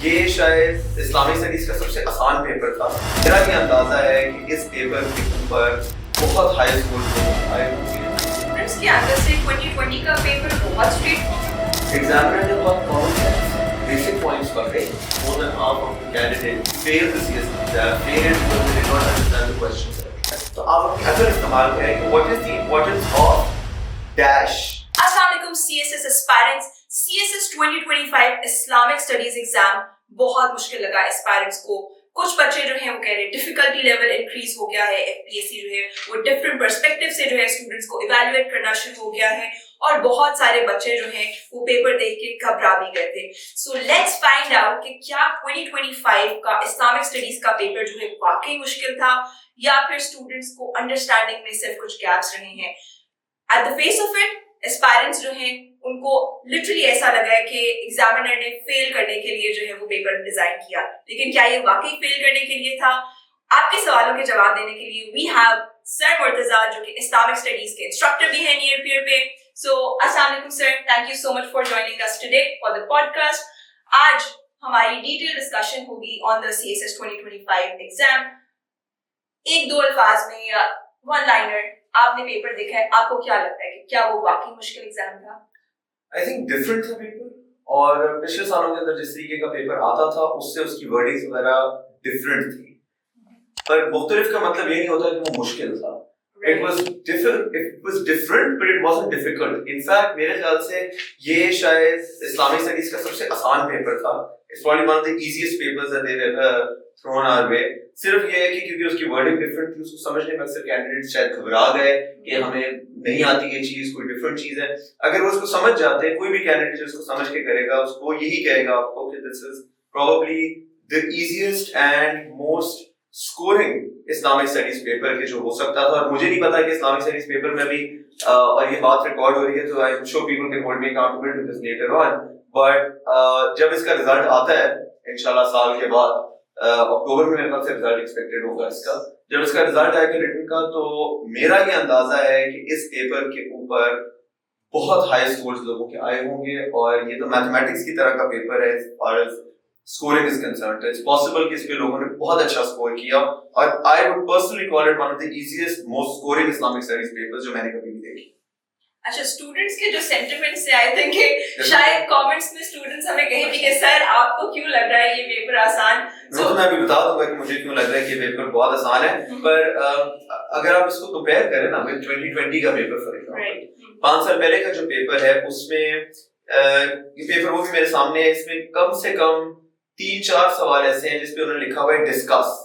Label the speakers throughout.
Speaker 1: یہ شاید Islamic studies کا سب سے آسان پیپر تھا. میرا یہ اندازہ ہے کہ اس پیپر کے اوپر بہت ہائی اسکور آئے ہوں گے.
Speaker 2: اسٹوڈنٹس کے اندر سے 2020 کا پیپر بہت اسٹریٹ فارورڈ.
Speaker 1: ایگزامنر نے بہت کامن سینس بیسک پوائنٹس پکڑے. More than half of the candidates failed the CS exam, failed because they did not understand the questions. تو آپ اپنی عقل استعمال کریں کہ what is the importance of dash.
Speaker 2: السلام علیکم CSS اسپائرنٹس. CSS 2025 Islamic studies exam بہت مشکل لگا اسپائرنٹس کو. کچھ بچے جو ہیں وہ کہہ رہے ہیں ڈیفیکلٹی لیول انکریز ہو گیا ہے. FPSC جو ہے وہ ڈفرینٹ پرسپیکٹیو سے جو ہے اسٹوڈنٹس کو ایویلویٹ کرنا شروع ہو گیا ہے, اور بہت سارے بچے جو ہیں وہ پیپر دیکھ کے گھبرا بھی گئے تھے. سو لیٹس فائنڈ آؤٹ کہ کیا 2025 کا اسلامک اسٹڈیز کا پیپر جو ہے واقعی مشکل تھا, یا پھر اسٹوڈنٹس کو انڈرسٹینڈنگ میں صرف کچھ گیپس رہے ہیں. At the face of it aspirants جو ہیں ان کو لٹرلی ایسا لگا ہے کہ ایگزامینر نے فیل کرنے کے لیے جو ہے وہ پیپر ڈیزائن کیا. لیکن کیا یہ واقعی فیل کرنے کے لیے تھا؟ آپ کے سوالوں کے جواب دینے کے لیے وی ہیو سر مرتضیٰ, جو کہ اسلامک اسٹڈیز کے انسٹرکٹر بھی ہیں نیئر پیئر پہ. سو السلام علیکم sir, thank you so much for joining us today for the podcast. آج ہماری ڈیٹیل ڈسکشن ہوگی آن دا CSS 2025 ایگزام. ایک دو الفاظ میں یا ون لائنر آپ نے پیپر دیکھا ہے, آپ کو کیا لگتا ہے کہ کیا وہ واقعی مشکل ایگزام تھا؟
Speaker 1: I think different تھا پیپر, اور پچھلے سالوں کے اندر جس طریقے کا پیپر آتا تھا اس سے اس کی ورڈنگز وغیرہ ڈفرینٹ تھی. پر مختلف کا مطلب یہ نہیں ہوتا کہ وہ مشکل تھا. It was different, but it wasn't difficult. In fact, میرے خیال سے یہ شاید اسلامک اسٹڈیز کا سب سے آسان پیپر تھا. It's probably one of the easiest papers that they've ever thrown our way. صرف یہ ہے کہ کیونکہ اس کی ورڈنگ ڈفرینٹ تھی, اس کو سمجھنے میں اکثر کینڈیڈیٹ شاید گھبرا گئے کہ ہمیں نہیں آتی یہ چیز, کوئی ڈفرینٹ چیز ہے. اگر وہ اس کو سمجھ جاتے, کوئی بھی کینڈیڈیٹ اس کو سمجھ کے کرے گا, اس کو یہی کہے گا آپ کو کہ this is probably the easiest and most scoring Islamic studies paper کے جو ہو سکتا تھا. اور مجھے نہیں پتا کہ اسلامک اسٹڈیز پیپر میں بھی, اور یہ بات ریکارڈ ہو رہی ہے تو I'm sure people can hold me accountable to this later on, but جب اس کا رزلٹ آتا ہے انشاءاللہ سال کے بعد, اکتوبر میں میرے خیال سے رزلٹ ایکسپیکٹڈ ہوگا اس کا, جب اس کا رزلٹ آئے گا ریٹن کا, تو میرا یہ اندازہ ہے کہ اس پیپر کے اوپر بہت ہائی اسکورز لوگوں کے آئے ہوں گے. اور یہ تو میتھمیٹکس کی طرح کا پیپر ہے as far as scoring is concerned. It's possible کہ اس پہ لوگوں نے بہت اچھا اسکور کیا, اور I would personally call it one of the easiest, most scoring Islamic studies papers جو میں نے کبھی بھی دیکھی.
Speaker 2: اچھا, اسٹوڈنٹس کے جو سینٹیمنٹس سے آئی تھنک کہ شاید کامنٹس میں اسٹوڈنٹس ہمیں کہیں بھی کہ سر آپ کو کیوں لگ رہا ہے یہ پیپر آسان.
Speaker 1: تو میں ابھی بتا دوں گا کہ مجھے کیوں لگ رہا ہے کہ یہ پیپر بہت آسان ہے. پر اگر آپ اس کو کمپیئر کریں نا with 2020 کا پیپر, فار ایگزامپل 5 سال پہلے کا جو پیپر ہے, اس میں یہ پیپر وہ بھی میرے سامنے ہے, اس میں کم سے کم 3-4 سوال ایسے ہیں جس پہ انہوں نے لکھا ہوا ہے discuss.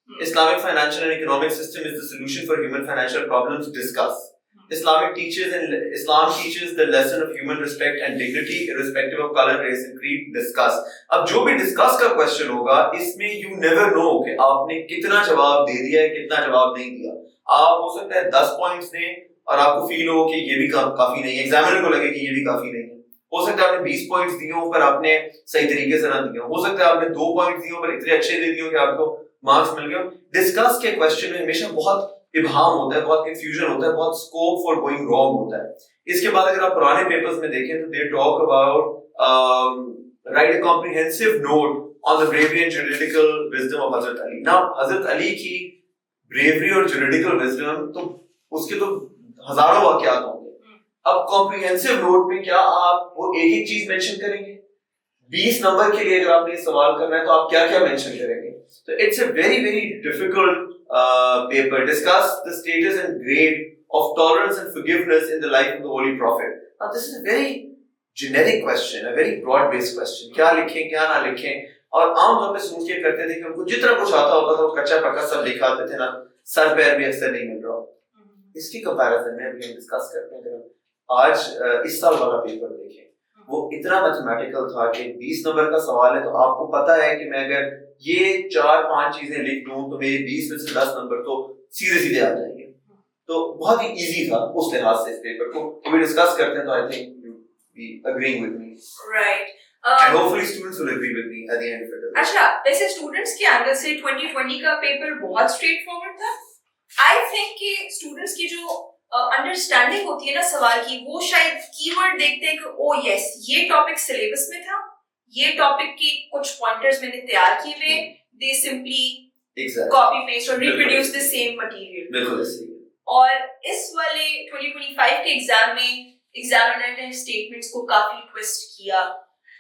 Speaker 1: Islamic financial and economic system is the solution for human financial problems. Discuss. Islam teaches the lesson of human respect and dignity irrespective of color, race and creed. Discuss. اب جو بھی ڈسکس کا question ہوگا اس میں you never know کہ آپ نے کتنا جواب دے دیا ہے, کتنا جواب نہیں دیا. آپ ہو سکتا ہے 10 پوائنٹس دیں اور آپ کو فیل ہو کہ یہ بھی کافی نہیں ہے, ایگزامنر کو لگے کہ یہ بھی کافی نہیں ہے. ہو سکتا ہے آپ نے 20 پوائنٹس دیے ہوں پر آپ نے صحیح طریقے سے نہ دیا. ہو سکتا ہے آپ نے 2 پوائنٹس دیے ہوں پر اتنے اچھے دے دیے ہوں کہ آپ کو مارکس مل گئے. ڈسکس کے کوشچن میں ہمیشہ بہت ابہام ہوتا ہے, بہت کنفیوژن ہوتا ہے, بہت اسکوپ فار گوئنگ رانگ ہوتا ہے. اس کے بعد اگر آپ پرانے پیپرز میں دیکھیں تو they talk about right a comprehensive note on the bravery and juridical wisdom of Hazrat Ali. نا حضرت علی کی بریوری اور جوریڈیکل وزڈم تو اس کے تو ہزاروں واقعات ہوں گے. اب کمپریہنسو نوٹ میں کیا آپ وہ ایک ایک چیز مینشن کریں گے؟ 20 نمبر کے لیے اگر آپ نے سوال کرنا ہے تو آپ کیا کیا مینشن کریں گے؟ تو it's a very very difficult paper. Discuss the status and grade of tolerance and forgiveness in the life of the Holy Prophet. Now this is a very generic question, a very broad based question. کیا لکھیں کیا نہ لکھیں, اور عام طور پہ سوچ کے کرتے تھے کہ ان کو جتنا کچھ آتا ہوتا تھا وہ کچا پکا سب لکھاتے تھے نا, سر پیر بھی اکثر نہیں مل رہا. اس کی کمپیریزن میں ابھی ہم ڈسکس کرتے ہیں. آج اس سال والا پیپر دیکھیں, وہ اتنا میتھمیٹیکل تھا کہ 20 نمبر کا سوال ہے تو آپ کو پتا ہے کہ میں اگر یہ 4-5 چیزیں لکھ دوں تو میری 20 میں سے 10 نمبر تو سیدھے سیدھے آ جائیں گے. تو بہت ہی ایزی تھا اس لحاظ سے اس پیپر کو. ابھی ڈسکس کرتے ہیں تو I think you be agreeing with me,
Speaker 2: right,
Speaker 1: and hopefully students will agree with me at the end of it.
Speaker 2: اچھا, ویسے اسٹوڈنٹس کے اندر سے 2020 کا پیپر بہت اسٹریٹ فارورڈ تھا. آئی تھنک کہ اسٹوڈنٹس کی جو انڈرسٹینڈنگ ہوتی ہے نا سوال کی, وہ شاید کی ورڈ دیکھتے ہیں کہ او یس یہ ٹاپک سلیبس میں تھا, یہ ٹاپک کی کچھ پوائنٹرز میں نے تیار کیے ہوئے, دے سمپلی کاپی پیسٹ اور ریپروڈیوس دی سیم مٹیریل.
Speaker 1: بالکل ایسے ہی.
Speaker 2: اور اس والے 2025 کے ایگزام میں ایگزامنر نے اسٹیٹمنٹس کو کافی ٹویسٹ کیا.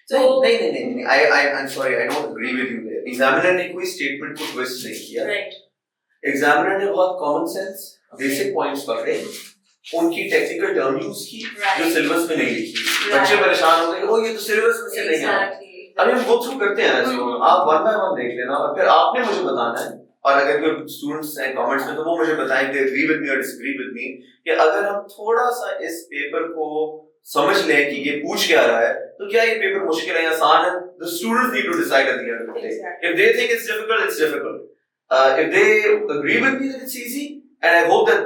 Speaker 1: نہیں, I'm sorry, I don't agree with you there. Examiner نے کوئی اسٹیٹمنٹ کو ٹویسٹ نہیں کیا. ایگزامنر نے بہت کامن سینس بیسک پوائنٹس پکڑے, ان کی ٹیکنیکل ٹرم یوز کی جو سلیبس میں نہیں لکھی. بچے پریشان ہو گئے, وہ یہ تو سلیبس میں سے نہیں آیا. ابھی ہم گو تھرو کرتے ہیں نا, آپ ون بائی ون دیکھ لینا اور پھر آپ نے مجھے بتانا ہے. اور اگر کوئی اسٹوڈنٹس ہیں کامنٹس میں تو وہ مجھے بتائیں کہ اگری ود می اور ڈس اگری ود می, کہ اگر ہم تھوڑا سا اس پیپر کو سمجھ لیں کہ یہ پوچھ کیا رہا ہے تو کیا یہ پیپر مشکل ہے یا آسان ہے. The students need to decide at the end of the day. If they think it's difficult, it's difficult. If they agree with me that it's easy, and I hope that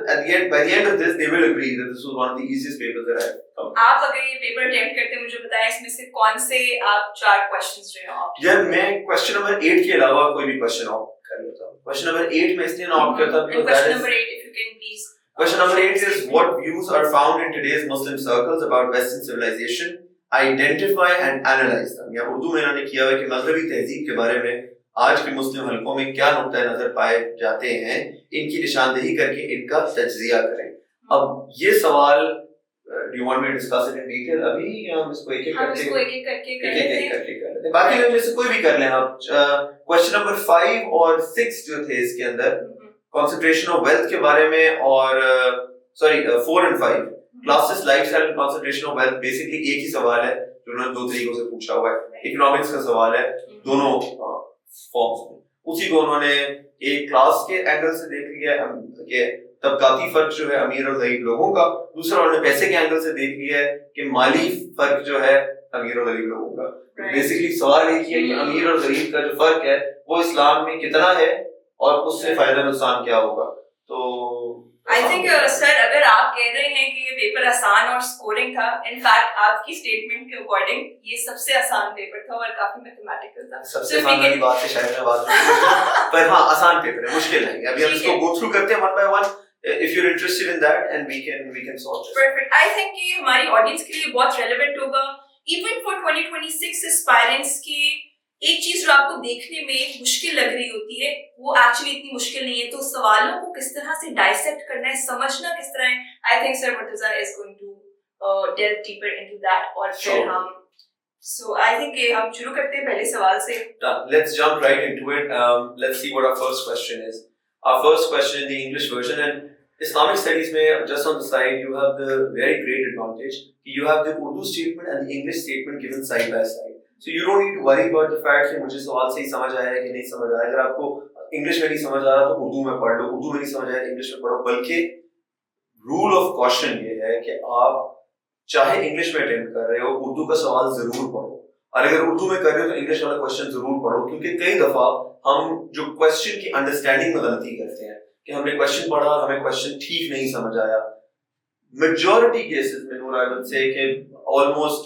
Speaker 1: by the end of this, they will agree that this was one of the easiest papers that I've come.
Speaker 2: آپ اگر یہ paper attempt کرتے ہیں مجھے بتائیں اس میں سے کون سے آپ 4 کویسچنز جو ہیں آپ.
Speaker 1: جب میں کویسچن نمبر 8 کے علاوہ کوئی بھی کویسچن آپٹ کر لیتا ہوں. کویسچن نمبر 8 میں اس لیے آپٹ کرتا ہوں because
Speaker 2: question number 8 if you can please.
Speaker 1: Question number 8 is, what views are found in today's Muslim circles about Western civilization? Identify and analyze them. یا اردو میں انہوں نے کیا ہے کہ مغربی تہذیب کے بارے میں آج کے مسلم حلقوں میں کیا نقطۂ نظر پائے جاتے ہیں, ان کی نشاندہی کر کے ان کا تجزیہ کریں. اب یہ سوال do you want me to discuss it in detail ابھی یا ہم اس کو ایک ایک کر کے کر لیتے ہیں؟ باقی میں سے کوئی بھی کر لیں آپ. کویسچن نمبر 5 اور 6 جو تھے اس کے اندر concentration of wealth کے بارے میں, اور 4 and 5 classes lifestyle and concentration of wealth basically ایک ہی سوال ہے جو انہوں نے 2 طریقوں سے پوچھا ہوا ہے. اکنامکس کا سوال ہے دونوں فارمز میں. اسی کو انہوں نے ایک کلاس کے اینگل سے دیکھ لیا ہے کہ طبقاتی فرق جو ہے امیر اور غریب لوگوں کا, دوسرا انہوں نے پیسے کے اینگل سے دیکھ لیا ہے کہ مالی فرق جو ہے امیر اور غریب لوگوں کا. بیسکلی سوال ایک ہی ہے کہ امیر اور غریب کا جو فرق ہے وہ اسلام میں کتنا ہے اور اس سے فائدہ نقصان کیا ہوگا. تو
Speaker 2: I think سر اگر آپ کہہ رہے ہیں کہ یہ پیپر آسان اور اسکورنگ تھا, ان فیکٹ آپ کی اسٹیٹمنٹ کے اکارڈنگ یہ سب سے آسان پیپر تھا اور کافی میتھمیٹیکل تھا.
Speaker 1: سب سے آسان والی بات سے شاید میں بات کروں پر ہاں آسان پیپر ہے, مشکل نہیں. ابھی ہم اس کو گو تھرو کرتے ہیں one by one if you're interested in that and we can solve it.
Speaker 2: Perfect. I think کہ ہماری آڈینس کے لیے بہت ریلیونٹ ہوگا ایون فار 2026 اسپائرنٹس کی. ایک چیز جو آپ کو دیکھنے میں مشکل لگ رہی ہوتی ہے وہ ایکچولی اتنی مشکل نہیں ہے, تو سوالوں کو کس طرح سے ڈائسیکٹ کرنا ہے, سمجھنا کس طرح ہے. I think sir Murtaza is going to delve deeper into that. اور پھر ہم سو آئی تھنک کہ ہم شروع کرتے ہیں پہلے سوال سے.
Speaker 1: Let's jump right into it. Let's see what our first question is. Our first question in the English version, and Islamic studies میں just on the side you have the very great advantage you have the Urdu statement and the English statement given side by side. So you don't need to worry about the fact کہ مجھے سوال صحیح سمجھ آیا ہے کہ نہیں سمجھ آیا. اگر آپ کو انگلش میں نہیں سمجھ آ رہا تو اردو میں پڑھ لو, اردو میں نہیں سمجھ آیا تو انگلش میں پڑھو. بلکہ رول آف کوشچن یہ ہے کہ آپ چاہے انگلش میں اٹیمپٹ کر رہے ہو اردو کا سوال ضرور پڑھو, اور اگر اردو میں کر رہے ہو تو انگلش والا کوشچن ضرور پڑھو. کیونکہ کئی دفعہ ہم جو کوشچن کی انڈرسٹینڈنگ میں غلطی کرتے ہیں کہ ہم نے کوشچن پڑھا اور ہمیں کوشچن ٹھیک نہیں سمجھ آیا. میجورٹی کیسز میں نور آئی وڈ سے کہ almost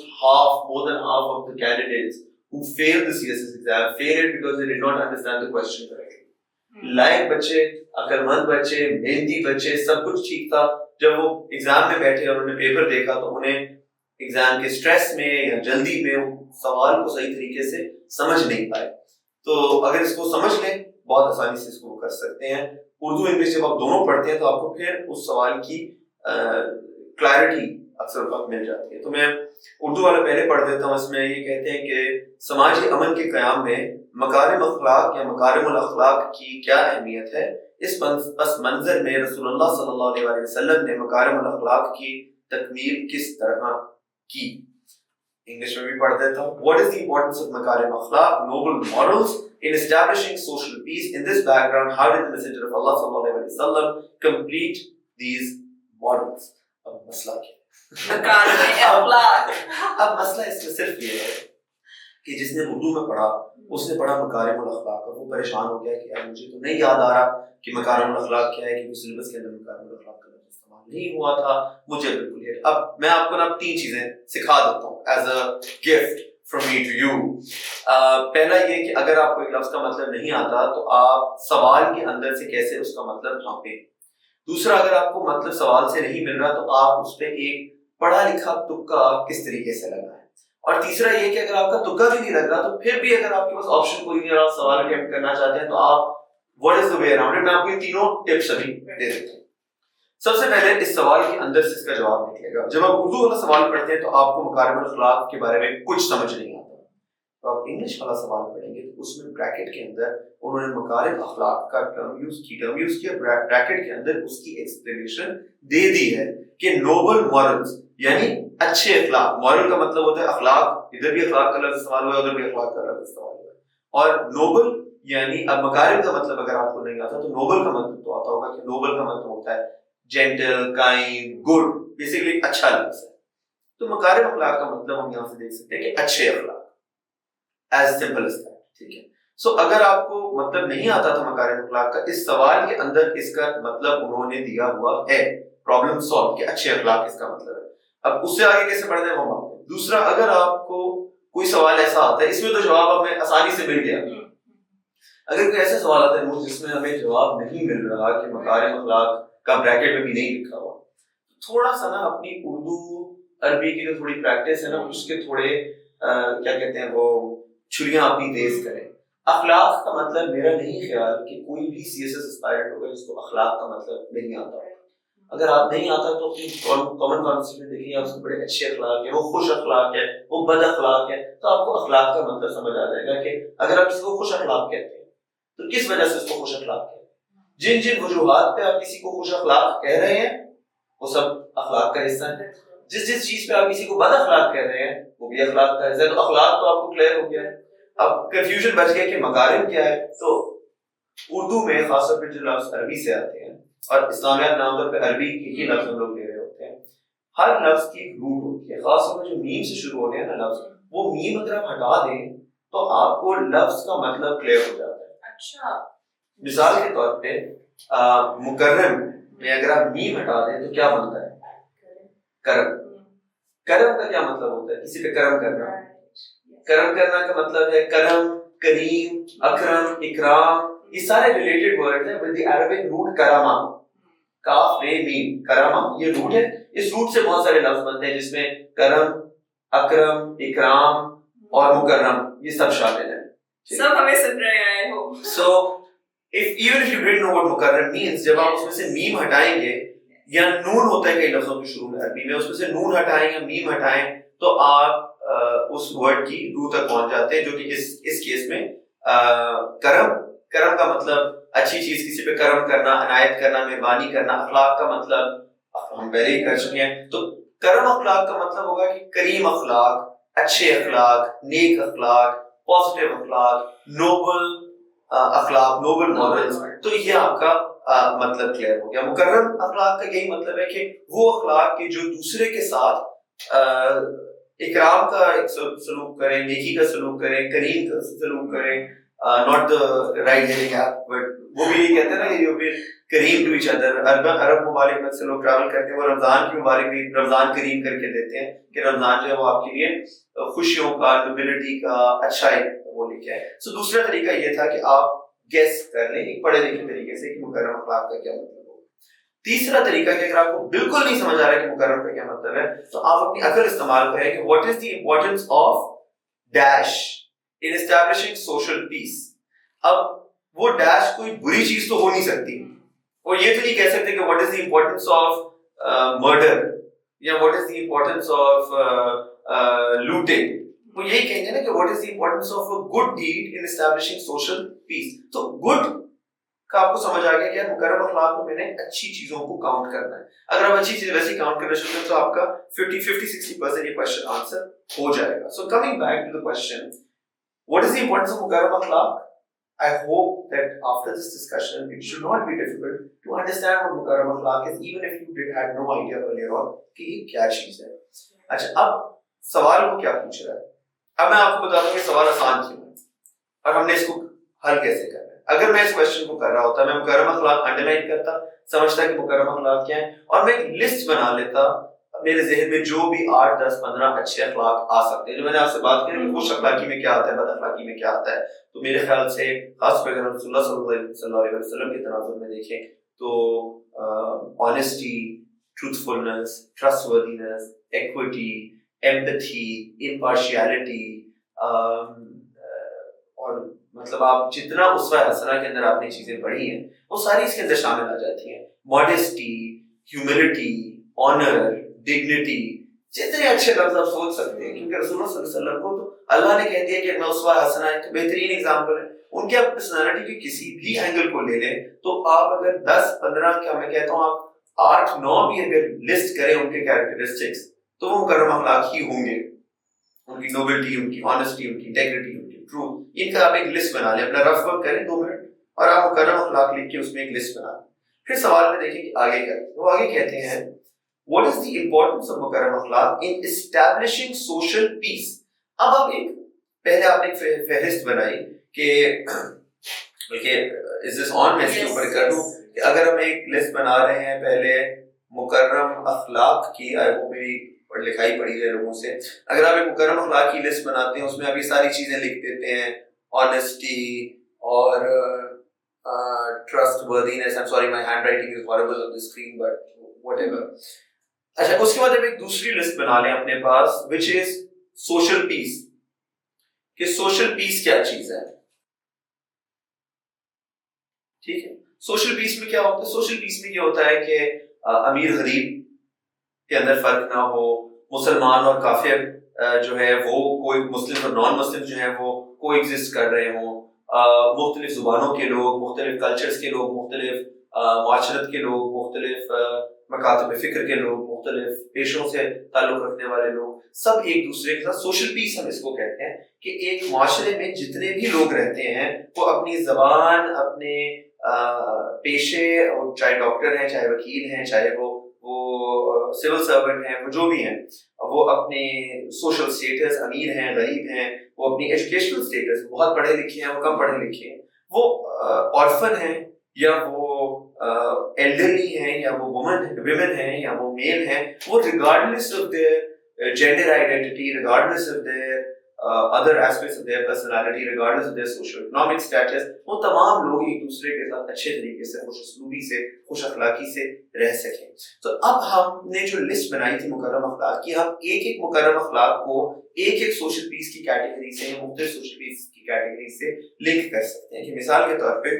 Speaker 1: more than half of the candidates who failed the CSS exam failed it because they did not understand the question correctly. لائق بچے, عقل مند بچے, محنتی بچے, سب کچھ ٹھیک تھا. جب وہ ایگزام میں بیٹھے اور انہوں نے پیپر دیکھا تو انہیں ایگزام کے اسٹریس میں یا جلدی میں سوال کو صحیح طریقے سے سمجھ نہیں پائے. تو اگر اس کو سمجھ لیں بہت آسانی سے اس کو کر سکتے ہیں. اردو انگلش جب آپ دونوں پڑھتے ہیں تو آپ کو پھر اس سوال کی کلیئرٹی اکثر وقت مل جاتی ہے. تو میں اردو والا پہلے پڑھ دیتا ہوں. اس میں یہ کہتے ہیں کہ سماجی امن کے قیام میں مکارم اخلاق یا مکارم الاخلاق کی کیا اہمیت ہے. اس پس منظر میں رسول اللہ صلی اللہ علیہ وسلم نے مکارم الاخلاق کی تکمیل کس طرح کی. انگلش میں بھی پڑھ دیتا ہوں. What is the importance of مکارم اخلاق, noble morals in establishing social peace? In this background, how did the Messenger of Allah صلی اللہ علیہ وسلم complete these models? اب مسئلہ کیا؟ اب مسئلہ اس میں صرف یہ ہے کہ جس نے اردو میں پڑھا اس نے پڑھا مکارم الاخلاق, اور وہ پریشان ہو گیا کہ یار مجھے تو نہیں یاد آ رہا کہ مکارم الاخلاق کیا ہے, کیونکہ سلیبس کے اندر مکارم الاخلاق کا لفظ استعمال نہیں ہوا تھا. مجھے بالکل اب میں آپ کو نا 3 چیزیں سکھا دیتا ہوں as a gift from me to you. پہلا یہ کہ اگر آپ کو ایک لفظ کا مطلب نہیں آتا تو آپ سوال کے اندر سے کیسے اس کا مطلب ڈھانپیں. دوسرا, اگر آپ کو مطلب سوال سے نہیں مل رہا تو آپ اس پہ ایک پڑھا لکھا تکا کس طریقے سے لگائیں. اور تیسرا یہ کہ اگر آپ کا تکا بھی نہیں لگ رہا تو پھر بھی اگر آپ کے پاس آپشن کوئی نہیں اور آپ سوال اٹیمپٹ کرنا چاہتے ہیں تو آپ what is the way around it. میں آپ کو یہ تینوں ٹپس ابھی دے دیتا ہوں. سب سے پہلے اس سوال کے اندر سے اس کا جواب نکلے گا. جب آپ اردو والا سوال پڑھتے ہیں تو آپ کو مکارم الاخلاق کے بارے میں کچھ سمجھ نہیں آتا. تو آپ انگلش والا سوال پڑھیں گے تو اس میں بریکٹ کے اندر انہوں نے مکارم اخلاق کا ٹرم یوز کیا. بریکٹ کے اندر اس کی ایکسپلینیشن دے دی ہے کہ نوبل مورلز یعنی اچھے اخلاق. مورل کا مطلب ہوتا ہے اخلاق. ادھر بھی اخلاق کا لفظ استعمال ہوا ہے, ادھر بھی اخلاق کا لفظ استعمال ہوا ہے. اور نوبل یعنی اب مکارم کا مطلب اگر آپ کو نہیں آتا تو نوبل کا مطلب تو آتا ہوگا کہ نوبل کا مطلب ہوتا ہے جینٹل, کائنڈ, گڈ, بیسیکلی اچھا لفظ ہے. تو مکارم اخلاق کا مطلب ہم یہاں سے دیکھ سکتے ہیں کہ اچھے اخلاق, ایز سمپل ایز دیٹ. ٹھیک ہے. سو اگر آپ کو مطلب نہیں آتا تھا مکارم اخلاق کا, اس سوال کے اندر اس کا مطلب انہوں نے دیا ہوا ہے, پرابلم سالو, کہ اچھے اخلاق اس کا مطلب ہے. اب اس سے آگے کیسے پڑھنا ہے وہ بات ہے. دوسرا, اگر آپ کو کوئی سوال ایسا آتا ہے, اس میں تو جواب ہمیں آسانی سے مل گیا. اگر کوئی ایسا سوال آتا ہے جس میں ہمیں جواب نہیں مل رہا کہ مکارم اخلاق کا بریکٹ میں بھی نہیں لکھا ہوا, تھوڑا سا نا اپنی اردو عربی کی جو تھوڑی پریکٹس ہے نا, اس کے تھوڑے کیا کہتے ہیں وہ چھریاں اپنی تیز کریں. اخلاق کا مطلب میرا نہیں خیال کہ کوئی بھی سی ایس ایس اسپائرنٹ ہوگا جس کو اخلاق کا مطلب نہیں آتا. اگر آپ نہیں آتا تو اپنی کامن کانسیپٹ میں دیکھیں, آپ سے بڑے اچھے اخلاق ہیں, وہ خوش اخلاق ہے, وہ بد اخلاق ہے, تو آپ کو اخلاق کا مطلب سمجھ آ جائے گا کہ اگر آپ کسی کو خوش اخلاق کہتے ہیں تو کس وجہ سے اس کو خوش اخلاق کہتے ہیں. جن جن وجوہات پہ آپ کسی کو خوش اخلاق کہہ رہے ہیں وہ سب اخلاق کا حصہ ہے. جس جس چیز پہ آپ کسی کو بد اخلاق کہہ رہے ہیں وہ بھی اخلاق کا حصہ ہے. تو اخلاق تو آپ کو کلیئر ہو گیا ہے. اب کنفیوژن بچ گیا کہ مکارم کیا ہے. تو اردو میں خاص طور پہ جو لفظ عربی سے آتے ہیں, اور اسلامیات نام طور پہ عربی کے ہی لفظ ہم لوگ لے رہے ہوتے ہیں, ہر لفظ کی ایک روٹ ہوتی ہے. خاص طور پہ جو میم سے شروع ہوتے ہیں نا لفظ, وہ میم اگر آپ ہٹا دیں تو آپ کو لفظ کا مطلب کلیئر ہو جاتا ہے. اچھا, مثال کے طور پہ مکرم میں اگر آپ میم ہٹا دیں تو کیا بنتا ہے؟ کرم. کرم کا کیا مطلب ہوتا ہے؟ کسی پہ کرم کرنا. کرم کرنا کا مطلب ہے کرم, کریم, اکرم, اکرام, یہ سارے ریلیٹڈ ورڈ ہیں ود دی عربک روٹ کرما. کاف رے میم, کرما یہ روٹ ہے. اس روٹ سے بہت سارے لفظ بنتے ہیں جس میں کرم, اکرم, اکرام اور مکرم یہ سب شامل ہیں.
Speaker 2: سب ہمیں سن رہے ہیں ہو.
Speaker 1: So even if you didn't know what Mukarram means, جب آپ اس میں سے میم ہٹائیں گے, یا نون ہوتا ہے کئی لفظوں کے شروع میں عربی میں, اس میں سے نون ہٹائیں یا میم ہٹائیں تو آپ اس ورڈ کی روح تک پہنچ جاتے ہیں, جو کہ اس کیس میں کرم. کرم کا مطلب اچھی چیز, کسی پہ کرم کرنا, عنایت کرنا, مہربانی کرنا. اخلاق کا مطلب ہم پہلے ہی کر چکے ہیں. تو کرم اخلاق کا مطلب ہوگا کہ کریم اخلاق, اچھے اخلاق, نیک اخلاق, پازیٹیو اخلاق, نوبل اخلاق, نوبل مورلز. تو یہ آپ کا مطلب کلیئر ہو گیا. مکرم اخلاق کا یہی مطلب ہے کہ وہ اخلاق کے جو دوسرے کے ساتھ اکرام کا سلوک کریں, نیکی کا سلوک کریں, کریم کا سلوک کریں. not the right heading up, but وہ بھی یہ کہتے ہیں نا کہ you be cream to each other. عرب ممالک میں سے لوگ ٹریول کرتے ہیں, وہ رمضان کی مبارک بھی رمضان کریم کر کے دیتے ہیں کہ رمضان جو ہے وہ آپ کے لیے خوشیوں کا, نوبلٹی کا, اچھا ایک وہ لے کے آئے. سو دوسرا طریقہ یہ تھا کہ آپ گیس کر لیں ایک پڑھے لکھے طریقے سے کہ مکرم اخلاق کا کیا مطلب ہوگا. تیسرا طریقہ کہ اگر آپ کو بالکل نہیں سمجھ آ رہا ہے کہ مکرم کا کیا مطلب ہے, تو آپ اپنی عقل استعمال کریں کہ what is the importance of dash in establishing social peace. اب وہ ڈیش کوئی بری چیز تو ہو نہیں سکتی, اور یہ تو نہیں کہہ سکتے کہ what is the importance of murder یا what is the importance of looting. وہ یہی کہیں گے نا کہ what is the importance of a good deed in establishing social peace. تو good کا آپ کو سمجھ آ گیا کہ مکرم اخلاق میں میں نے اچھی چیزوں کو کاؤنٹ کرنا ہے. اگر آپ اچھی چیز ویسے کاؤنٹ کرنا شروع کریں تو آپ کا 50-60% یہ کوشچن آنسر ہو جائے گا. So coming back to the question, what is the importance of مکرم اخلاق? I hope that after this discussion it should not be difficult to understand what مکرم اخلاق is, even if you had no idea earlier on کہ یہ کیا چیز ہے. اچھا, اب سوال کو کیا پوچھ رہا ہے. اب میں آپ کو بتا دوں کہ سوال آسان کیوں ہے اور ہم نے اس کو حل کیسے کرنا ہے. اگر میں اس کوشچن کو کر رہا ہوتا, میں مکرم اخلاق انڈر لائن کرتا, سمجھتا کہ مکرم اخلاق کیا ہے, اور میں ایک لسٹ بنا لیتا میرے ذہن میں جو بھی 8, 10, 15 اچھے اخلاق آ سکتے ہیں, جو میں نے آپ سے بات کی کہ خوش اخلاقی میں کیا آتا ہے, بد اخلاقی میں کیا آتا ہے. تو میرے خیال سے خاص پر اگر رسول اللہ صلی اللہ علیہ وسلم کے تناظر میں دیکھیں تو آنیسٹی, ٹروتھفلنس, ٹرسٹ وردینس, ایکوٹی, empathy, impartiality, اور مطلب آپ جتنا اسوہ حسنہ کے اندر آپ نے چیزیں پڑھی ہیں وہ ساری اس کے اندر شامل آ جاتی ہیں. modesty, humility, honor, dignity, جتنے اچھے لفظ آپ سوچ سکتے ہیں, کیونکہ رسول اللہ صلی اللہ علیہ وسلم کو تو اللہ نے کہہ دیا کہ میں اسوہ حسنہ ہے, تو بہترین ایگزامپل ہے. ان کے آپ پرسنالٹی کے کسی بھی اینگل کو لے لیں تو آپ اگر 10-15 کیا میں کہتا ہوں آپ 8-9 بھی اگر لسٹ کریں ان کے کیریکٹرسٹکس تو وہ مکرم اخلاق ہی ہوں گے. ان کی نوبلٹی, ان کی آنیسٹی, ان کی انٹیگریٹی, ان کی ٹروتھ, ان کا آپ ایک لسٹ بنا لیں, اپنا رف ورک کریں 2 منٹ اور آپ مکرم اخلاق لکھ کے اس میں ایک لسٹ بنا لیں. پھر سوال میں دیکھیں کہ آگے کیا, وہ آگے کہتے ہیں what is the importance of مکرم اخلاق in establishing social peace. اب آپ ایک پہلے آپ نے ایک فہرست بنائی کہ بلکہ is this on میں اس کے اوپر کر دوں کہ اگر ہم ایک لسٹ بنا رہے ہیں پہلے مکرم اخلاق کی, میری لکھائی پڑھی ہے لوگوں سے, اگر آپ ایک مکرم اخلاق کی لسٹ بناتے ہیں اس میں آپ یہ ساری چیزیں لکھ دیتے ہیں, آنیسٹی اور trustworthiness, I'm sorry my handwriting is horrible on the screen but whatever. اچھا اس کے بعد آپ ایک دوسری لسٹ بنا لیں اپنے پاس which is social peace, کہ سوشل پیس کیا چیز ہے. ٹھیک ہے, سوشل پیس میں کیا ہوتا ہے؟ سوشل پیس میں یہ ہوتا ہے کہ امیر غریب کے اندر فرق نہ ہو, مسلمان اور کافر جو ہے وہ کوئی مسلم اور نان مسلم جو ہیں وہ کو ایگزسٹ کر رہے ہوں, مختلف زبانوں کے لوگ, مختلف کلچرز کے لوگ, مختلف معاشرت کے لوگ, مختلف مکاتب فکر کے لوگ, مختلف پیشوں سے تعلق رکھنے والے لوگ, سب ایک دوسرے کے ساتھ. سوشل پیس ہم اس کو کہتے ہیں کہ ایک معاشرے میں جتنے بھی لوگ رہتے ہیں وہ اپنی زبان, اپنے پیشے, چاہے ڈاکٹر ہیں, چاہے وکیل ہیں, چاہے وہ سول سرونٹ ہیں, وہ جو بھی ہیں, وہ اپنے سوشل سٹیٹس, امیر ہیں, غریب ہیں, وہ اپنی ایجوکیشنل سٹیٹس, بہت پڑھے لکھے ہیں, وہ کم پڑھے لکھے ہیں, وہ آرفن ہیں یا وہ ایلڈرلی ہیں یا وہ ویمن ہیں یا وہ میل ہیں, وہ regardless of their gender identity, regardless of their other aspects of their personality, regardless of their social economic status, وہ تمام لوگ ایک دوسرے کے ساتھ اچھے طریقے سے, خوش اسلوبی سے, خوش اخلاقی سے رہ سکیں. تو اب ہم نے جو لسٹ بنائی تھی مکرم اخلاق کی, ہم ایک ایک مکرم اخلاق کو ایک ایک سوشل پیس کی کیٹیگری سے یا مختلف سوشل پیس کی کیٹیگری سے لنک کر سکتے ہیں. کہ مثال کے طور پہ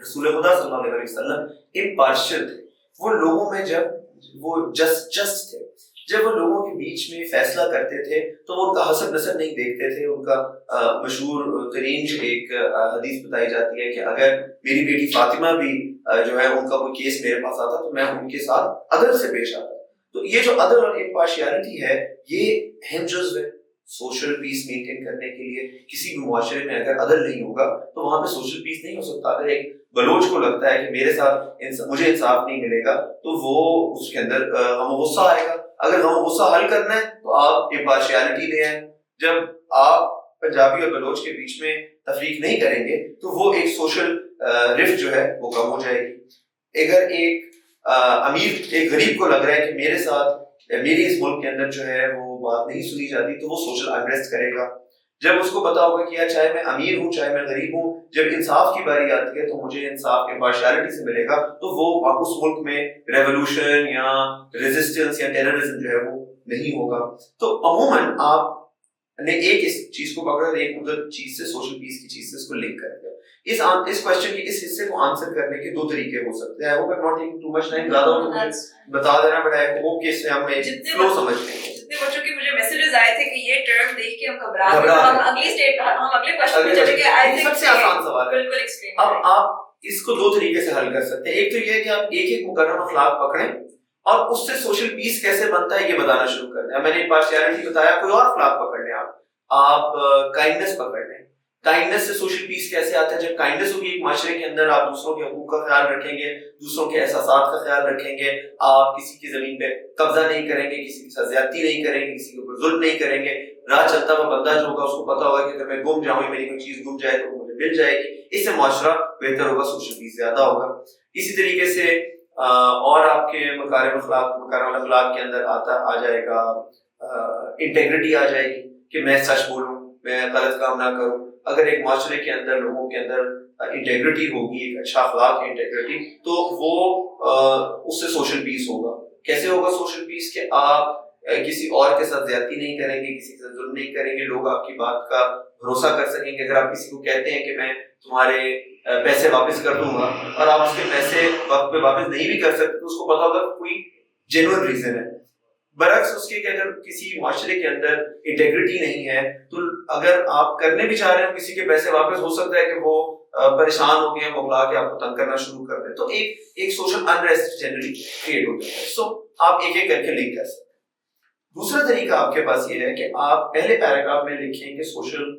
Speaker 1: رسول خدا صلی اللہ علیہ وسلم امپارشل تھے, وہ لوگوں میں جب وہ جسٹ تھے, جب وہ لوگوں کے بیچ میں فیصلہ کرتے تھے تو وہ ان کا حسب نسب نہیں دیکھتے تھے. ان کا مشہور ترین ایک حدیث بتائی جاتی ہے کہ اگر میری بیٹی فاطمہ بھی جو ہے ان کا کوئی کیس میرے پاس آتا تو میں ان کے ساتھ عدل سے پیش آتا. تو یہ جو عدل اور امپارشیلٹی ہے یہ اہم جزو ہے سوشل پیس مینٹین کرنے کے لیے. کسی بھی معاشرے میں اگر عدل نہیں ہوگا تو وہاں پہ سوشل پیس نہیں ہو سکتا. اگر ایک بلوچ کو لگتا ہے کہ میرے ساتھ مجھے انصاف نہیں ملے گا تو وہ اس کے اندر غم و غصہ آئے گا. اگر غم و غصہ حل کرنا ہے تو آپ امپارشیلٹی لے آئیں. جب آپ پنجابی اور بلوچ کے بیچ میں تفریق نہیں کریں گے تو وہ ایک سوشل رفٹ جو ہے وہ کم ہو جائے گی. اگر ایک امیر ایک غریب کو لگ رہا ہے کہ میرے ساتھ میری اس ملک کے اندر جو ہے وہ بات نہیں سنی جاتی تو وہ سوشل انریسٹ کرے گا. جب اس کو پتا ہوگا کہ یار چاہے میں امیر ہوں چاہے میں غریب ہوں, جب انصاف کی باری آتی ہے تو مجھے انصاف امپارشیلٹی سے ملے گا, تو وہ اس ملک میں ریولوشن یا ریزسٹنس یا ٹیررزم جو ہے وہ نہیں ہوگا. تو عموماً آپ نے ایک اس چیز کو پکڑا اور ایک ادھر چیز سے سوشل پیس کی چیز سے اس کو لنک کر دیا. اس کوسچن کے اس حصے کو آنسر کرنے کے 2 طریقے ہو سکتے ہیں. I hope I'm not taking too much time, زیادہ بتا دینا بڑا ہے. ہوپ کہ اس سے ہم فلو سمجھتے ہیں.
Speaker 2: جتنے بچوں کے مجھے میسیجز آئے تھے کہ یہ ٹرم دیکھ کے ہم گھبرا گئے, ہم اگلی سٹیپ ہم اگلے کوسچن پہ چلیں گے. آئی تھنک
Speaker 1: سب سے آسان سوال ہے.
Speaker 2: بالکل ایکسپلین.
Speaker 1: اب آپ اس کو 2 طریقے سے حل کر سکتے ہیں. ایک تو یہ ہے کہ آپ ایک ایک مکرم اخلاق پکڑیں اور اس سے سوشل پیس کیسے بنتا ہے یہ بتانا شروع کر دیں. میں نے امپارشیلٹی بتایا, کوئی اور اخلاق پکڑ لیں. آپ کائنڈنس پکڑ لیں. کائنڈنس سے سوشل پیس کیسے آتا ہے؟ جب کائنڈنس ہوگی ایک معاشرے کے اندر, آپ دوسروں کے حقوق کا خیال رکھیں گے, دوسروں کے احساسات کا خیال رکھیں گے, آپ کسی کی زمین پہ قبضہ نہیں کریں گے, کسی کے ساتھ زیادتی نہیں کریں گے, کسی کے اوپر ظلم نہیں کریں گے. راہ چلتا ہوا بندہ جو ہوگا اس کو پتا ہوگا کہ اگر میں گم جاؤں, میری کوئی چیز گم جائے تو مجھے مل جائے گی. اس سے معاشرہ بہتر ہوگا, سوشل پیس زیادہ ہوگا. اسی طریقے سے اور آپ کے مکارم اخلاق کے اندر آ جائے گا انٹیگریٹی آ جائے گی کہ میں سچ بولوں, میں غلط کام نہ کروں. اگر ایک معاشرے کے اندر لوگوں کے اندر انٹیگریٹی ہوگی, ایک اچھا اخلاق ہے انٹیگریٹی, تو وہ اس سے سوشل پیس ہوگا. کیسے ہوگا سوشل پیس؟ کہ آپ کسی اور کے ساتھ زیادتی نہیں کریں گے, کسی کے ساتھ ظلم نہیں کریں گے, لوگ آپ کی بات کا بھروسہ کر سکیں گے. اگر آپ کسی کو کہتے ہیں کہ میں تمہارے پیسے واپس کر دوں گا اور آپ اس کے پیسے وقت پہ واپس نہیں بھی کر سکتے, تو اس کو پتا ہوگا کوئی جینوئن ریزن ہے. برعکس اس کے کہ اگر کسی معاشرے کے اندر انٹیگریٹی نہیں ہے, تو اگر آپ کرنے بھی چاہ رہے ہیں کسی کے پیسے واپس, ہو سکتا ہے کہ وہ پریشان ہو کے بغلا کے آپ کو تنگ کرنا شروع کر دیں, تو ایک سوشل انریسٹ جنرلی کریٹ ہو جاتا ہے. سو آپ ایک ایک کر کے لنک کر سکتے ہیں. دوسرا طریقہ آپ کے پاس یہ ہے کہ آپ پہلے پیراگراف میں لکھیں کہ سوشل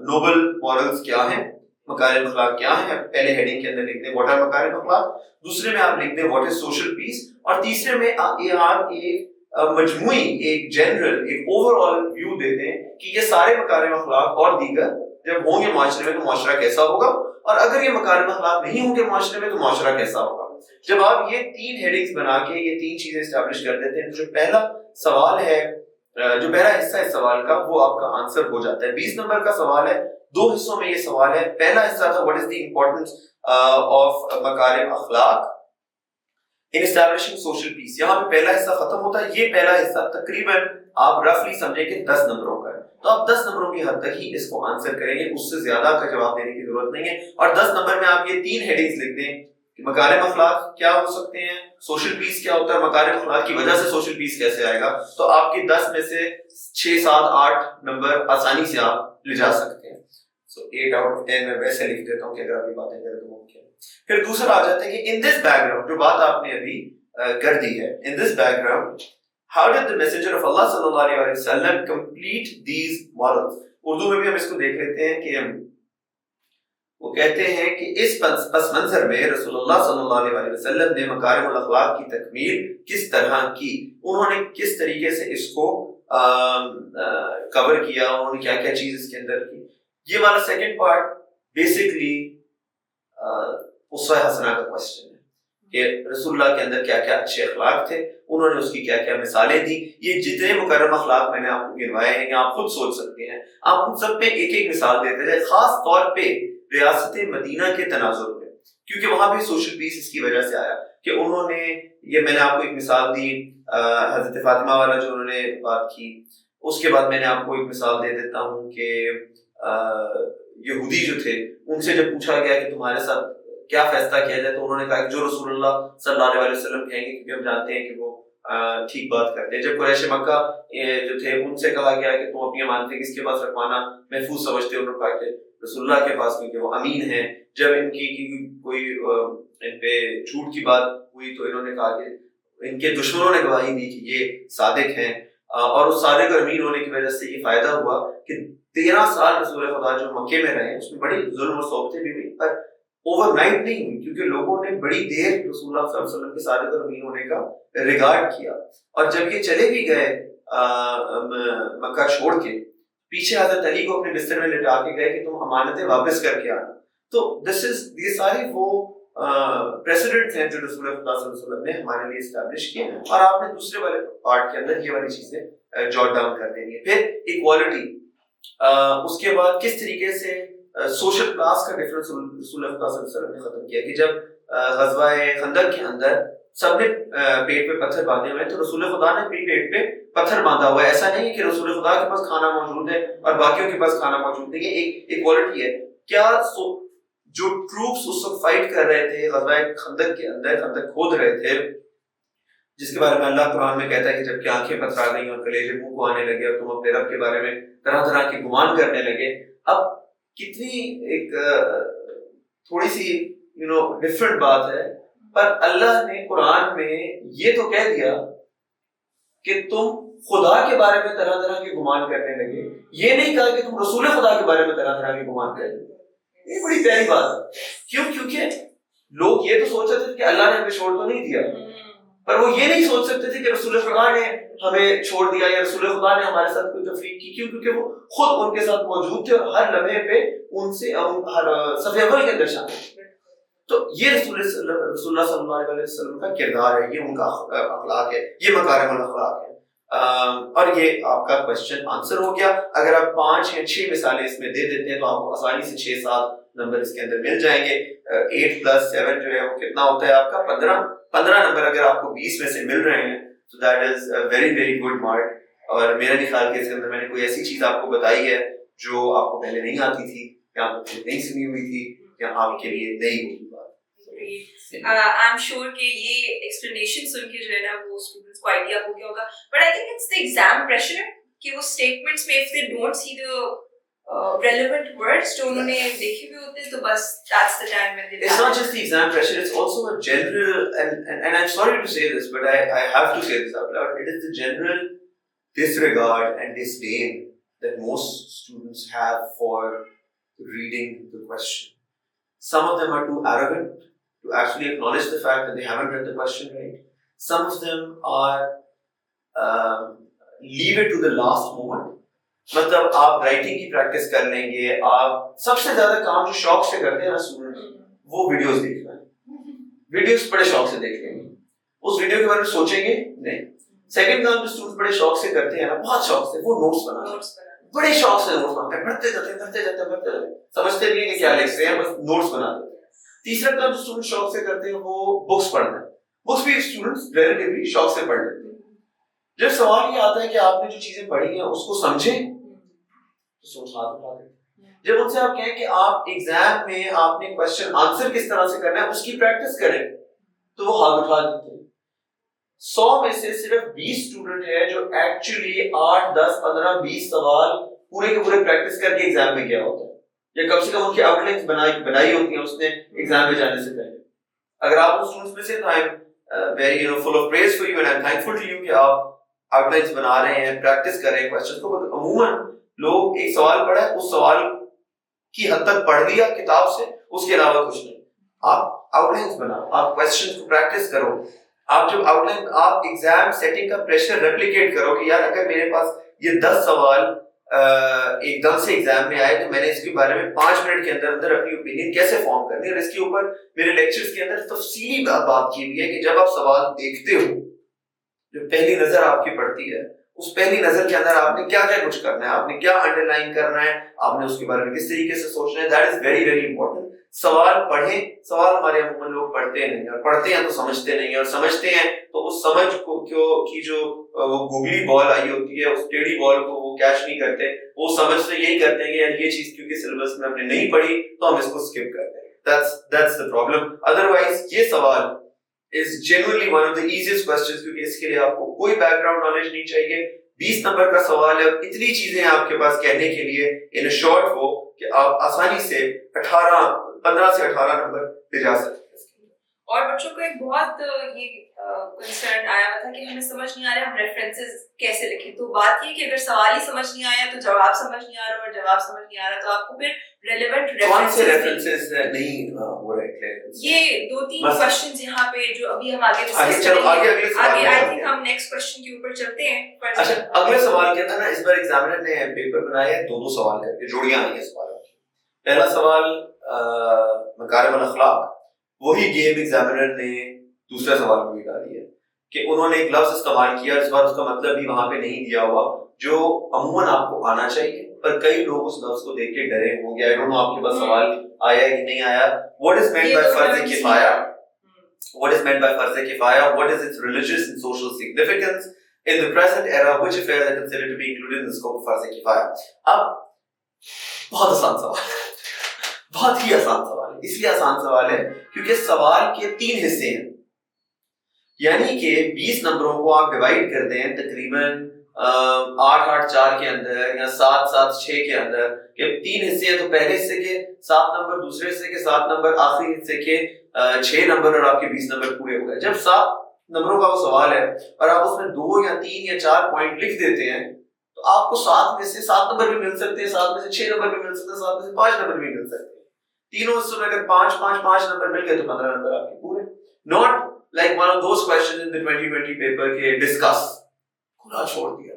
Speaker 1: نوبل مورلز کیا ہیں, مکارم اخلاق کیا ہیں. پہلے ہیڈنگ کے اندر لکھ دیں واٹ آر مکارم اخلاق, دوسرے میں آپ لکھ دیں واٹ از سوشل پیس, اور تیسرے میں آپ ایک مجموعی, ایک جنرل, ایک اوور آل ویو دے دیں کہ یہ سارے مکارم اخلاق اور دیگر جب ہوں گے معاشرے میں تو معاشرہ کیسا ہوگا, اور اگر یہ مکارم اخلاق نہیں ہوں گے معاشرے میں تو معاشرہ کیسا ہوگا. جب آپ یہ 3 ہیڈنگز بنا کے یہ 3 چیزیں اسٹیبلش کر دیتے ہیں, تو جو پہلا سوال ہے, جو پہلا حصہ ہے سوال کا, وہ آپ کا آنسر ہو جاتا ہے. 20 نمبر کا سوال ہے, 2 حصوں میں یہ سوال ہے. پہلا حصہ تھا what is the importance of مکارم اخلاق in establishing social peace. یہاں پہ پہلا حصہ ختم ہوتا ہے. یہ پہلا حصہ تقریباً آپ رفلی سمجھیں کہ 10 نمبروں کا ہے, تو آپ 10 نمبروں کی حد تک ہی اس کو آنسر کریں گے, اس سے زیادہ کا جواب دینے کی ضرورت نہیں ہے. اور 10 نمبر میں آپ یہ 3 ہیڈنگز لکھ دیں کہ مکارم اخلاق کیا ہو سکتے ہیں, سوشل پیس کیا ہوتا ہے, مکارم اخلاق کی وجہ سے سوشل پیس کیسے آئے گا. تو آپ کے 10 میں سے 6, 7, 8 نمبر آسانی سے آپ لے جا سکتے ہیں. سو 8 out of 10 میں ویسے لکھ دیتا ہوں کہ اگر آپ یہ باتیں کریں تو ممکن ہے. پھر دوسرا آ جاتا ہے کہ ان دس بیک گراؤنڈ, جو بات آپ نے ابھی کر دی ہے, in this background how did the messenger of Allah صلی اللہ علیہ وسلم complete these morals. اردو میں بھی ہم اس کو دیکھ لیتے ہیں کہ وہ کہتے ہیں کہ اس پس منظر میں رسول اللہ صلی اللہ علیہ وسلم نے مکارم الاخلاق کی تکمیل کس طرح کی, انہوں نے کس طریقے سے اس کو کور کیا, انہوں نے کیا کیا چیز اس کے اندر کی. یہ والا سیکنڈ پارٹ بیسکلی اسوہ حسنہ کا کوسچن ہے کہ رسول اللہ کے اندر کیا کیا اچھے اخلاق تھے, انہوں نے اس کی کیا کیا مثالیں دی. یہ جتنے مکرم اخلاق میں نے آپ کو گنوائے ہیں, آپ خود سوچ سکتے ہیں, آپ ان سب پہ ایک ایک مثال دیتے جائے, خاص طور پہ ریاست مدینہ کے تناظر میں, کیونکہ وہاں بھی سوشل پیس اس کی وجہ سے آیا کہ انہوں نے, یہ میں نے آپ کو ایک مثال دی حضرت فاطمہ والا جو انہوں نے بات کی. اس کے بعد میں نے آپ کو ایک مثال دے دیتا ہوں کہ یہودی جو تھے, ان سے جب پوچھا گیا کہ تمہارے ساتھ کیا فیصلہ کیا جائے, تو انہوں نے کہا کہ جو رسول اللہ صلی اللہ علیہ وسلم کہیں گے, کیونکہ ہم جانتے ہیں کہ وہ ٹھیک بات کرتے ہیں. جب قریش مکہ جو تھے ان سے کہا گیا کہ تم اپنی امانتیں کس کے پاس رکھوانا محفوظ سمجھتے ہو, انہوں نے کہا کہ رسول اللہ کے پاس, کیونکہ وہ امین ہیں. جب ان کی کوئی ان پہ جھوٹ کی بات ہوئی تو انہوں نے کہا کہ ان کے دشمنوں نے گواہی دی کہ یہ صادق ہیں, اور اس صادق اور امین ہونے کی وجہ سے یہ فائدہ ہوا کہ 13 سال رسول خدا جو مکے میں رہے, اس میں بڑی ظلم و صحبتیں بھی ہوئی, پر اوور نائٹ نہیں ہوئی, کیونکہ لوگوں نے بڑی دیر رسول اللہ صلی اللہ علیہ وسلم کے صادق اور امین ہونے کا ریگارڈ کیا. اور جب یہ چلے بھی گئے مکہ چھوڑ کے, پیچھے حضرت علی کو اپنے بستر میں لٹا کے گئے کہ تم امانتیں واپس کر کے آنا. تو یہ سارے وہ پریسیڈنٹس ہیں جو رسول اللہ صلی اللہ علیہ وسلم نے ہمارے لیے اسٹیبلش کیے ہیں, اور آپ نے دوسرے والے پارٹ کے اندر یہ والی چیزیں جوٹ ڈاؤن کر دینی ہے. پھر ایکوالٹی, اس کے بعد کس طریقے سے سوشل کلاس کا ڈفرنس رسول اللہ صلی اللہ علیہ وسلم نے ختم کیا, کہ جب غزوہ خندق کے اندر سب نے پیٹ پہ پتھر باندھے ہوئے, تو رسول خدا نے بھی پیٹ پہ پتھر باندھا ہوا ہے. ایسا نہیں کہ رسول خدا کے پاس کھانا موجود ہے اور باقیوں کے پاس کھانا موجود ہے, یہ ایک ایکوالٹی ہے. کیا جو ٹروپس اس وقت فائٹ کر رہے تھے غزوہ خندق کے اندر, خندق کھود رہے تھے, جس کے بارے میں اللہ قرآن میں کہتا ہے کہ جب کہ آنکھیں پتھرا گئیں اور کلیجے منہ کو آنے لگے اور تم اپنے رب کے بارے میں طرح طرح کے گمان کرنے لگے. اب کتنی ایک تھوڑی سی ڈفرنٹ بات ہے, پر اللہ نے قرآن میں یہ تو کہہ دیا کہ تم خدا کے بارے میں طرح طرح کے گمان کرنے لگے, یہ نہیں کہا کہ تم رسول خدا کے بارے میں طرح طرح کے گمان کرنے لگے. یہ بڑی پیاری بات ہے. کیوں؟ کیونکہ لوگ یہ تو سوچ سکتے تھے کہ اللہ نے ہمیں چھوڑ تو نہیں دیا, پر وہ یہ نہیں سوچ سکتے تھے کہ رسول خدا نے ہمیں چھوڑ دیا یا رسول خدا نے ہمارے ساتھ کوئی تفریق کی. کیوں؟ کیونکہ وہ خود ان کے ساتھ موجود تھے اور ہر لمحے پہ ان سے صف اول کے اندر شامل تھے. تو یہ رسول اللہ صلی اللہ علیہ وسلم کا کردار ہے, یہ ان کا اخلاق ہے, یہ مکارم الاخلاق ہے. اور یہ آپ کا کوشچن آنسر ہو گیا. اگر آپ 5 یا 6 مثالیں اس میں دے دیتے ہیں تو آپ کو آسانی سے 6-7 نمبر اس کے اندر مل جائیں گے. 8 + 7 جو ہے وہ کتنا ہوتا ہے آپ کا 15 نمبر. اگر آپ کو 20 میں سے مل رہے ہیں so that is a very very good mark. اور میرا نہیں خیال کہ اس کے اندر میں نے کوئی ایسی چیز آپ کو بتائی ہے جو آپ کو پہلے نہیں آتی تھی یا آپ کو نہیں سنی ہوئی تھی یا آپ کے لیے نئی ہوئی بات.
Speaker 2: آئی ایم شیور کہ یہ ایکسپلینیشن سن کے جو ہے نا وہ اسٹوڈنٹس کو آئیڈیا ہو گیا ہوگا. But I think it's the exam pressure کہ وہ اسٹیٹمنٹس میں if they don't see the relevant words جو انہوں نے دیکھے ہوئے ہوتے ہیں تو بس that's the time when they
Speaker 1: It's not just the exam pressure, it's also a general, and I'm sorry to say this, but I have to say this out loud, it is the general disregard and disdain that most students have for reading the question. Some of them are too arrogant to actually acknowledge the fact that they haven't read the question right. Some of them are leave it to the last moment. مطلب آپ writing کی practice کر لیں گے, آپ سب سے زیادہ کام جو شوق سے کرتے ہیں نا اسٹوڈنٹ, وہ ویڈیوز دیکھنا ہے. ویڈیوز بڑے شوق سے دیکھ لیں گے, اس ویڈیو کے بارے میں سوچیں گے نہیں. سیکنڈ کام جو اسٹوڈنٹ بڑے شوق سے کرتے ہیں نا, بہت شوق سے, وہ نوٹس بنانا, بڑے شوق سے نوٹس بناتے ہیں, پڑھتے جاتے ہیں, سمجھتے نہیں ہیں کہ کیا لکھ رہے ہیں, بس نوٹس بنا دیتے ہیں. تیسرا کام جو اسٹوڈنٹ شوق سے کرتے ہیں وہ بکس پڑھنا ہے. بکس بھی اسٹوڈنٹس ریلیٹیولی شوق سے پڑھ لیتے ہیں. جب سوال یہ آتا ہے کہ آپ نے جو چیزیں پڑھی ہیں اس کو سمجھیں تو سوچ ہاتھ اٹھا دیں. جب ان سے آپ کہیں کہ آپ ایگزام میں آپ نے کوسچن آنسر کس طرح سے کرنا ہے اس کی پریکٹس کریں تو وہ ہاتھ اٹھا دیتے ہیں. 100 میں سے صرف 20 اسٹوڈنٹ ہے جو ایکچولی 8, 10, 15, 20 سوال پورے کے پورے پریکٹس کر کے ایگزام میں گیا ہوتا ہے, یا کم سے کم ان کی آؤٹ لائنز بنائی ہوتی ہیں اس نے ایگزام میں جانے سے پہلے. اگر آپ ان اسٹوڈنٹس میں سے, تو I am very full of praise for you and I am thankful to you کہ آپ آؤٹ لائنز بنا رہے ہیں, پریکٹس کر رہے ہیں کوسچن کو. عموماً لوگ ایک سوال پڑھا ہے, اس سوال کی حد تک پڑھ لیا کتاب سے, اس کے علاوہ کچھ نہیں. آپ آؤٹ لائنز بناؤ, آپ کوسچنز کو پریکٹس کرو. آپ جب آؤٹ لائن, آپ ایگزام سیٹنگ کا پریشر ریپلیکیٹ کرو کہ یار اگر میرے پاس یہ 10 سوال ایک دم سے ایگزام میں آئے تو میں نے اس کے بارے میں 5 منٹ کے اندر اندر اپنی اوپینین کیسے فارم کرنی ہے. اور اس کے اوپر میرے لیکچرز کے اندر تفصیلی بات کی ہوئی ہے کہ جب آپ سوال دیکھتے ہو, جو پہلی نظر آپ کی پڑتی ہے, اس پہلی نظر کے اندر آپ نے کیا کیا کچھ کرنا ہے, آپ نے کیا انڈر لائن کرنا ہے, آپ نے اس کے بارے میں کس طریقے سے سوچنا ہے. That is very very important. سوال پڑھیں. سوال ہمارے عموماً لوگ پڑھتے نہیں, اور پڑھتے ہیں تو سمجھتے نہیں, اور سمجھتے ہیں تو اس سمجھ کو کی جو وہ گوگلی بال آئی ہوتی ہے, اس ٹیڑھی بال کو وہ کیچ نہیں کرتے. وہ سمجھ سے یہی کرتے ہیں کہ یار یہ چیز کیونکہ سلیبس میں ہم نے نہیں پڑھی تو ہم اس کو اسکپ کرتے ہیں. That's the problem. Otherwise یہ سوال is genuinely one of the easiest questions, کیونکہ اس کے لیے آپ کو کوئی بیک گراؤنڈ نالج نہیں چاہیے. 20 نمبر کا سوال ہے, اتنی چیزیں ہیں آپ کے پاس کہنے کے لیے in a short وہ کہ آپ آسانی سے 15 سے 18 نمبر لے جا سکتے ہیں.
Speaker 2: اور بچوں کو ایک بہت یہ کنسرن آیا ہوا تھا کہ ہمیں سمجھ نہیں آ رہا ہم ریفرنسز کیسے لکھیں. تو بات یہ کہ اگر سوال ہی سمجھ نہیں آیا تو جواب سمجھ نہیں آ رہا, اور جواب سمجھ نہیں آ رہا تو آپ کو پھر ریلیونٹ
Speaker 1: ریفرنسز نہیں ہو رہے.
Speaker 2: یہ 2-3 کوسچنز یہاں پہ جو ابھی ہم آگے ڈسکس کریں گے. آگے آئی تھنک ہم نیکسٹ کوسچن کے اوپر چلتے ہیں.
Speaker 1: اچھا, اگلے سوال کے اندر نا اس بار ایگزامنر نے پیپر بنایا ہے 2 سوال کر کے, جوڑیاں آئی ہیں سوالوں کی. پہلا سوال مکارم الاخلاق, وہی گیم ایگزامنر نے دوسرا سوال بھی ڈالی ہے کہ انہوں نے ایک لفظ استعمال کیا, اس بار اس کا مطلب بھی وہاں پہ نہیں دیا ہوا جو عموماً آپ کو آنا چاہیے, پر کئی لوگ اس لفظ کو دیکھ کے ڈرے ہوں گے. آئی ڈونٹ نو آپ کے پاس سوال آیا ہے کہ نہیں آیا. What is meant by فرض کفایہ? What is meant by فرض کفایہ? What is its religious and social significance in the present era? Which affairs are considered to be included in the scope of فرض کفایہ? اب بہت آسان سوال ہے, بہت ہی آسان سوال ہے. اس لیے آسان سوال ہے کیونکہ سوال کے 3 حصے ہیں, یعنی کہ 20 نمبروں کو آپ ڈیوائڈ کر دیں تقریباً 8-8-4 کے اندر یا 7-7-6 کے اندر, کہ 3 حصے ہیں. تو پہلے حصے کے 7 نمبر, دوسرے حصے کے 7 نمبر, آخری حصے کے 6 نمبر, اور آپ کے 20 نمبر پورے ہو گئے. جب 7 نمبروں کا وہ سوال ہے اور آپ اس میں 2 یا 3 یا 4 پوائنٹ لکھ دیتے ہیں تو آپ کو 7 میں سے 7 نمبر بھی مل سکتے ہیں, 7 میں سے 6 نمبر بھی مل سکتے ہیں, 7 میں سے 5 نمبر بھی مل سکتے ہیں. تینوں حصوں میں اگر 5 نمبر مل گئے تو 15 نمبر آپ کے پورے. Not like one of those questions in the 2020 paper کے ڈسکس کھلا چھوڑ دیا.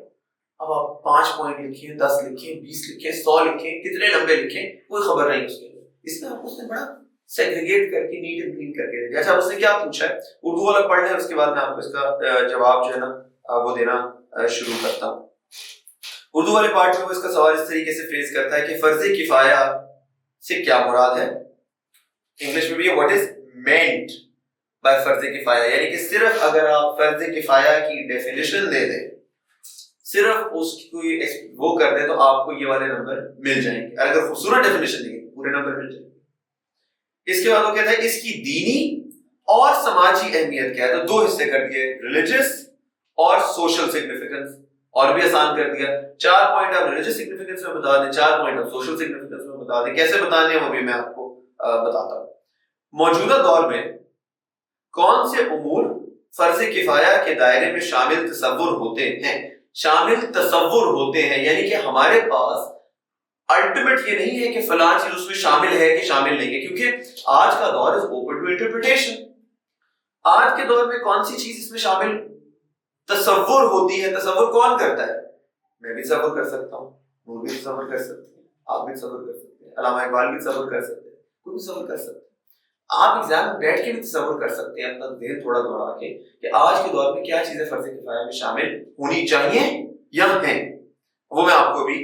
Speaker 1: اب آپ 5 پوائنٹ لکھیں, 10 لکھیں, 20 لکھیں, 100 لکھیں, کتنے لمبے لکھیں, کوئی خبر نہیں اس کے لیے. اس میں آپ اس نے بڑا سیگریگیٹ کر کے نیٹ اینڈ کلین کر کے دیا. اچھا, اس نے کیا پوچھا ہے اردو والا پڑھ لیں, اس کے بعد میں آپ کو اس کا جواب جو ہے نا وہ دینا شروع کرتا ہوں. اردو والے پارٹ میں وہ اس کا سوال اس طریقے سے فریز کرتا ہے کہ فرض کفایہ سے کیا مراد ہے. انگلش میں بھی ہے what is meant بائی فرض کفایہ, یعنی کہ صرف اگر آپ فرض کفایہ کی ڈیفینیشن دے دیں, صرف اس کی وہ کر دیں, تو آپ کو یہ والے نمبر مل جائیں گے. اگر خوبصورت ڈیفینیشن دیں گے پورے نمبر مل جائیں گے. اس کے بعد وہ کہتا ہے اس کی دینی اور سماجی اہمیت کیا ہے, تو 2 حصے کر دیے, ریلیجس اور سوشل سگنیفیکینس, اور بھی آسان کر دیا. 4 پوائنٹ آپ ریلیجس سگنیفیکینس میں بتا دیں, 4 پوائنٹ آپ سوشل سگنیفیکینس میں بتا دیں. کیسے بتانے ہیں وہ بھی میں آپ کو بتاتا ہوں. موجودہ دور میں کون سے امور فرض کفایہ کے دائرے میں شامل تصور ہوتے ہیں, یعنی کہ ہمارے پاس الٹیمیٹ یہ نہیں ہے کہ فلاں چیز اس میں شامل ہے کہ شامل نہیں ہے, کیونکہ آج کا دور از اوپن ٹو انٹرپریٹیشن. آج کے دور میں کون سی چیز اس میں شامل تصور ہوتی ہے؟ تصور کون کرتا ہے؟ میں بھی تصور کر سکتا ہوں, وہ بھی تصور کر سکتے ہیں, آپ بھی تصور کر سکتے ہیں, علامہ اقبال بھی تصور کر سکتے ہیں, کوئی بھی تصور کر سکتے ہیں. آپ ایگزام میں بیٹھ کے بھی تصور کر سکتے ہیں اپنا ذہن تھوڑا دوڑا کے کہ آج کے دور میں کیا چیزیں فرض کفایہ میں شامل ہونی چاہیے یا ہیں. وہ میں آپ کو بھی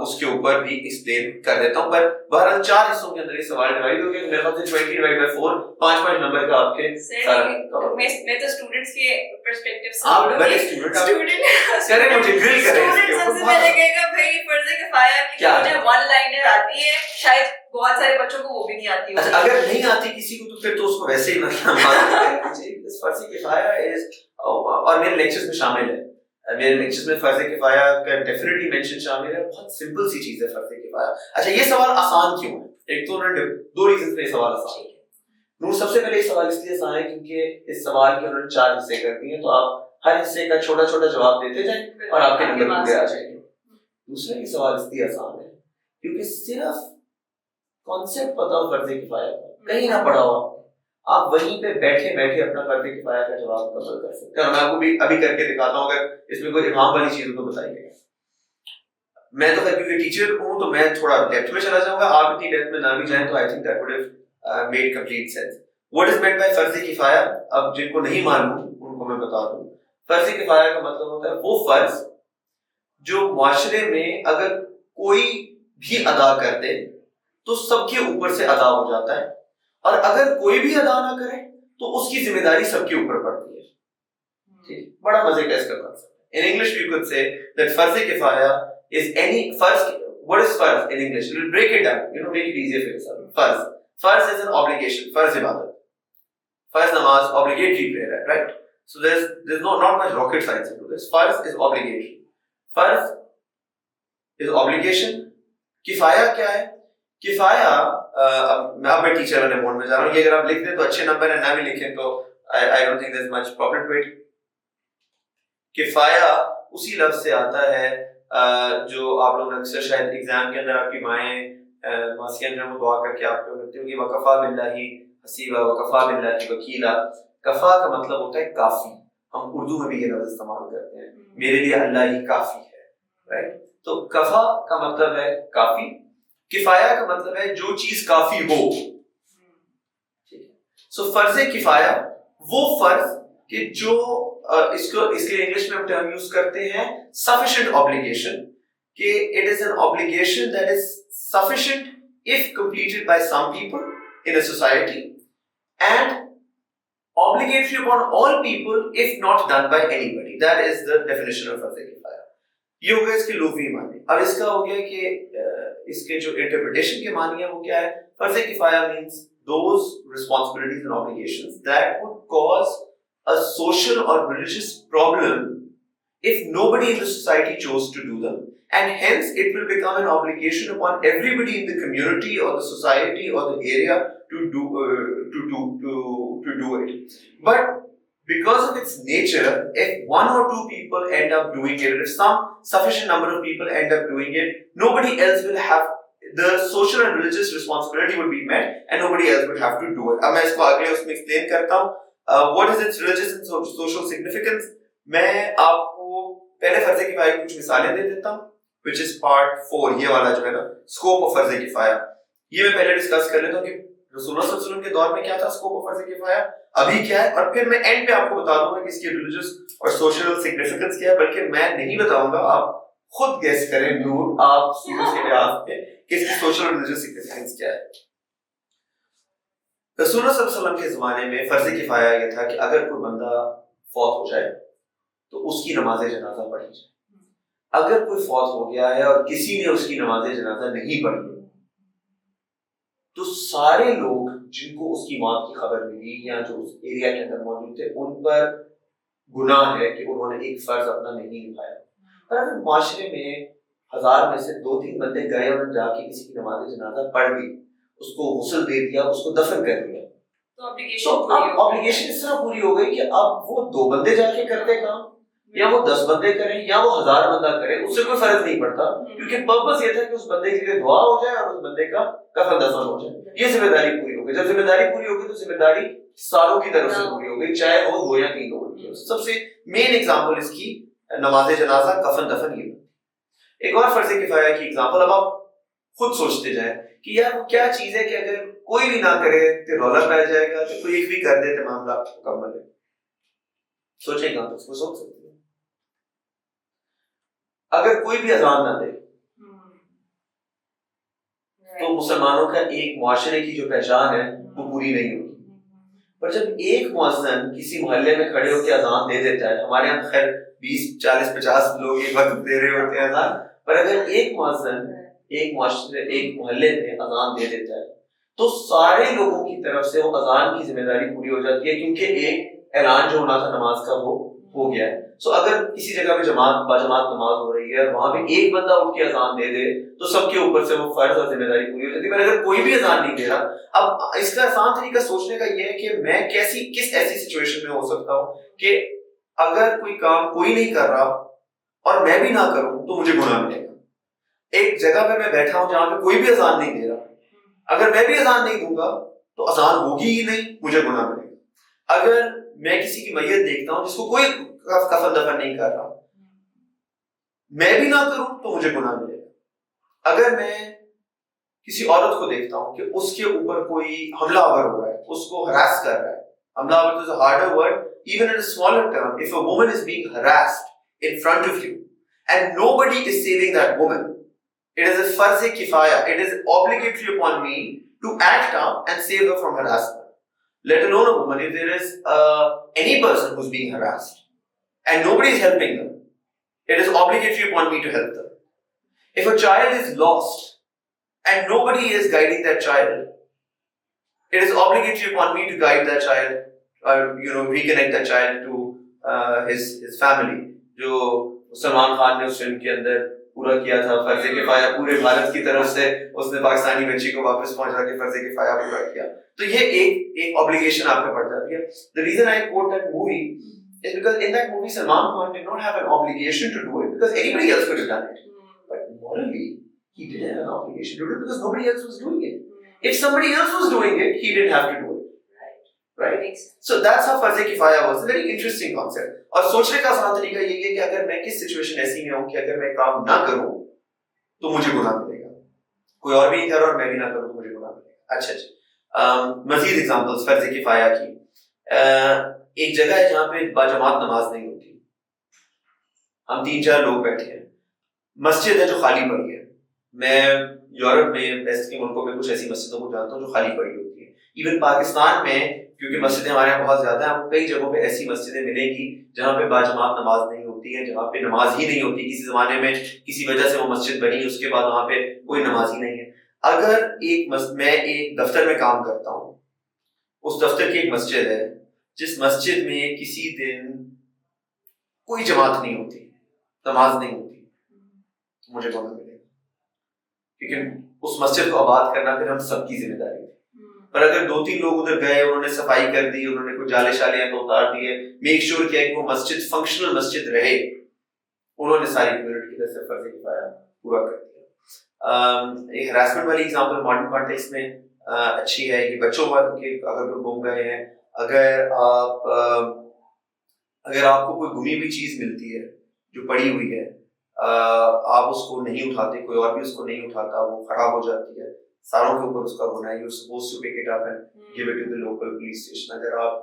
Speaker 1: اس کے اوپر بھی ایکسپلین کر دیتا ہوں. پر بہرحال 4 حصوں کے اندر یہ سوال ڈیوائڈ ہو گیا. میرے خیال سے 20 ڈیوائڈ بائی 4 5 نمبر کا آپ کے
Speaker 2: میں تو اسٹوڈنٹس کے پرسپیکٹیو سے
Speaker 1: آپ بڑے اسٹوڈنٹ کریں, مجھے گرل کریں اس کے اوپر.
Speaker 2: میں نے کہا بھائی فرض کفایہ کی مجھے 1 لائنر آتی ہے, شاید بہت سارے بچوں کو وہ بھی نہیں آتی.
Speaker 1: اچھا اگر نہیں آتی کسی کو تو پھر تو اس کو ویسے ہی نہ فرض کفایہ از, اور میرے لیکچرز میں شامل ہے, میرے لیکچرز میں فرض کفایہ کا ڈیفینیٹلی مینشن شامل ہے. بہت سمپل سی چیز ہے فرض کفایہ. اچھا یہ سوال آسان کیوں ہے؟ ایک تو 2 ریزنز پہ یہ سوال آسان ہے. نور سب سے پہلے یہ سوال اس لیے آسان ہے کیونکہ اس سوال کے انہوں نے 4 حصے کر دیے, تو آپ ہر حصے کا چھوٹا چھوٹا جواب دیتے جائیں اور آپ کے نمبر پورے آ جائیں گے. دوسرا یہ سوال اس لیے آسان ہے کیونکہ صرف کانسیپٹ پتا ہو فرض کفایہ کا, کہیں نہ پڑھا ہو, آپ وہیں پہ بیٹھے بیٹھے اپنا فرض کفایہ کا جواب مکمل کر سکتے ہیں. میں آپ کو بھی ابھی کر کے دکھاتا ہوں, اگر اس میں کوئی ابہام والی چیز تو بتائیے. میں تو کیونکہ ٹیچر ہوں تو میں تھوڑا ڈیپتھ میں چلا جاؤں گا, آپ اتنی ڈیپتھ میں نہ بھی جائیں تو I think that would have made complete sense. What is meant by فرض کفایہ؟ اب جن کو نہیں معلوم ان کو میں بتا دوں. فرض کفایہ کا مطلب ہوتا ہے وہ فرض جو معاشرے میں اگر کوئی بھی ادا کر دے تو سب کے اوپر سے ادا ہو جاتا ہے, اور اگر کوئی بھی ادا نہ کرے تو اس کی ذمہ داری سب کے اوپر پڑتی ہے. ٹھیک, بڑا مزے کا اس کا concept. In English we could say that فرض کفایہ is any فرض. What is فرض in English? We'll break it down, make it easier for yourself. فرض is an obligation. فرض عبادت, فرض نماز obligatory prayer, right? So there's not much rocket science into this. فرض is obligation. فرض is obligation. کفایہ کیا ہے؟ کفایہ اب میں ٹیچر والے موڈ میں جا رہا ہوں. یہ اگر آپ لکھ دیں تو اچھے نمبر ہیں, نہ بھی لکھیں تو I don't think there's much problem to it. کفایہ اسی لفظ سے آتا ہے جو آپ لوگ اکثر شاید ایگزام کے اندر آپ کی ماسیاں جو وہ دعا کر کے آپ لوگ کرتے ہو کہ وکفا باللہ حسیبا وکفا باللہ وکیلا. کفا کا مطلب ہوتا ہے کافی. ہم اردو میں بھی یہ لفظ استعمال کرتے ہیں, میرے لیے اللہ ہی کافی ہے, رائٹ. تو کفا کا مطلب ہے کافی, کفایہ کا مطلب ہے جو چیز کافی ہو. سو فرض کفایہ وہ فرض کہ جو اس کے انگلش میں ہم ٹرم یوز کرتے ہیں sufficient obligation, کہ it is an obligation that is sufficient if completed by some people in a society and obligatory upon all people if not done by anybody. That is the definition of فرض کفایہ. یہ ہو گیا اس کے لغوی معنی. اب اس کا ہو گیا کہ اس کے جو انٹرپریٹیشن کے معنی ہے وہ کیا ہے. فرض کفایہ means those responsibilities and obligations that would cause a social or religious problem if nobody in the society chose to do them, and hence it will become an obligation upon everybody in the community or the society or the area to do it. But because of its nature, if 1 or 2 people end up doing it, if some sufficient number of people end up doing it, nobody else will have the social and religious responsibility would be met and nobody else would have to do it. اب میں اس کو آگے اس میں explain کرتا ہوں. What is its religious and social significance? میں آپ کو پہلے فرض کفایہ کی کچھ مثالیں دے دیتا ہوں, which is part 4, یہ والا جو ہے نا scope of فرض کفایہ. یہ میں پہلے ڈسکس کر لیتا ہوں کہ رسول اللہ صلی اللہ علیہ وسلم کے دور میں کیا تھا scope of فرض کفایہ, ابھی کیا ہے, اور پھر میں اینڈ پہ آپ کو بتا دوں گا کہ اس کی religious اور social significance کیا ہے. بلکہ میں نہیں بتاؤں گا, آپ خود گیس کریں نور, آپ سورج کے لحاظ پہ کہ اس کی social اور religious significance کیا ہے. رسول اللہ صلی اللہ علیہ وسلم کے زمانے میں فرض کفایہ یہ تھا کہ اگر کوئی بندہ فوت ہو جائے تو اس کی نماز جنازہ پڑھی جائے. اگر کوئی فوت ہو گیا ہے اور کسی نے اس کی نماز جنازہ نہیں پڑھی تو سارے لوگ جن کو اس کی موت کی خبر ملی یا جو اس ایریا کے اندر موجود تھے ان پر گناہ ہے کہ انہوں نے ایک فرض اپنا نہیں نبھایا. پر اگر معاشرے میں 1000 میں سے 2-3 بندے گئے اور جا کے کسی کی نماز جنازہ پڑھ دی, اس کو غسل دے دیا, اس کو دفن کر دیا, تو اب obligation اس طرح پوری ہو گئی کہ اب وہ 2 بندے جا کے کرتے کام یا وہ 10 بندے کریں یا وہ 1000 بندہ کرے, اس سے کوئی فرق نہیں پڑتا, کیونکہ پرپس یہ تھا کہ اس بندے کے لیے دعا ہو جائے اور اس بندے کا کفن دفن ہو جائے. یہ ذمہ داری پوری ہو گئی. جب ذمہ داری پوری ہوگی تو ذمہ داری ساروں کی طرف سے پوری ہو گئی, چاہے وہ 2 یا 3 لوگوں کی. سب سے مین ایگزامپل اس کی نماز جنازہ, کفن دفن. یہ ایک اور فرض کفایہ کی ایگزامپل, اب آپ خود سوچتے جائیں کہ یار وہ کیا چیز ہے کہ اگر کوئی بھی نہ کرے تو رولا پہ جائے گا, تو کوئی ایک بھی کر دے تو معاملہ مکمل ہے. سوچیں گا تو اس کو سوچ سکتے ہیں. اگر کوئی بھی اذان نہ دے تو مسلمانوں کا ایک معاشرے کی جو پہچان ہے وہ پوری نہیں ہوگی. پر جب ایک مؤذن کسی محلے میں کھڑے ہو کے اذان دے دیتا ہے, ہمارے یہاں خیر 20 40 50 لوگ ایک وقت دے رہے ہوتے ہیں اذان, پر اگر ایک مؤذن ایک معاشرے ایک محلے میں اذان دے دیتا ہے تو سارے لوگوں کی طرف سے وہ اذان کی ذمہ داری پوری ہو جاتی ہے, کیونکہ ایک اعلان جو ہونا تھا نماز کا وہ ہو گیا ہے. سو اگر کسی جگہ پہ جماعت باجماعت نماز ہو رہی ہے اور وہاں پہ ایک بندہ اٹھ کے اذان دے دے تو سب کے اوپر سے وہ فرض اور ذمہ داری پوری ہو جاتی ہے. پر اگر کوئی بھی اذان نہیں دے رہا, اب اس کا آسان طریقہ سوچنے کا یہ ہے کہ میں کس ایسی سچویشن میں ہو سکتا ہوں کہ اگر کوئی کام کوئی نہیں کر رہا اور میں بھی نہ کروں تو مجھے گناہ ملے گا. ایک جگہ پہ میں بیٹھا ہوں جہاں پہ کوئی بھی اذان نہیں دے رہا, اگر میں بھی اذان نہیں دوں گا تو اذان ہوگی ہی نہیں, مجھے گناہ ملے گا. اگر میں کسی کی میت دیکھتا ہوں جس کو کوئی کفن دفن نہیں کر رہا, میں بھی نہ کروں تو مجھے گناہ ملے گا. اگر میں کسی عورت کو دیکھتا ہوں کہ اس کے اوپر کوئی حملہ آور ہو رہا ہے, اس کو ہراس کر رہا ہے, حملہ آور is a harder word, even in a smaller term, if a woman is being harassed in front of you and nobody is saving that woman, it is a farz kifaya, it is obligatory upon me to act up and save her from harassment. Let alone a woman, if there is any person who's being harassed and nobody is helping them, it is obligatory upon me to help them. If a child is lost and nobody is guiding that child, it is obligatory upon me to guide that child, reconnect that child to his family. جو سلمان خان نے اس film کے اندر پورا کیا تھا, فرض کفایہ پورے بھارت کی طرف سے اس نے پاکستانی بچی کو واپس پہنچا کے فرض کفایہ پورا کیا, تو یہ ایک obligation آپ پہ پڑ جاتی ہے. The reason I quote that movie is because in that movie Salman Khan did not have an obligation to do it because anybody else could have done it. But morally, he did have an obligation to do it because nobody else was doing it. If somebody else was doing it, he didn't have to do it. Right? So that's how فرض کفایہ was. It's a very interesting concept. اور سوچنے کا آسان طریقہ یہ ہے کہ اگر میں کس سچویشن ایسی میں ہوں کہ اگر میں کام نہ کروں تو مجھے گناہ ملے گا, کوئی اور بھی نہیں کر رہا اور میں بھی نہ کروں تو مجھے گناہ ملے گا. اچھا مزید ایگزامپلس فرض کفایہ کی. ایک جگہ ہے جہاں پہ باجماعت نماز نہیں ہوتی, ہم 3-4 لوگ بیٹھے ہیں, مسجد ہے جو خالی پڑی ہے. میں یورپ میں ویسٹ کے ملکوں میں کچھ ایسی مسجدوں کو جانتا ہوں جو خالی پڑی ہوتی ہیں. ایون پاکستان میں کیونکہ مسجدیں ہمارے یہاں بہت زیادہ ہیں, آپ کو کئی جگہوں پہ ایسی مسجدیں ملیں گی جہاں پہ باجماعت نماز نہیں ہوتی ہے, جہاں پہ نماز ہی نہیں ہوتی. کسی زمانے میں کسی وجہ سے وہ مسجد بنی, اس کے بعد وہاں پہ کوئی نماز ہی نہیں ہے. اگر میں ایک دفتر میں کام کرتا ہوں, اس دفتر کی ایک مسجد ہے جس مسجد میں کسی دن کوئی جماعت نہیں ہوتی, نماز نہیں ہوتی, مجھے گناہ ملے گا, کیونکہ اس مسجد کو آباد کرنا پھر ہم سب کی ذمہ داری ہے. پر اگر 2-3 لوگ ادھر گئے, انہوں نے صفائی کر دی, انہوں نے کوئی جالے شالے ہیں تو اتار دیے, میک شیور کیا کہ وہ مسجد فنکشنل مسجد رہے, انہوں نے ساری کمیونٹی کی طرف سے فرض کفایہ پورا کر دیا. ایک ہراسمنٹ والی ایگزامپل ماڈرن کانٹیکسٹ میں اچھی ہے. یہ بچوں کے اگر کوئی گم گئے ہیں, اگر آپ کو کوئی گمی ہوئی چیز ملتی ہے جو پڑی ہوئی ہے, آپ اس کو نہیں اٹھاتے, کوئی اور بھی اس کو نہیں اٹھاتا, وہ خراب ہو جاتی ہے, ساروں کے اوپر اس کا گناہ ہے. You're supposed to pick it up and give it to the local police station. اگر آپ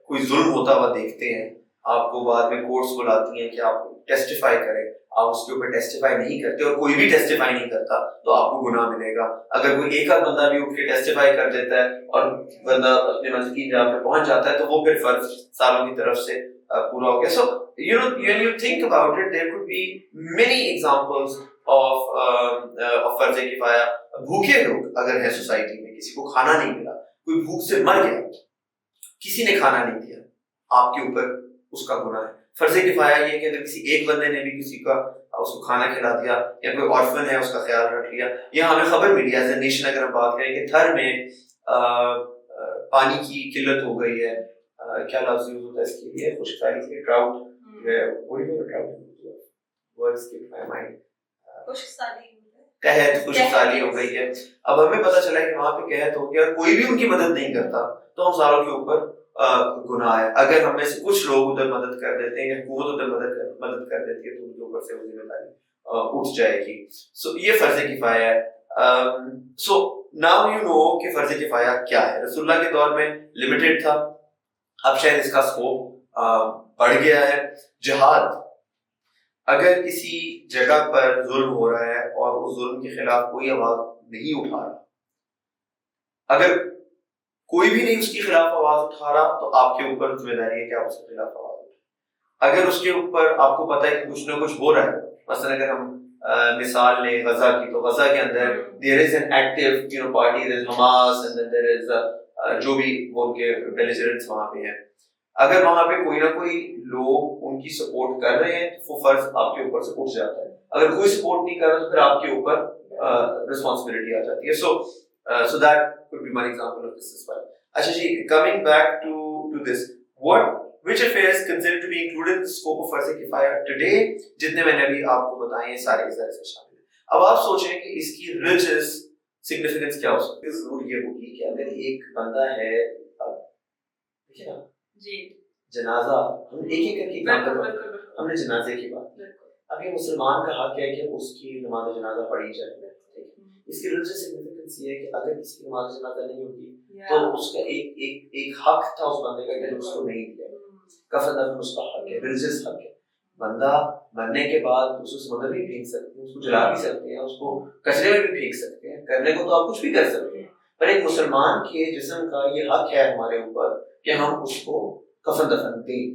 Speaker 1: کوئی ظلم ہوتا ہوا دیکھتے ہیں, آپ کو بعد میں کورٹس بلاتی ہیں کہ آپ ٹیسٹیفائی کریں, آپ اس کے اوپر ٹیسٹیفائی نہیں کرتے اور کوئی بھی ٹیسٹیفائی نہیں کرتا تو آپ کو گناہ ملے گا. اگر کوئی ایک آدھ بندہ بھی اٹھ کے ٹیسٹیفائی کر دیتا ہے اور بندہ اپنے منزل کی جگہ پہ پہنچ جاتا ہے تو وہ پھر فرض سالوں کی طرف سے پورا ہو گیا. سو when you think about it, there could be many examples of فرض کفایہ. بھوکے لوگ اگر ہیں سوسائٹی میں, کسی کو کھانا نہیں ملا, کوئی بھوک سے مر گیا, کسی نے کھانا نہیں دیا, آپ کے اوپر اس کا گناہ ہے. فرض کفایہ یہ کہ اگر کسی ایک بندے نے بھی کسی کا اس کو کھانا کھلا دیا, یا کوئی آرفن ہے اس کا خیال رکھ لیا. یہ ہمیں خبر ملی ایز اے نیشن اگر ہم بات کریں کہ تھر میں پانی کی قلت ہو گئی ہے. کیا لفظ یوز ہوتا ہے اس کے لیے, خشک سالی کے ڈراؤٹ جو ہے, وہ قحط, خشک سالی ہو گئی ہے. اب ہمیں پتہ چلا کہ وہاں پہ قحط ہو گیا اور کوئی بھی ان کی مدد نہیں کرتا, تو ہم ساروں کے اوپر گناہ ہے. اگر ہم میں سے کچھ لوگ ادھر مدد کر دیتے ہیں یا حکومت ادھر مدد کر دیتی ہے تو ان کے اوپر سے وہ ذمہ داری اٹھ جائے گی. سو یہ فرض کفایہ ہے. سو ناؤ یو نو کہ فرض کفایہ کیا ہے. رسول اللہ کے دور میں لمیٹڈ تھا, اب شاید اس کا اسکوپ بڑھ گیا ہے. جہاد, اگر کسی جگہ پر ظلم ہو رہا ہے اور اس ظلم کے خلاف کوئی آواز نہیں اٹھا رہا, اگر کوئی بھی نہیں اس کے خلاف آواز اٹھا رہا, تو آپ کے اوپر ذمہ داری ہے کہ آپ اس کے خلاف آواز اٹھائیں. اگر اس کے اوپر آپ کو پتہ ہے کہ کچھ نہ کچھ ہو رہا ہے, مثلا اگر ہم مثال لیں غزہ کی, تو غزہ کے اندر there is an active party, there is Hamas and then there is جو بھی وہ ان کے belligerents وہاں پہ ہیں. اگر وہاں پہ کوئی نہ کوئی لوگ ان کی سپورٹ کر رہے ہیں تو وہ فرض آپ کے اوپر سے اٹھ جاتا ہے. اگر کوئی سپورٹ نہیں کر رہا تو پھر آپ کے اوپر رسپانسبلٹی آ جاتی ہے. So that could be one example of this as well. اچھا جی, coming back to this, which affairs considered to be included in the scope of فرض کفایہ today, جتنے میں نے ابھی آپ کو بتائے ہیں سارے کے سارے سے شامل ہیں. اب آپ سوچیں کہ اس کی ریلیجیس سگنیفیکینس کیا ہو سکتی ہے. ضرور یہ ہوگی کہ اگر ایک بندہ ہے, دیکھیے نا
Speaker 2: جی
Speaker 1: جنازہ, ہم ایک ایک کر کے کام کر رہے ہیں, ہم نے جنازے کی بات, اب یہ مسلمان کا حق ہے کہ اس کی نماز جنازہ پڑھی جائے. اس کی ریلیجیس سگنیفیکینس یہ ہے کہ اگر کسی کی نماز جنازہ نہیں ہوگی تو اس کا ایک حق تھا اس بندے کا کہ اس کو نہیں دیا. کفن دفن اس کا حق ہے, ریلیجیس حق ہے. بندہ مرنے کے بعد اس کو سمندر بھی پھینک سکتے ہیں, اس کو جلا بھی سکتے ہیں, اس کو کچرے میں بھی پھینک سکتے ہیں, کرنے کو تو آپ کچھ بھی کر سکتے ہیں, پر ایک مسلمان کے جسم کا یہ حق ہے ہمارے اوپر کہ ہم اس کو کفن دفن دیں.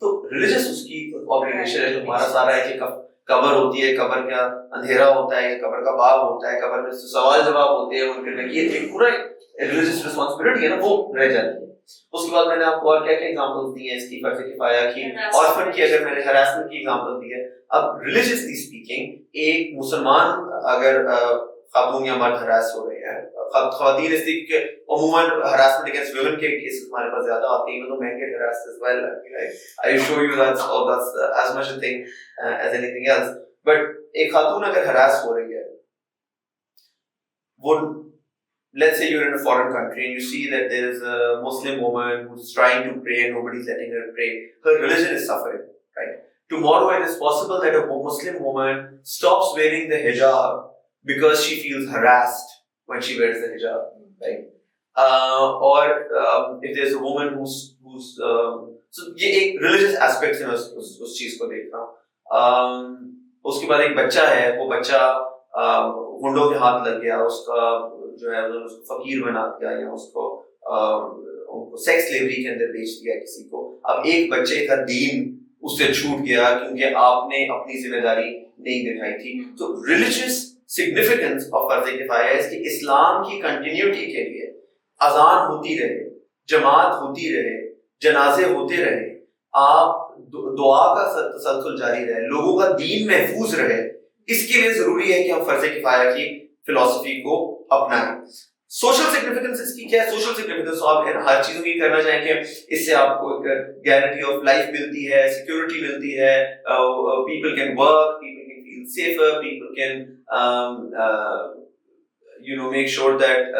Speaker 1: تو ریلیجیس اس کی آبلیگیشن ہے. جو ہمارا سارا ہے کہ قبر ہوتی ہے, قبر کا اندھیرا ہوتا ہے, قبر کا باب ہوتا ہے, قبر میں سوال جواب ہوتے ہیں, ان کے لیے ایک پورا ریلیجیس رسپانسبلٹی ہے نا, وہ رہ جاتی ہے. اس کے بعد میں نے آپ کو اور کیا کیا ایگزامپل دی ہیں اس کی, فرض کفایہ کی, آرفن کی, اگر میں نے ہراسمنٹ کی ایگزامپل دی ہے. اب ریلیجیسلی اسپیکنگ ایک مسلمان اگر خاتون یا مرد ہراس ہو رہے ہیں, خواتین اس لیے کہ عموماً ہراسمنٹ اگینسٹ ویمن کے کیسز ہمارے پاس زیادہ آتے ہیں, تو men get harassed as well. I assure you that's as much a thing as anything else. But ایک خاتون اگر ہراس ہو رہی ہے, وہ let's say you're in a foreign country and you see that there is a Muslim woman who's trying to pray and nobody's letting her pray. Her religion is suffering, right? Tomorrow it is possible that a Muslim woman stops wearing the hijab because she feels harassed when she wears the hijab, right? Or if there's a woman who's so یہ ایک religious aspect سے میں اس چیز کو دیکھ رہا ہوں. اس کے بعد ایک بچہ ہے, وہ بچہ گنڈوں کے ہاتھ لگ گیا, اس کا جو ہے اس کو فقیر بنا دیا یا اس کو سیکس لیوری کے اندر بیچ دیا کسی کو. اب ایک بچے کا دین اس سے چھوٹ گیا کیونکہ آپ نے اپنی ذمہ داری نہیں دکھائی تھی. تو ریلیجیس سگنیفیکینس آف فرض کفایہ ہے کہ اسلام کی کنٹینیوٹی کے لیے اذان ہوتی رہے, جماعت ہوتی رہے, جنازے ہوتے رہے, آپ دعا کا تسلسل جاری رہے, لوگوں کا دین محفوظ رہے. اس کے لیے ضروری ہے کہ ہم فرض کفایہ کی فلسفی کو اپنائیں. سوشل سگنیفیکینس اس کی کیا ہے؟ سوشل سگنیفیکینس آپ ہر چیزوں کی کرنا چاہیں کہ اس سے آپ کو ایک گارنٹی آف لائف ملتی ہے, سیکورٹی ملتی ہے, people can work, people can feel safer, people can make sure that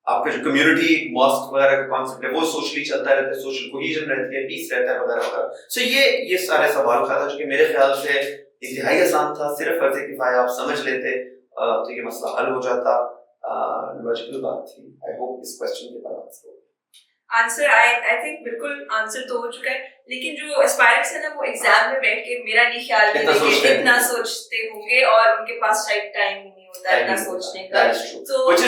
Speaker 1: آپ کا جو کمیونٹی ماسک وغیرہ کا کانسیپٹ ہے وہ سوشلی چلتا رہتا ہے, سوشل کوہیژن رہتی ہے, پیس رہتا ہے وغیرہ وغیرہ. سو یہ سارے سوال تھا جو کہ میرے خیال سے انتہائی آسان تھا. صرف فرض کفایہ آپ سمجھ لیتے تو یہ مسئلہ حل ہو جاتا. لاجیکل بات تھی. آئی ہوپ اس کوسچن کے بعد
Speaker 2: آنسر آئی تھنک بالکل آنسر تو ہو چکا ہے, لیکن جو اسپائرنٹس ہیں نا وہ ایگزام میں بیٹھ کے میرا نہیں خیال کہ اتنا سوچتے ہوں گے, اور ان کے پاس شاید ٹائم نہیں ہوتا اتنا سوچنے کا.
Speaker 1: Which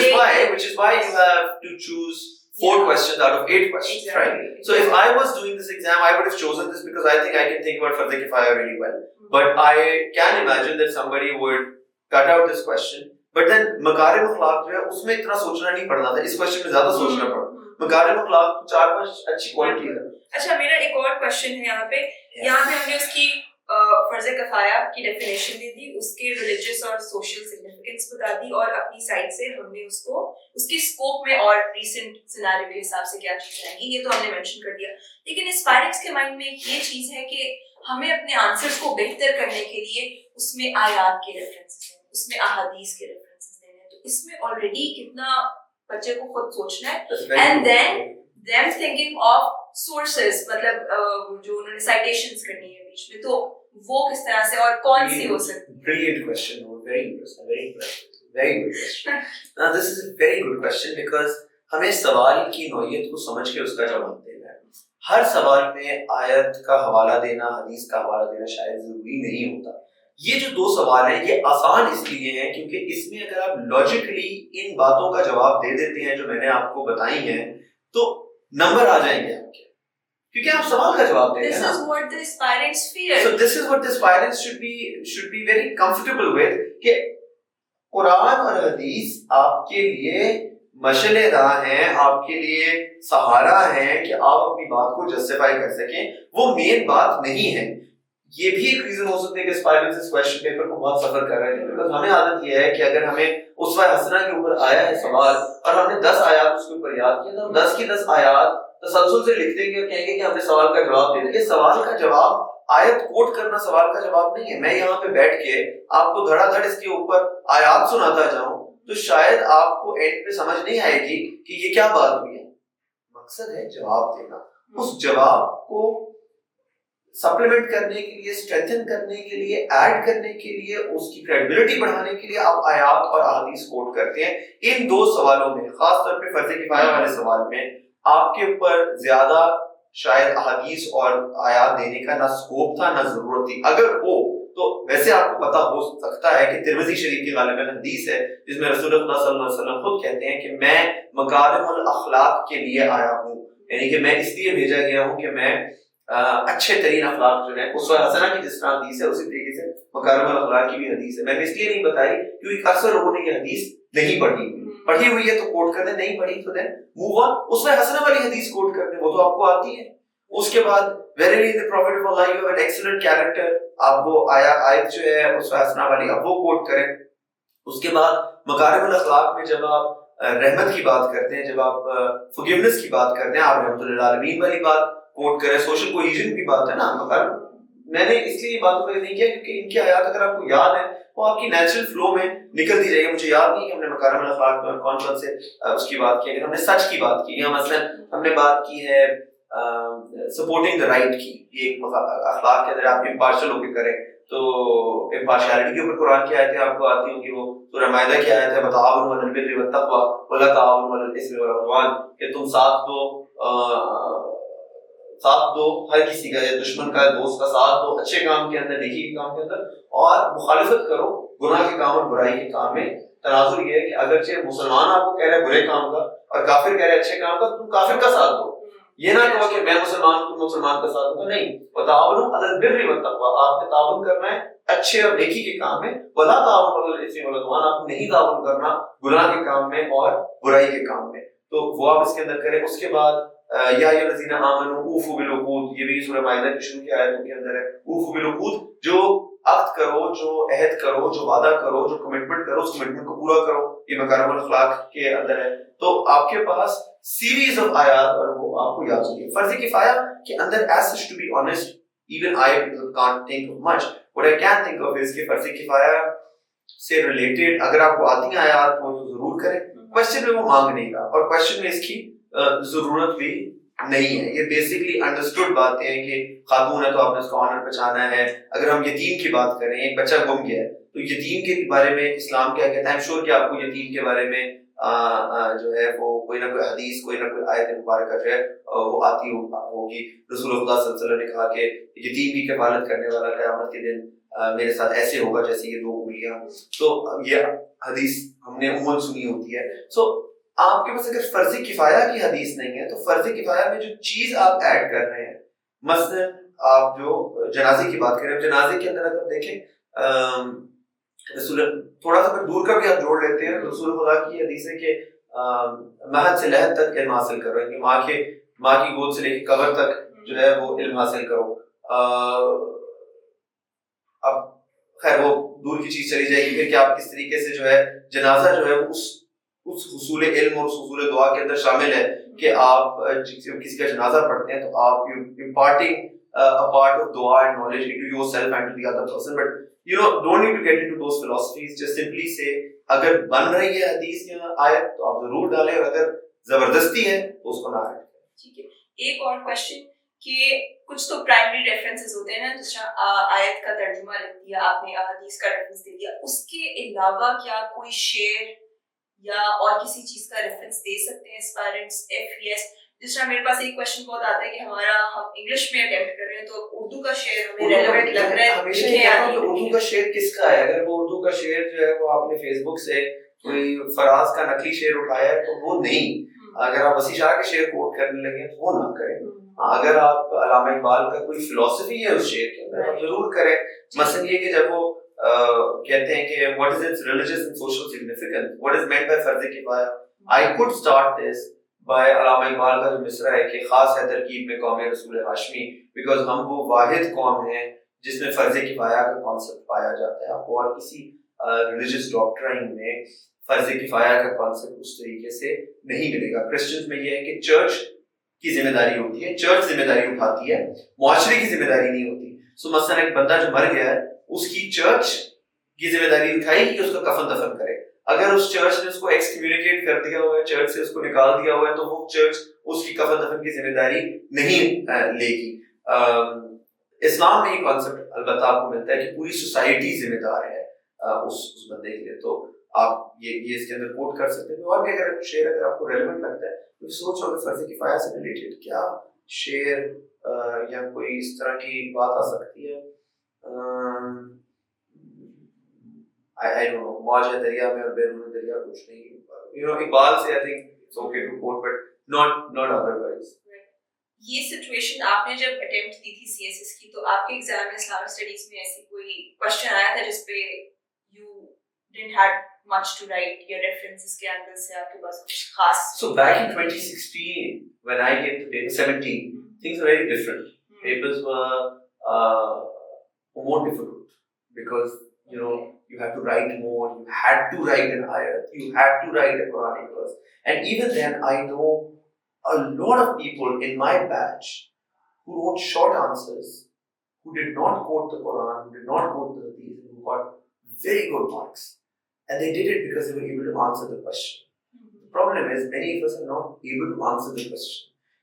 Speaker 1: is why you have to choose 4 questions out of 8 questions, right? So if I was doing this exam, I would have chosen this because I think I can think about Fardh Kifaya really well. But I can imagine that somebody would cut out this question. But then مکارم اخلاق جو ہے اس میں اتنا سوچنا نہیں پڑنا تھا, اس question میں زیادہ سوچنا پڑا. مکارم اخلاق 4-5 اچھی کوالٹی ہے.
Speaker 2: اچھا میرا ایک اور کوشچن ہے یہاں پہ ہم نے اس کی فرض کفایہ کی ڈیفینیشن دے دی, اس کے ریلیجیس اور سوشل سگنیفیکینس بتا دی, اور اپنی سائڈ سے ہم نے اس کو اس کے اسکوپ میں اور ریسنٹ سیناریو کے حساب سے کیا چیز رہیں گی یہ تو ہم نے مینشن کر دیا. لیکن اسپائرنٹس کے مائنڈ میں یہ چیز ہے کہ ہمیں اپنے آنسرس کو بہتر کرنے کے لیے اس میں آیات کے ریفرنسز ہیں, اس میں احادیث کے ریفرنسز دینے ہیں, تو اس میں آلریڈی کتنا بچے کو خود سوچنا ہے. And then them thinking of sources, مطلب جو انہوں نے citations کرنی ہے بیچ میں, تو وہ کس طرح سے اور کون سی ہو سکتی.
Speaker 1: Brilliant question, very interesting, very impressive, very good question. Now this is a very good question because ہمیں سوال کی نوعیت کو سمجھ کے اس کا جواب دینا ہے. ہر سوال میں آیت کا حوالہ دینا, حدیث کا حوالہ دینا شاید ضروری نہیں ہوتا. یہ جو 2 سوال ہیں یہ آسان اس لیے ہیں کیونکہ اس میں اگر آپ لاجیکلی ان باتوں کا جواب دے دیتے ہیں جو میں نے آپ کو بتائی ہیں تو نمبر آ جائیں گے آپ کے, کیونکہ آپ سوال کا جواب دیں گے.
Speaker 2: This is what the aspirants fear.
Speaker 1: So this is what the aspirants should be very comfortable with, کہ قرآن اور حدیث آپ کے لیے مشعل راہ ہیں, آپ کے لیے سہارا ہیں کہ آپ اپنی بات کو جسٹیفائی کر سکیں, وہ مین بات نہیں ہے. یہ بھی ایک ریزن ہو سکتا ہے کہ اسپائرنٹس اس کویسچن پیپر کو بہت سفر کر رہے ہیں, بیکاز ہمیں عادت یہ ہے کہ اگر ہمیں اسوہ حسنہ کے اوپر آیا ہے سوال اور ہم نے 10 آیات اس کے اوپر یاد کیا تو ہم 10 کی 10 آیات تسلسل سے لکھ دیں گے اور کہیں گے کہ ہم نے سوال کا جواب دے دیا. سوال کا جواب آیت کوٹ کرنا سوال کا جواب نہیں ہے. میں یہاں پہ بیٹھ کے آپ کو دھڑا دھڑ اس کے اوپر آیات سناتا جاؤں تو شاید آپ کو اینڈ پہ سمجھ نہیں آئے گی کہ یہ کیا بات ہوئی ہے. مقصد ہے جواب دینا, اس جواب کو سپلیمنٹ کرنے کے لیے, اسٹرینتھن کرنے کے لیے, ایڈ کرنے کے لیے, اس کی کریڈیبلٹی بڑھانے کے لیے آپ آیات اور احادیث کوٹ کرتے ہیں. ان 2 سوالوں میں, خاص طور پہ فرض کفایہ والے سوال میں, آپ کے اوپر زیادہ شاید احادیث اور آیات دینے کا نہ اسکوپ تھا نہ ضرورت تھی. اگر ہو تو ویسے آپ کو پتا ہو سکتا ہے کہ ترمذی شریف کی غالباً حدیث ہے جس میں رسول اللہ صلی اللہ علیہ وسلم خود کہتے ہیں کہ میں مکارم الاخلاق کے لیے آیا ہوں, یعنی کہ میں اس لیے بھیجا گیا ہوں کہ میں اچھے ترین اخلاق جو ہیں اسوہ حسنہ کی جس طرح حدیث ہے اسی طریقے سے مکارم الاخلاق کی بھی حدیث ہے. میں نے اس لیے نہیں بتائی کیونکہ اکثر لوگوں نے یہ حدیث نہیں پڑھی ہوئی ہے تو کوٹ کر دیں, نہیں پڑھی تو دیں موو آن, اسوہ حسنہ والی حدیث کوٹ کر دیں, وہ تو آپ کو آتی ہے. اس کے بعد verily the prophet of Allah, you have an excellent character, آپ وہ آیت جو ہے اسوہ حسنہ والی آپ وہ کوٹ کریں. اس کے بعد مکارم الاخلاق میں جب آپ رحمت کی بات کرتے ہیں, جب آپ forgiveness کی بات کرتے ہیں, آپ رحمت للعالمین والی بات کوٹ کریں. سوشل کوہیژن کی بات ہے نا, مگر میں نے اس لیے باتوں پہ نہیں کیا کیونکہ ان کی آیات اگر آپ کو یاد ہے وہ آپ کی نیچرل فلو میں نکلتی رہے گی. مجھے یاد نہیں کہ ہم نے مکارم الاخلاق میں کون کون سے اس کی بات کی. اگر ہم نے سچ کی بات کی, یا مثلا ہم نے بات کی ہے سپورٹنگ دا رائٹ کی, یہ ایک اخلاق کے اندر آپ امپارشل ہو کے کریں, تو امپارشیلٹی کے اوپر قرآن کی آیتیں آپ کو آتی ہوں گی. وہ سورہ مائدہ کی آیت ہے وتعاونوا علی البر والتقوی ولا تعاونوا علی الاثم والعدوان, کہ تم ساتھ دو ہر کسی کا, یا دشمن کا دوست کا ساتھ دو اچھے کام کے اندر, نیکی کے کام کے اندر, اور مخالفت کرو گناہ کے کام اور برائی کے کام میں. تناظر یہ ہے کہ اگرچہ مسلمان آپ کو کہہ رہے برے کام کا اور کافر کہہ رہے اچھے کام کا, تم کافر کا ساتھ دو. یہ نہ کہو کہ میں مسلمان ہوں تم مسلمان کا ساتھ دو, نہیں. وتعاونوا علی البر والتقوی, آپ نے تعاون کرنا ہے اچھے اور نیکی کے کام میں. ولا تعاونوا علی الاثم والعدوان, آپ نہیں تعاون کرنا گناہ کے کام میں اور برائی کے کام میں. تو وہ آپ اس کے اندر کریں. اس کے بعد یا ایھا الذین آمنوا اوفوا بالعقود, یہ بھی سورہ مائدہ کی شروع کی آیتوں کے اندر ہے. اوفوا بالعقود, جو عقد کرو, جو عہد کرو, جو وعدہ کرو, جو کمٹمنٹ کرو, اس کمٹمنٹ کو پورا کرو. یہ مکارم الاخلاق کے اندر ہے. تو آپ کے پاس سیریز آف آیات اور وہ آپ کو یاد ہوگی. فرض کفایہ کے اندر as such to be honest even I can't think of much. What I can think of is کہ فرض کفایہ سے ریلیٹڈ اگر آپ کو آتی ہیں آیات وہ تو ضرور کریں. کوشچن میں وہ مانگ نہیں رہا اور کوشچن میں اس کی ضرورت بھی نہیں ہے. یہ بیسکلی انڈرسٹوڈ باتیں ہیں کہ خاتون ہے تو آپ نے اس کا آنر پہچانا ہے. اگر ہم یتیم کی بات کریں, ایک بچہ گم گیا ہے تو یتیم کے بارے میں اسلام کیا کہتا ہے. I'm sure کہ آپ کو یتیم کے بارے میں جو ہے وہ کوئی نہ کوئی حدیث کوئی نہ کوئی آیت مبارکہ جو ہے وہ آتی ہوگی. رسول اللہ صلی اللہ علیہ وسلم نے کہا کہ یتیم کی کفالت کرنے والا قیامت کے دن میرے ساتھ ایسے ہوگا جیسے یہ 2 انگلیاں. تو یہ حدیث ہم نے عموماً سنی ہوتی ہے. سو آپ کے پاس اگر فرض کفایہ کی حدیث نہیں ہے تو فرض کفایہ میں جو چیز آپ ایڈ کر رہے ہیں, مثلا آپ جو جنازے کی بات کریں, جنازے کے اندر اگر دیکھیں رسول تھوڑا سا دور کا بھی آپ جوڑ لیتے ہیں, رسول خدا کی حدیث ہے کہ مہد سے لحد تک علم حاصل کرو, یعنی ماں کی گود سے لے کے قبر تک جو ہے وہ علم حاصل کرو. اب خیر وہ دور کی چیز چلی جائے گی پھر کہ آپ کس طریقے سے جو ہے جنازہ جو ہے اس حصول علم اور اس حصول دعا کے اندر شامل ہے کہ آپ کسی کا جنازہ پڑھتے ہیں تو آپ imparting a part of dua and knowledge into yourself and to the other person. But don't need to get into those philosophies. Just simply say اگر بن رہی ہے حدیث یا آیت تو آپ ضرور ڈالیں, اور اگر زبردستی ہے تو اس کو نہ ایڈ کریں.
Speaker 2: ٹھیک ہے. ایک اور کوشچن کہ کچھ تو پرائمری ریفرنسز ہوتے ہیں نا, جس طرح آیت کا ترجمہ لکھ دیا آپ نے, حدیث کا ریفرنس دے دیا, اس کے علاوہ کیا کوئی شعر یا اور کسی چیز کا ریفرنس دے سکتے ہیں اسپائرنٹس؟ ایف یس, جس طرح میرے پاس ایک کوشچن بہت آتا ہے کہ ہم انگلش میں اٹیمپٹ کر رہے ہیں تو اردو کا شعر ہمیں ریلیونٹ لگ رہا ہے.
Speaker 1: ہمیشہ یہ کہتا ہوں کہ اردو کا شعر کس کا ہے. اگر وہ اردو کا شعر جو ہے وہ آپ نے فیس بک سے کوئی فراز کا نقلی شعر اٹھایا ہے تو وہ نہیں. اگر آپ وسیع شاہ کے شعر کوٹ کرنے لگے تو وہ نہ کریں. اگر آپ علامہ اقبال کا کوئی فلسفی ہے اس شعر کے اندر آپ ضرور کریں. مثلا یہ کہ جب وہ کہتے ہیں کہ what is its religious and social significance, what is meant by فرض کفایہ. I could start this by علامہ اقبال کا جو مصرع ہے کہ خاص ہے ترکیب میں قوم رسول ہاشمی, بیکاز ہم وہ واحد قوم ہیں جس میں فرض کفایہ کا کانسیپٹ پایا جاتا ہے. آپ کو اور کسی ریلیجس ڈاکٹرائن میں فرض کفایہ کا کانسیپٹ اس طریقے سے نہیں ملے گا. کرسچنز میں یہ ہے کہ چرچ کی ذمہ داری ہوتی ہے, چرچ ذمہ داری اٹھاتی ہے, معاشرے کی ذمہ داری نہیں ہوتی. سو مثلا ایک بندہ جو مر گیا ہے اس کی چرچ کی ذمہ داری اٹھائی کہ اس کا کفن دفن کرے. اگر اس چرچ نے اس کو ایکسکمیونیکیٹ کر دیا ہوا ہے, چرچ سے اس کو نکال دیا ہوا ہے, تو وہ چرچ اس کی کفن دفن کی ذمہ داری نہیں لے گی. اسلام میں یہ کانسیپٹ البتہ آپ کو ملتا ہے کہ پوری سوسائٹی ذمہ دار ہے اس بندے کے لیے. تو آپ یہ اس کے اندر کوٹ کر سکتے ہیں. اور بھی اگر شعر اگر آپ کو ریلیونٹ لگتا ہے تو سوچو کہ فرض کفایہ سے ریلیٹڈ کیا شعر یا کوئی اس طرح کی بات آ سکتی ہے. I don't know, موج ہے دریا میں اور بیرون دریا کچھ نہیں. اقبال سے I think it's okay to quote, but not otherwise.
Speaker 2: یہ سچویشن آپ نے جب اٹیمپٹ دی تھی سی ایس ایس کی تو آپ کے ایگزام میں اسلامک اسٹڈیز میں ایسی کوئی کوشچن آیا تھا جس پہ you didn't had much to write, یا ریفرنسز کے اینگل سے آپ کے پاس کچھ خاص؟
Speaker 1: So back in 2016 when I came to paper 17, things were very different. Papers were more difficult because you had to write more, you had to write an ayat, you had to write a Quranic verse. And even then I know a lot of people in my batch who wrote short answers, who did not quote the Quran, who did not quote the Hadith, who got very good marks. And they did it because they were able to answer the question. The problem is many of us are not able to answer the question.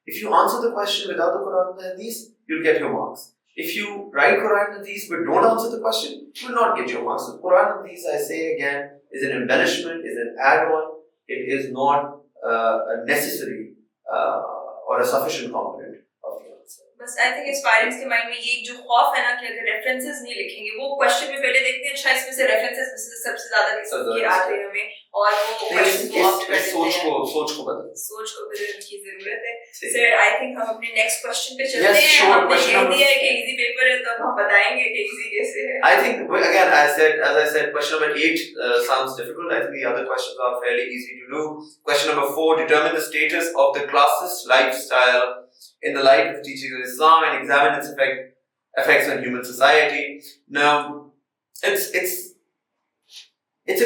Speaker 1: If you answer the question without the Quran and the Hadith, you'll get your marks. If you write Quran and Hadith but don't answer the question, you will not get your marks. So Quran and Hadith, I say again, is an embellishment, is an add-on. It is not a necessary or a sufficient component of the answer.
Speaker 2: بس I think اسپائرنٹس کے mind میں یہ جو خوف ہے نا کہ اگر ریفرنسز نہیں لکھیں گے, وہ کوشچن میں پہلے دیکھتے ہیں اچھا اس میں سے ریفرنسز میں سے سب سے زیادہ کس کے آتے ہیں ہمیں, اور وہ
Speaker 1: سوچ کو
Speaker 2: بدلنے کی ضرورت ہے. سر آئی تھنک ہم اپنے نیکسٹ کوشچن پہ چلتے ہیں. ہم نے کہہ دیا ہے کہ ایزی پیپر ہے تو ہم بتائیں گے کہ ایزی کیسے ہے.
Speaker 1: I think again as I said question number 8 sounds difficult. I think the other questions are fairly easy to do. Question number 4, determine the status of the classist lifestyle in the light of the teachings of Islam and examine its effects on human society. Now, it's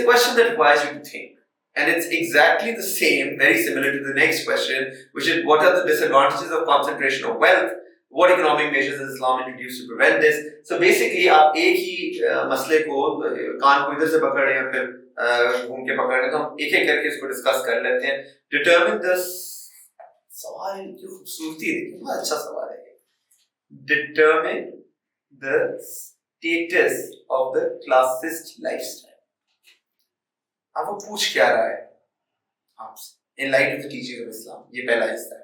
Speaker 1: a question that requires you to think, and it's exactly the same, very similar to the next question, which is what are the disadvantages of concentration of wealth? What economic measures has Islam introduced to prevent this? So basically, آپ ایک ہی مسئلے کو کان کو ادھر سے پکڑ رہے ہیں پھر گھوم کے پکڑ رہے ہیں, تو ہم ایک ایک کر کے اس کو ڈسکس کر لیتے ہیں. Determine the سوال کی خوبصورتی دیکھیں, بہت اچھا سوال ہے. Determine the status of the classist lifestyle. اب وہ پوچھ کیا رہا ہے, آپ سے in light of the teachings of Islam. یہ پہلا حصہ ہے.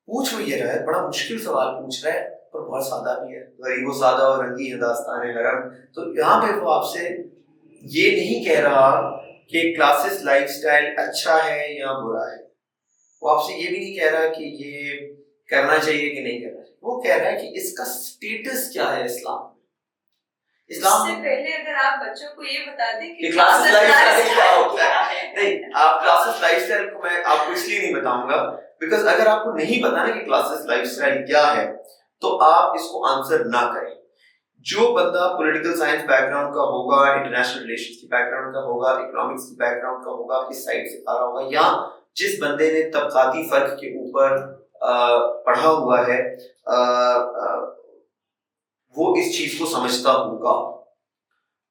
Speaker 1: پوچھ وہ یہ رہا ہے, بڑا مشکل سوال پوچھ رہا ہے اور بہت سادہ بھی ہے. غریب و سادہ اور رنگی ہے داستان حرم. تو یہاں پہ وہ آپ سے یہ نہیں کہہ رہا کہ کلاسز لائف سٹائل اچھا ہے یا برا ہے. وہ آپ سے یہ بھی نہیں کہہ رہا کہ یہ کرنا چاہیے کہ نہیں کرنا چاہیے. وہ کہہ رہا ہے کہ اس کا سٹیٹس کیا ہے اسلام میں.
Speaker 2: اسلام سے پہلے اگر آپ بچوں کو یہ بتا دیں کہ
Speaker 1: کلاسز لائف سٹائل کیا ہوتا ہے. نہیں, آپ کلاسز لائف سٹائل کو میں آپ کو اس لیے نہیں بتاؤں گا بیکاز اگر آپ کو نہیں پتا نا کہ کلاسز لائف سٹائل کیا ہے تو آپ اس کو آنسر نہ کریں. جو بندہ پولیٹیکل سائنس بیک گراؤنڈ کا ہوگا, انٹرنیشنل ریلیشنز کی بیک گراؤنڈ کا ہوگا, اکنامکس کی بیک گراؤنڈ کا ہوگا, اس سائڈ سے آ رہا ہوگا, یا جس بندے نے طبقاتی فرق کے اوپر پڑھا ہوا ہے وہ اس چیز کو سمجھتا ہوگا.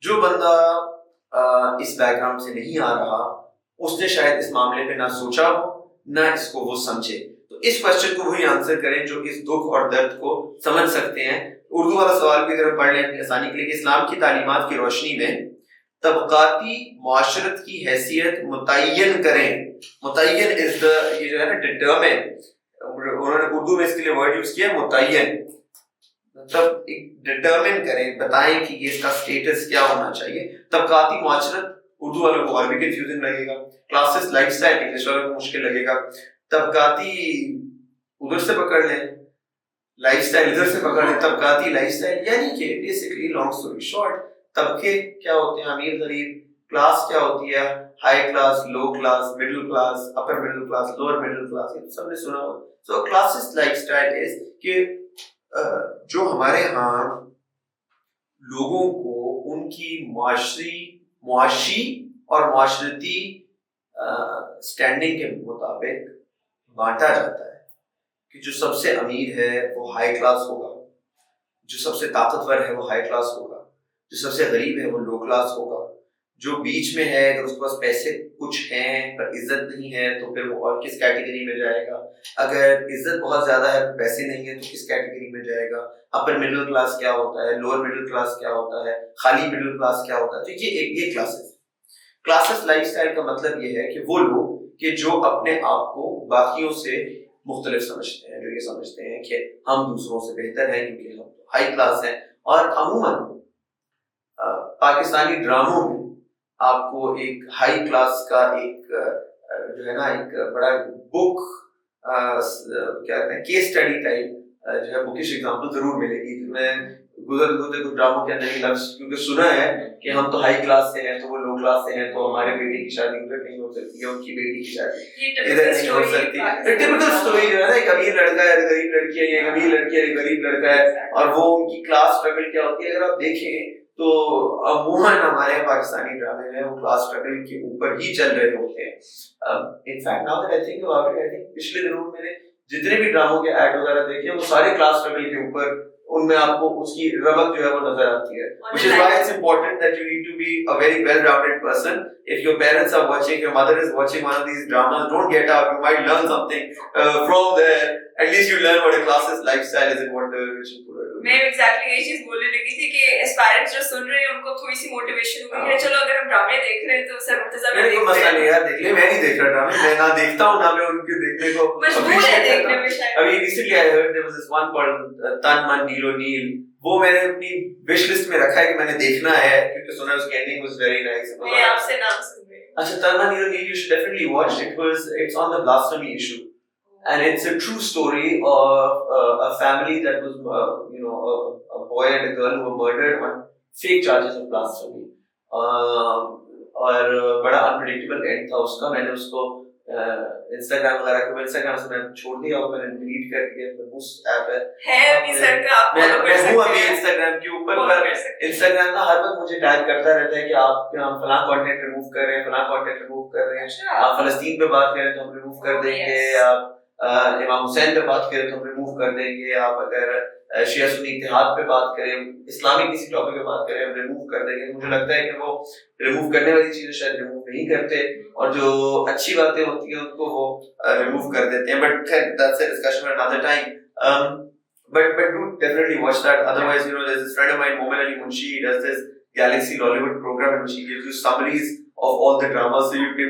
Speaker 1: جو بندہ اس بیک گراؤنڈ سے نہیں آ رہا اس نے شاید اس معاملے پہ نہ سوچا ہو نہ اس کو وہ سمجھے. تو اس کوشچن کو وہی آنسر کریں جو اس دکھ اور درد کو سمجھ سکتے ہیں. اردو والا سوال بھی اگر پڑھ لیں آسانی کے لیے کہ اسلام کی تعلیمات کی روشنی میں طبقاتی معاشرت کی حیثیت متعین کریں. متعین از دا, یہ جو ہے نا ڈٹرمن, انہوں نے اردو میں اس کے لیے ورڈ یوز کیا متعین, مطلب ڈٹرمن کریں, بتائیں کہ یہ اس کا سٹیٹس کیا ہونا چاہیے. طبقاتی معاشرت اردو والوں کو اور بھی کنفیوزنگ لگے گا. کلاسز لائف سٹائل انگلش والوں کو مشکل لگے گا. طبقاتی ادھر سے پکڑ لیں, لائف سٹائل ادھر سے پکڑ لیں, طبقاتی لائف سٹائل یعنی کہ بیسیکلی لانگ اسٹوری شارٹ طبقے کیا ہوتے ہیں, امیر غریب, کلاس کیا ہوتی ہے, high class, low class, middle class, upper middle class, lower middle class, یہ سب نے سنا ہو. So classes lifestyle is کہ جو ہمارے ہاں لوگوں کو ان کی معاشی اور معاشرتی سٹینڈنگ کے مطابق بانٹا جاتا ہے کہ جو سب سے امیر ہے وہ ہائی کلاس ہوگا, جو سب سے طاقتور ہے وہ ہائی کلاس ہوگا, جو سب سے غریب ہے وہ لو کلاس ہوگا, جو بیچ میں ہے اگر اس کے پاس پیسے کچھ ہیں پر عزت نہیں ہے تو پھر وہ اور کس کیٹیگری میں جائے گا, اگر عزت بہت زیادہ ہے پیسے نہیں ہے تو کس کیٹیگری میں جائے گا, اپر مڈل کلاس کیا ہوتا ہے, لوور مڈل کلاس کیا ہوتا ہے, خالی مڈل کلاس کیا ہوتا ہے. تو یہ کلاسز. کلاسز لائف سٹائل کا مطلب یہ ہے کہ وہ لوگ کہ جو اپنے آپ کو باقیوں سے مختلف سمجھتے ہیں, جو یہ سمجھتے ہیں کہ ہم دوسروں سے بہتر ہیں کیونکہ ہم ہائی کلاس ہیں. اور عموماً پاکستانی ڈراموں میں آپ کو ایک ہائی کلاس کا ایک جو ہے نا ایک بڑا بک کیا کہتے ہیں کیس اسٹڈی ٹائپ جو ہے بکش ایگزامپل ضرور ملے گی. میں گزرتے کچھ ڈراموں کے اندر یہ لفظ کیونکہ سنا ہے کہ ہم تو ہائی کلاس سے ہیں تو وہ لو کلاس سے ہیں تو ہمارے بیٹے کی شادی ادھر نہیں ہو سکتی ہے, ان کی بیٹی کی شادی ادھر نہیں ہو سکتی. ٹپیکل اسٹوری جو ہے نا, ایک امیر لڑکا ہے غریب لڑکی ہے, ایک امیر لڑکی ہے غریب لڑکا ہے, اور وہ ان کی کلاس اسٹرگل کیا ہوتی ہے. اگر آپ دیکھیں تو عموماً ہمارے پاکستانی ڈرامے جو ہے وہ کلاس اسٹرگل کے اوپر ہی چل رہے ہوتے ہیں. In fact now that I think about it, I think پچھلے دنوں میں نے جتنے بھی ڈراموں کے ایڈ وغیرہ دیکھے وہ سارے کلاس اسٹرگل کے اوپر, ان میں آپ کو اس کی ربط جو ہے وہ نظر آتی ہے. which is why it's important that you need to be a very well-rounded person. If your parents are watching, your mother is watching one of these dramas, don't get out, you might learn something from there. At least you learn what a class's lifestyle is and what the rich and poor are doing.
Speaker 2: میں exactly یہی چیز بولنے لگی تھی کہ اسپائرنٹس جو سن رہے ہیں ان کو تھوڑی سی موٹیویشن ہوگی کہ چلو اگر ہم ڈرامے دیکھ رہے ہیں تو سر مرتضیٰ بھی دیکھ
Speaker 1: مسئلہ نہیں یار, دیکھ لیں, میں نہیں دیکھ رہا ڈرامے, میں نہ دیکھتا ہوں نہ میں ان کے دیکھنے کو
Speaker 2: مجبور ہے دیکھنے میں. شاید
Speaker 1: ابھی recently I heard there was this one called تن من نیلو نیل, وہ میں نے اپنی وش لسٹ میں رکھا ہے کہ میں نے دیکھنا ہے کیونکہ سنا اس کی اینڈنگ was very nice.
Speaker 2: میں آپ سے نام سن رہی ہوں.
Speaker 1: اچھا, تن من نیلو نیل you should definitely watch. It's on the blasphemy issue and it's a true story of a family that was a boy and a girl who were murdered on fake charges of blasphemy. اور بڑا unpredictable end تھا اس کا. میں نے اس کو Instagram وغیرہ کے Instagram سے میں چھوڑ دیا اور میں نے ڈیلیٹ کر دیا. اس ایپ
Speaker 2: ہے ابھی سر کا آپ فالو کر سکتے ہیں.
Speaker 1: میں ہوں ابھی انسٹاگرام کے اوپر, پر انسٹاگرام کا ہر وقت مجھے ٹیگ کرتا رہتا ہے کہ آپ فلاں کانٹینٹ ریموو کر رہے ہیں, فلاں کانٹینٹ ریموو کر رہے ہیں, آپ فلسطین پہ بات کریں تو ہم ریموو کر دیں گے, آپ امام حسین پہ بات کریں تو ہم ریموو کر دیں گے, آپ اگر شیعہ سنی اتحاد پہ بات کریں, اسلامی کسی ٹاپک پہ بات کریں, ہم ریموو کر دیں گے. مجھے لگتا ہے کہ وہ ریموو کرنے والی چیزیں شاید ریموو نہیں کرتے اور جو اچھی باتیں ہوتی ہیں ان کو وہ ریموو کر دیتے ہیں. But that's a discussion for another time. But do definitely watch that. Otherwise, there's this friend of mine, Momin Ali Munshi, he does this Galaxy Lollywood program in which he gives you summaries of all the drama, so you can,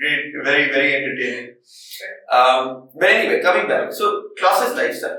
Speaker 1: great, very very entertaining. But anyway, coming back, so classes lifestyle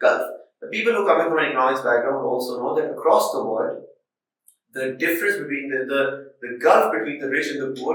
Speaker 1: gulf. The people who come from an economics background also know that across the world, the difference between the gulf between the rich and the poor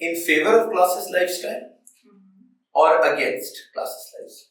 Speaker 1: In favor of classes lifestyle or against classes lifestyle.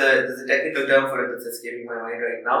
Speaker 1: there's a technical term for it that's escaping my mind right now.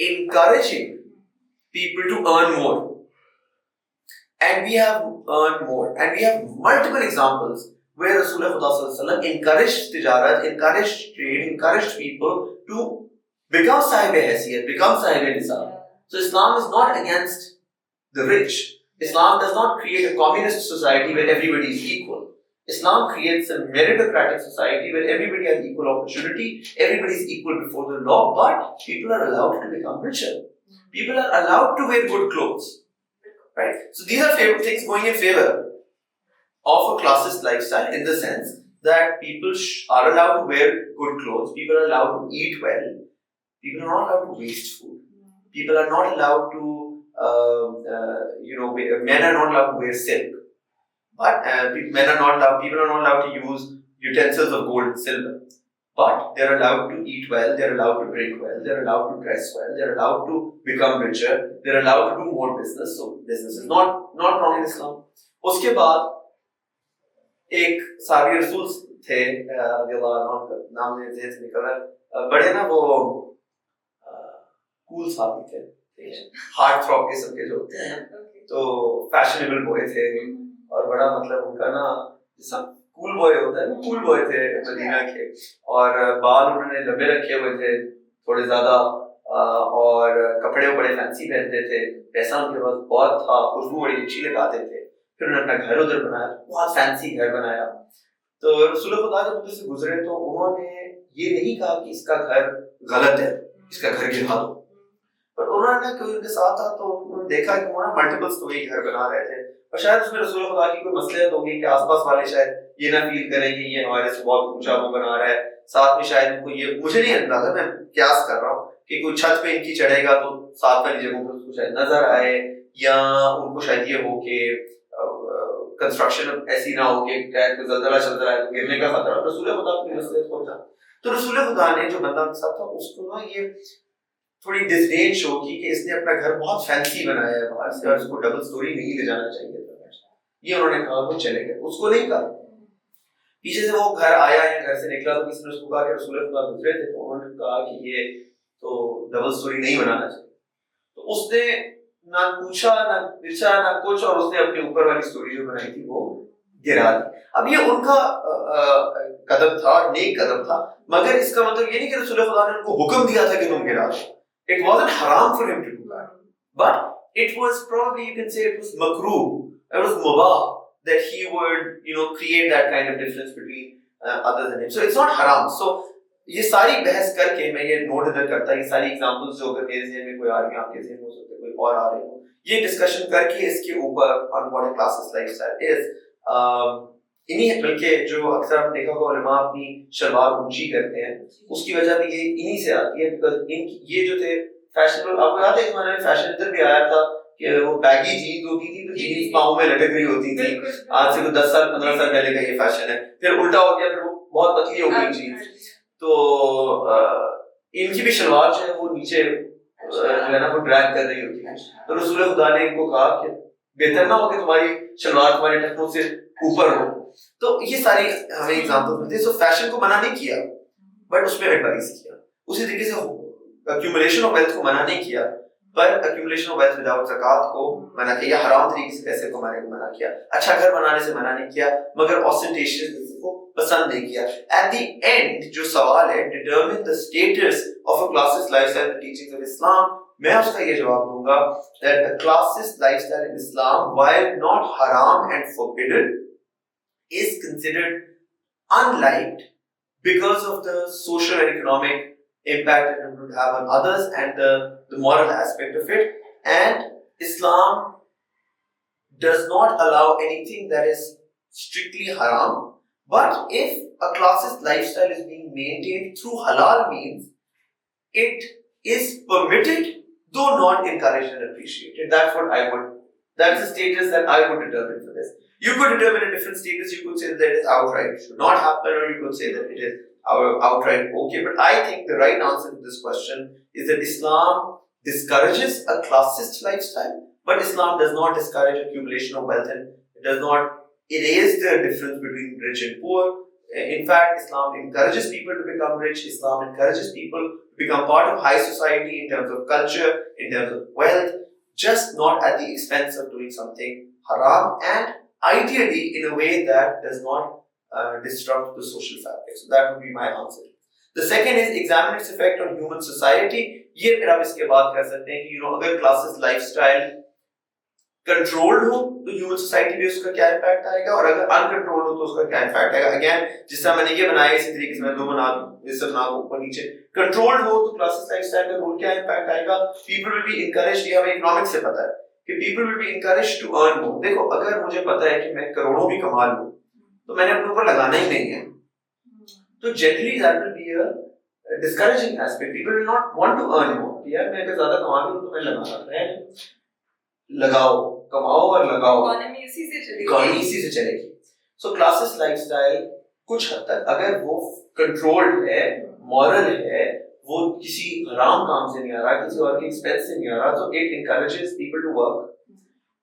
Speaker 1: encouraging people to earn more. And we have earned more, and we have multiple examples where Rasulullah encouraged tijarat, encouraged trade, encouraged people to become sahib haysiyat, become sahib nisab. So Islam is not against the rich. Islam does not create a communist society where everybody is equal. Islam creates a meritocratic society where everybody has equal opportunity, everybody is equal before the law, but people are allowed to become richer. People are allowed to wear good clothes. Right? So these are things going in favor of a classist lifestyle, in the sense that people are allowed to wear good clothes, people are allowed to eat well, people are not allowed to waste food, people are not allowed to, men are not allowed to wear silk, but people are not allowed to use utensils of gold and silver. but they're allowed to eat well, they're allowed to drink well, they're allowed to dress well, they're allowed to become richer, they're allowed to do more business. So business is not wrong in Islam. Uske baad ایک صحابی رسول تھے رضی اللہ عنہ، نام میرے ذہن سے نکل رہا ہے، بڑے نا وہ کول صحابی تھے، ہارٹ تھروپ قسم کے جو ہوتے ہیں، تو فیشنیبل بوائے تھے، اور بڑا مطلب ان کا نا جیسا کول بوائے ہوتا ہے، کول بوائے تھے مدینہ کے، اور بال انہوں نے لمبے رکھے ہوئے تھے تھوڑے زیادہ، اور کپڑے بڑے فینسی پہنتے تھے، پیسہ ان کے پاس بہت تھا، خوشبو بڑی اچھی لگاتے تھے، پھر انہوں نے اپنا گھر ادھر بنایا، بہت فینسی گھر بنایا. تو رسول خدا جب ادھر سے گزرے تو انہوں نے یہ نہیں کہا کہ اس کا گھر غلط ہے، اس کا گھر گرا دو، پر انہوں نے کوئی ان کے ساتھ تھا تو انہوں نے دیکھا کہ وہ نا ملٹیپل اسٹوری گھر بنا رہے تھے، اور شاید اس میں رسول خدا کی کوئی مصلحت ہوگی کہ آس پاس والے شاید یہ نہ فیل کریں کہ یہ ہمارے سے بہت اونچا وہ بنا رہا ہے، ساتھ میں شاید ان کو یہ، مجھے نہیں اندازہ، میں قیاس کر رہا ہوں کہ کوئی چھت پہ ان کی چڑھے گا تو ساتھ والی جگہوں پہ اس کو شاید نظر آئے، یا ان کو شاید یہ ہو کہ کنسٹرکشن ایسی نہ ہو کہ کوئی زلزلہ چلتا ہے تو گرنے کا خطرہ. رسول خدا کی مصلحت پہنچا تو رسول خدا نے جو بندہ کے ساتھ تھا اس کو نا یہ تھوڑی ڈسڈین شو کی کہ اس نے اپنا گھر بہت فینسی بنایا ہے باہر سے، اور اس کو ڈبل سٹوری نہیں لے جانا چاہیے تھا. یہ انہوں نے کہا، وہ چلے گئے، اس کو نہیں کہا. پیچھے سے وہ گھر آیا یا گھر سے نکلا تو کسی نے اس کو کہا کہ رسول خدا گزرے تھے، تو انہوں نے کہا کہ یہ تو ڈبل سٹوری نہیں بنانا چاہیے. تو اس نے نہ پوچھا نہ پوچھا نہ کچھ، اور اس نے اپنے اوپر والی سٹوری جو بنائی تھی وہ گرا دی. اب یہ ان کا قدم تھا، نیک قدم تھا، مگر اس کا مطلب یہ نہیں کہ رسول خدا نے ان کو حکم دیا تھا کہ تم گرا دو. It wasn't haram for him to do that, but it was probably, you can say it was makruh, it was mubah that he would create that kind of difference between others and him. So it's not haram. So یہ ساری بحث کر کے میں یہ note ادھر کرتا، یہ ساری ایگزامپلز جو اگر میرے ذہن میں کوئی آ رہی ہیں، آپ کے ذہن میں ہو سکتے کوئی اور آ رہے ہوں، یہ ڈسکشن کر کے اس کے اوپر on what a classes lifestyle is. انہیں بلکہ جو اکثر آپ نے دیکھا ہوگا علماء اپنی شلوار اونچی کرتے ہیں، اس کی وجہ بھی یہ انہی سے آتی ہے، بیکاز یہ جو تھے فیشنیبل، آپ کو یاد ہے زمانے میں فیشن ادھر بھی آیا تھا کہ وہ بیگی جینز ہوتی تھی تو جینز پاؤں میں لٹک رہی ہوتی تھی. آج سے کوئی 10 سال 15 سال پہلے کا یہ فیشن ہے. پھر الٹا ہو گیا، پھر وہ بہت پتلی ہو گئی جینز. تو ان کی بھی شلوار جو ہے وہ نیچے جو ہے نا وہ ڈریگ کر رہی ہوتی ہے. تو رسول خدا نے ان کو کہا کہ بہتر نہ ہو کہ تمہاری شلوار تمہارے ٹخنوں سے اوپر ہو. تو یہ ساری ہمیں ایگزامپل ملتے ہیں. سو فیشن کو منع نہیں کیا، بٹ اس میں ایڈوائز کیا. اسی طریقے سے ایکیومولیشن آف ویلتھ کو منع نہیں کیا، پر ایکیومولیشن آف ویلتھ وداؤٹ زکات کو منع کیا، یا حرام طریقے سے پیسے کمانے کو منع کیا. اچھا گھر بنانے سے منع نہیں کیا، مگر آسٹنٹیشیس کو پسند نہیں کیا. ایٹ دی اینڈ جو سوال ہے determine the status of a classist lifestyle in the teachings of Islam، میں اس کا یہ جواب دوں گا that a classist lifestyle in Islam, while not haram and forbidden, is considered unliked because of the social and economic impact that it would have on others and the moral aspect of it. And Islam does not allow anything that is strictly haram, but if a classist lifestyle is being maintained through halal means, it is permitted, though not encouraged and appreciated. That's the status that I would determine for this. You could determine a different status. You could say that it is outright should not happen, or you could say that it is outright okay. But I think the right answer to this question is that Islam discourages a classist lifestyle, but Islam does not discourage accumulation of wealth, and it does not erase the difference between rich and poor. In fact, Islam encourages people to become rich. Islam encourages people to become part of high society in terms of culture, in terms of wealth, just not at the expense of doing something haram, and ideally in a way that does not disrupt the social fabric. So that would be my answer. The second is examine its effect on human society. یہ پھر آپ اس کے بات کر سکتے ہیں کہ اگر کلاسز لائف اسٹائل کنٹرولڈ ہو تو ہیومن سوسائٹی پہ اس کا کیا امپیکٹ آئے گا، اور اگر انکنٹرولڈ ہو تو اس کا کیا امپیکٹ آئے گا. اگین جس طرح میں نے یہ بنایا اسی طریقے سے میں دو بنا دوں، اس سے بنا دوں اوپر نیچے. کنٹرولڈ ہو تو کلاسز لائف اسٹائل کا رول کیا امپیکٹ آئے گا. پیپل ول بی انکریجڈ، یہ ہمیں اکنامکس سے پتہ ہے کہ people will be encouraged to earn more. دیکھو اگر مجھے پتہ ہے کہ میں کروڑوں بھی کما لوں تو میں نے اپنے اوپر لگانا ہی نہیں ہے، تو generally that will be a discouraging aspect. People will not want to earn more. یار میں اگر زیادہ کما لوں تو میں لگانا ہے، لگاؤ، کماؤ اور لگاؤ، اکانومی اسی سے چلے گی. سو کلاسز لائف اسٹائل کچھ حد تک اگر وہ کنٹرولڈ ہے, مورل ہے, وہ کسی حرام کام سے نہیں آ رہا, کسی اور کے ایکسپینس سے نہیں آ رہا, تو it encourages people to work,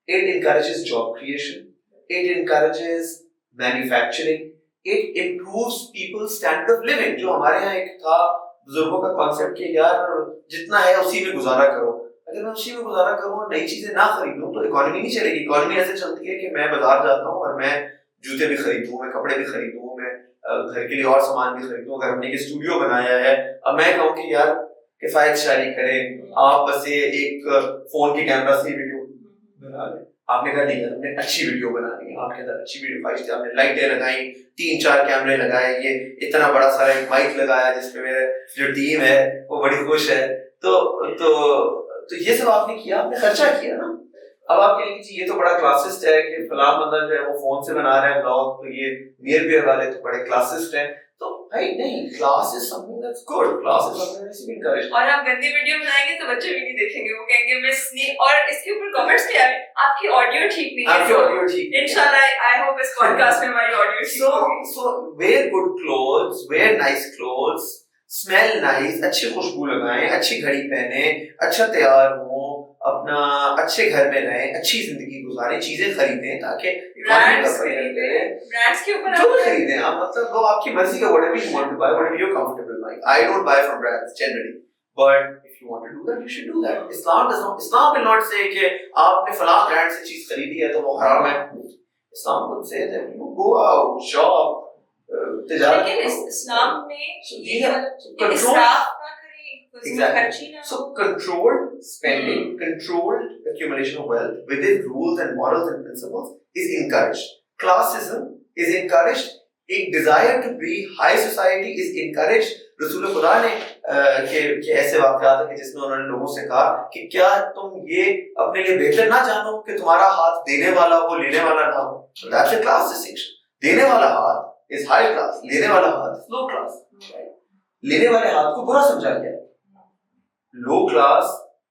Speaker 1: it encourages job creation, it encourages manufacturing, it improves people's standard of living. جو ہمارے یہاں ایک تھا بزرگوں کا کانسیپٹ کہ یار جتنا ہے اسی میں گزارا کرو, اگر میں اسی میں گزارا کروں اور نئی چیزیں نہ خریدوں تو اکانومی نہیں چلے گی. اکانومی ایسے چلتی ہے کہ میں بازار جاتا ہوں اور میں جوتے بھی خریدوں, میں کپڑے بھی خریدوں, میں گھر کے لیے اور سامان بھی خریدوں. اگر ہم نے ایک اسٹوڈیو بنایا ہے, اب میں کہوں کہ یار کفایت شاعری کریں, آپ بس ایک فون کے کیمرہ سے ویڈیو بنا لیں. آپ نے کہا نہیں یار ہم نے اچھی ویڈیو بنانی ہے, آپ کے اندر اچھی ویڈیو خواہش تھی, آپ نے لائٹیں لگائیں, 3-4 کیمرے لگائے, یہ اتنا بڑا سارا ایک مائک لگایا جس پہ میرے جو ٹیم ہے وہ بڑی خوش ہے. تو یہ سب آپ نے کیا, آپ نے خرچہ کیا نا. اب آپ کہیں گے یہ تو بڑا کلاسسٹ ہے کہ فلاں بندہ جو ہے وہ فون سے بنا رہا ہے بلاگ, تو یہ نیئر بیئر والے تو بڑے کلاسسٹ ہیں. تو بھائی نہیں, class is some thing that's good, class is some thing that's been encouraged.
Speaker 2: اور آپ گندی ویڈیو بنائیں گے تو بچے بھی نہیں دیکھیں گے, وہ کہیں گے مس نہیں. اور اس کے اوپر کمنٹس کیا ہے, آپ کی آڈیو ٹھیک نہیں ہے,
Speaker 1: آپ کی آڈیو ٹھیک نہیں,
Speaker 2: انشاءاللہ آئی ہوپ اس پوڈ کاسٹ میں ہماری آڈیو ٹھیک ہوگی.
Speaker 1: So wear good clothes, wear nice clothes, smell nice, اچھی خوشبو لگائیں, اچھی گھڑی پہنیں, اچھا تیار ہوں, اپنا اچھے گھر میں رہیں, اچھی زندگی گزاریں, چیزیں خریدیں تاکہ
Speaker 2: برانڈز خریدیں, برانڈز کے اوپر
Speaker 1: جو خریدیں آپ, مطلب وہ آپ کی مرضی کا, whatever you want to buy, whatever you're comfortable buying. I don't buy from brands generally, but if you want to do that, you should do that. Islam will not say کہ آپ نے فلاں برانڈ سے چیز خریدی ہے تو وہ حرام ہے. Islam would say that you go out, shop, تجارت.
Speaker 2: لیکن اسلام میں
Speaker 1: control.
Speaker 2: اسراف نہ کریں, خرچی نہ.
Speaker 1: So controlled spending, controlled accumulation of wealth within rules and morals and principles is encouraged. Classism is encouraged. ایک desire to be high society is encouraged. رسول خدا نے کہ ایسے واقعات ہیں جس میں انہوں نے لوگوں سے کہا کہ کیا تم یہ اپنے لیے بہتر نہ جانو کہ تمہارا ہاتھ دینے والا ہو, لینے والا نہ ہو. That's a class distinction. دینے والا ہاتھ is high class, لینے والا ہاتھ is low class. لینے والے ہاتھ کو برا سمجھا گیا. لو کلاس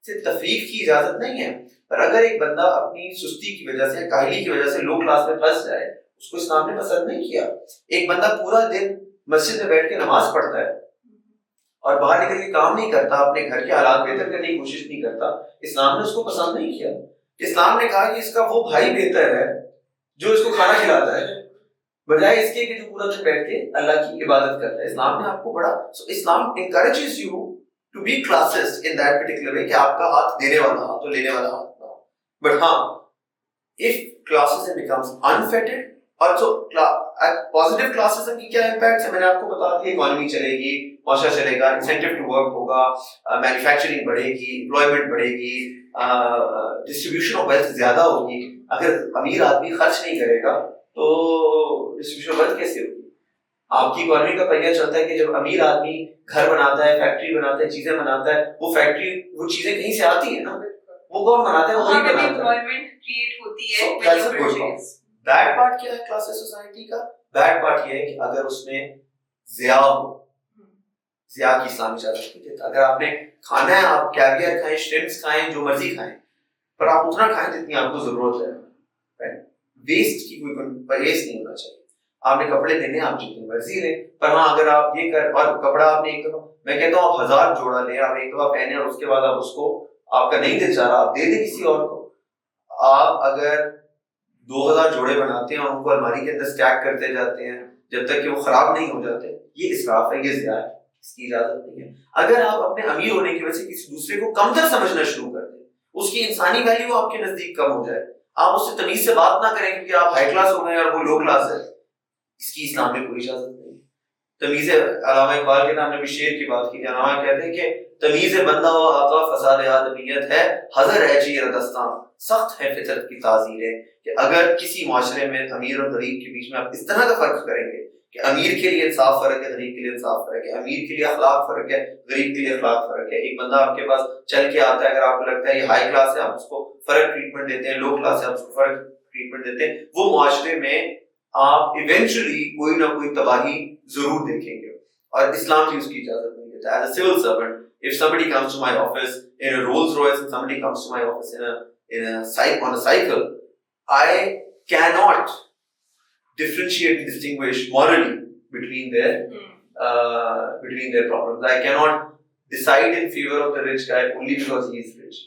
Speaker 1: سے تفریق کی اجازت نہیں ہے, پر اگر ایک بندہ اپنی سستی کی وجہ سے, کاہلی کی وجہ سے لو کلاس میں پھنس جائے, اس کو اسلام نے پسند نہیں کیا. ایک بندہ پورا دن مسجد میں بیٹھ کے نماز پڑھتا ہے اور باہر نکل کے کام نہیں کرتا, اپنے گھر کے حالات بہتر کرنے کی کوشش نہیں کرتا, اسلام نے اس کو پسند نہیں کیا. اسلام نے کہا کہ اس کا وہ بھائی بہتر ہے جو اس کو کھانا کھلاتا ہے, بجائے اس کے کہ جو پورا دن بیٹھ کے اللہ کی عبادت کرتا ہے. اسلام نے آپ کو بڑا, اسلام encourages you to be classist in that particular way کہ آپ کا ہاتھ دینے والا ہاتھ تو لینے والا ہاتھ نہ ہو. But ہاں, if classism becomes unfettered, اور so positive classism کی کیا امپیکٹس ہے میں نے آپ کو بتا دیا. اکانومی چلے گی, معاشرہ چلے گا, انسینٹیو ٹو ورک ہوگا, مینوفیکچرنگ بڑھے گی, امپلائمنٹ بڑھے گی, ڈسٹریبیوشن آف ویلتھ زیادہ ہوگی. اگر امیر آدمی خرچ نہیں کرے گا تو ڈسٹریبیوشن آف ویلتھ کیسے ہوگی؟ آپ کی اکانومی کا پہیہ چلتا ہے کہ جب امیر آدمی گھر بناتا ہے, فیکٹری بناتا ہے, چیزیں بناتا ہے, وہ فیکٹری, وہ چیزیں کہیں سے آتی ہیں نا, وہ کون بناتا ہے, وہی بناتا ہے.
Speaker 2: امپلائمنٹ کریٹ ہوتی ہے.
Speaker 1: بیڈ پارٹ کیا ہے کلاس سوسائٹی کا؟ بیڈ پارٹ یہ ہے کہ اگر اس میں ضیاء ہو, ضیاء کی اسلام اجازت نہیں دیتا. اگر آپ نے کھانا ہے, آپ کیویئر کھائیں, شرمپس کھائیں, جو مرضی کھائیں, پر آپ اتنا کھائیں جتنی آپ کو ضرورت ہے. ویسٹ کی کوئی پرہیز نہیں ہونا چاہیے. آپ نے کپڑے دینے, آپ جتنی مرضی لیں, پر ہاں اگر آپ یہ کر, اور کپڑا آپ نے ایک دفعہ, میں کہتا ہوں آپ 1000 جوڑا لیں, آپ ایک دفعہ پہنے اور اس کے بعد آپ اس کو, آپ کا نہیں دل چاہ رہا, آپ دے دیں کسی اور کو. آپ اگر 2000 جوڑے بناتے ہیں اور ان کو الماری کے اندر اسٹیک کرتے جاتے ہیں جب تک کہ وہ خراب نہیں ہو جاتے, یہ اسراف ہے, یہ ضیاء ہے, اس کی اجازت نہیں ہے. اگر آپ اپنے امیر ہونے کی وجہ سے کسی دوسرے کو کمتر سمجھنا شروع کر دیں, اس کی انسانی ویلیو آپ کے نزدیک کم ہو جائے, آپ اس سے تمیز سے بات نہ کریں کیونکہ آپ ہائی کلاس ہو گئے اور وہ لو کلاس ہے, اس کی اسلام میں کوئی اجازت نہیں. تمیز, علامہ اقبال کے نام نے بھی شعر کی بات کی, علامہ کہتے ہیں کہ تمیز بندہ و آقا فساد آدمیت ہے, حذر ہے چیر دستان, سخت ہے فطرت کی تعزیر ہے. کہ اگر کسی معاشرے میں امیر اور غریب کے بیچ میں آپ اس طرح کا فرق کریں گے کہ امیر کے لیے انصاف فرق ہے, غریب کے لیے انصاف فرق ہے, امیر کے لیے اخلاق فرق ہے, غریب کے لیے اخلاق فرق ہے. ایک بندہ آپ کے پاس چل کے آتا ہے, اگر آپ کو لگتا ہے یہ ہائی کلاس ہے, آپ اس کو فرق ٹریٹمنٹ دیتے ہیں, لو کلاس ہے, آپ اس کو فرق ٹریٹمنٹ دیتے ہیں, وہ معاشرے میں آپ ایونچولی کوئی نہ کوئی تباہی ضرور دیکھیں گے. اور اسلام بھی اس کی اجازت نہیں دیتا. As a civil servant, if somebody comes to my office in a Rolls Royce and somebody comes to my office on a cycle, I cannot differentiate and distinguish morally between their problems. I cannot decide in favor of the rich guy only because he is rich.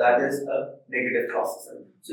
Speaker 1: that is a negative classism. So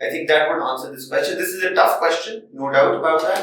Speaker 1: I think that would answer this question. This is a tough question, no doubt about that,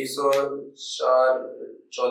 Speaker 1: 104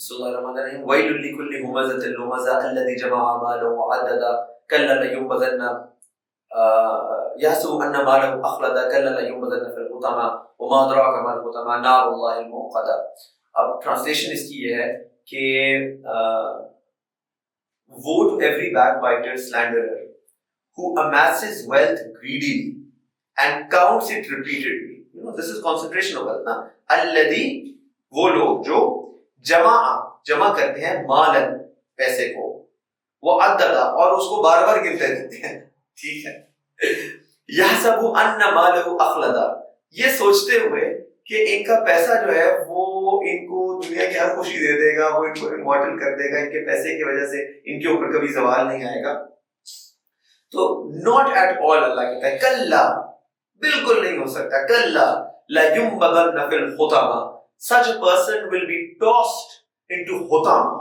Speaker 1: بسم اللہ الرحمن الرحیم well لکل ہمزۃ لمزہ الذی جمع مالہ وعددہ کلا لینبذن یحسب ان مالہ اخلد کلا لینبذن فی الحطمہ وما ادراک ما الحطمہ نار اللہ الموقدہ. اب ٹرانسلیشن اس کی یہ ہے کہ woe to every backbiter, slanderer, who amasses wealth greedily and counts it repeatedly. You know, this is concentration of wealth. Na? Alladhi, وہ لوگ جو جمع کرتے ہیں مالن پیسے کو وہ عددا اور اس کو بار بار گنتے رہتے ہیں. ٹھیک ہے. یحسب ان مالہ اخلدا, یہ سوچتے ہوئے کہ ان کا پیسہ جو ہے وہ ان کو دنیا کی ہر خوشی دے دے گا, وہ ان کو امورٹل کر دے گا, ان کے پیسے کی وجہ سے ان کے اوپر کبھی زوال نہیں آئے گا. تو ناٹ ایٹ آل, اللہ کہتا ہے کلا, بالکل نہیں ہو سکتا. کلا لیمبذن فی الحطمہ, such a person will be tossed into حطمہ.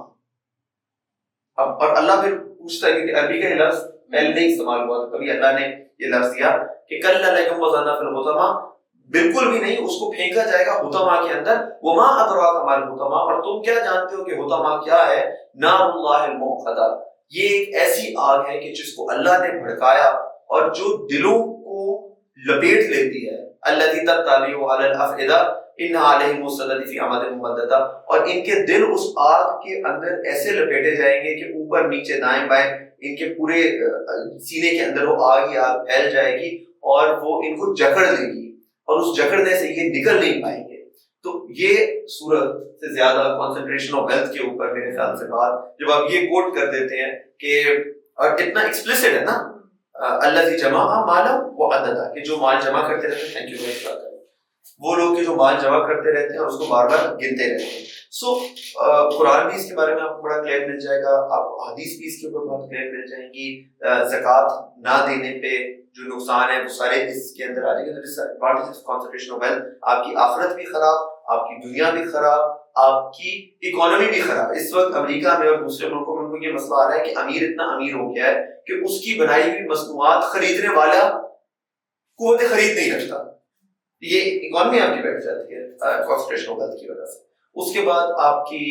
Speaker 1: اب اور اللہ پھر پوچھتا ہے کہ عربی کا یہ لفظ پہلے نہیں استعمال ہوا تھا, کبھی اللہ نے یہ لفظ دیا کہ کلا لیمبذن فی الحطمہ, بالکل بھی نہیں, اس کو پھینکا جائے گا حطمہ کے اندر. وما ادراک ما الحطمہ, اور تم کیا جانتے ہو کہ حطمہ کیا ہے؟ نار اللہ الموقدہ, یہ ایک ایسی آگ ہے کہ جس کو اللہ نے بھڑکایا اور جو دلوں کو لپیٹ لیتی ہے. التی تطلع علی الافئدہ انھا علیہم مؤصدۃ فی عمد ممددہ, اور ان کے دل اس آگ کے اندر ایسے لپیٹے جائیں گے کہ اوپر نیچے دائیں بائیں ان کے پورے سینے کے اندر وہ آگ ہی آگ پھیل جائے گی اور وہ ان کو جکڑ لے گی, اور اس جکڑنے سے یہ نکل نہیں پائیں گے. تو یہ صورت سے زیادہ کنسنٹریشن آف ویلتھ کے اوپر میرے خیال سے بات جب آپ یہ کوٹ کر دیتے ہیں کہ, اور اتنا ایکسپلسٹ ہے نا, الذی جمع مالا وعددا, کہ جو مال جمع کرتے رہتے ہیں. Thank you very much. وہ لوگ کہ جو مال جمع کرتے رہتے ہیں اور اس کو بار بار گنتے رہتے ہیں. سو قرآن بھی اس کے بارے میں آپ کو بڑا کلیئر مل جائے گا, آپ کو حدیث بھی اس کے اوپر بہت کلیئر مل جائیں گی. زکوٰۃ نہ دینے پہ جو نقصان ہے وہ سارے اس کے اندر آ جائیں گے. کنسنٹریشن آف ویلتھ, آپ کی آخرت بھی خراب, آپ کی دنیا بھی خراب, آپ کی اکانومی بھی خراب. اس وقت امریکہ میں اور دوسرے ملکوں میں ان کو یہ مسئلہ آ رہا ہے کہ امیر اتنا امیر ہو گیا ہے کہ اس کی بنائی ہوئی مصنوعات خریدنے والا قوت خرید نہیں رکھتا. یہ اکانومی آپ کی بیٹھ جاتی ہے کنسنٹریشن آف ویلتھ کی وجہ سے. اس کے بعد آپ کی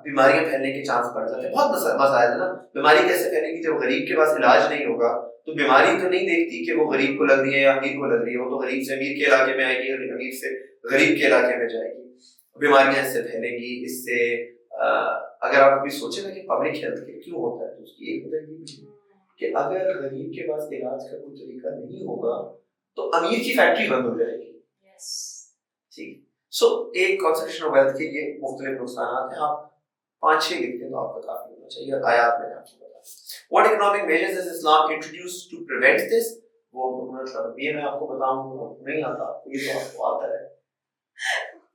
Speaker 1: بیماریاں پھیلنے کے چانس بڑھ جاتے ہیں. بہت مسائل ہے نا. بیماری کیسے پھیلے گی؟ جب غریب کے پاس علاج نہیں ہوگا تو بیماری تو نہیں دیکھتی کہ وہ غریب کو لگ رہی ہے یا امیر کو لگ رہی ہے, وہ تو غریب سے امیر کے علاقے میں آئے گی, امیر سے غریب کے علاقے میں جائے گی. بیماریاں اس سے پھیلیں گی. اس سے اگر آپ کبھی سوچیں نا کہ پبلک ہیلتھ کیئر کیوں ہوتا ہے, تو اس کی ایک وجہ یہ کہ اگر غریب کے پاس علاج کا کوئی طریقہ نہیں ہوگا تو امیر کی فیکٹری بند ہو جائے گی. ٹھیک. سو ایک کنسنٹریشن آف ویلتھ کے یہ مختلف نقصانات ہیں. آپ 5-6 لکھتے ہیں تو آپ کا کافی ہونا چاہیے. آیات میں آپ کو بتا What economic measures has Islam introduced to prevent this? وہ مطلب یہ میں آپ کو بتاؤں گا, نہیں آتا آپ کو, یہ تو آپ کو آتا ہے.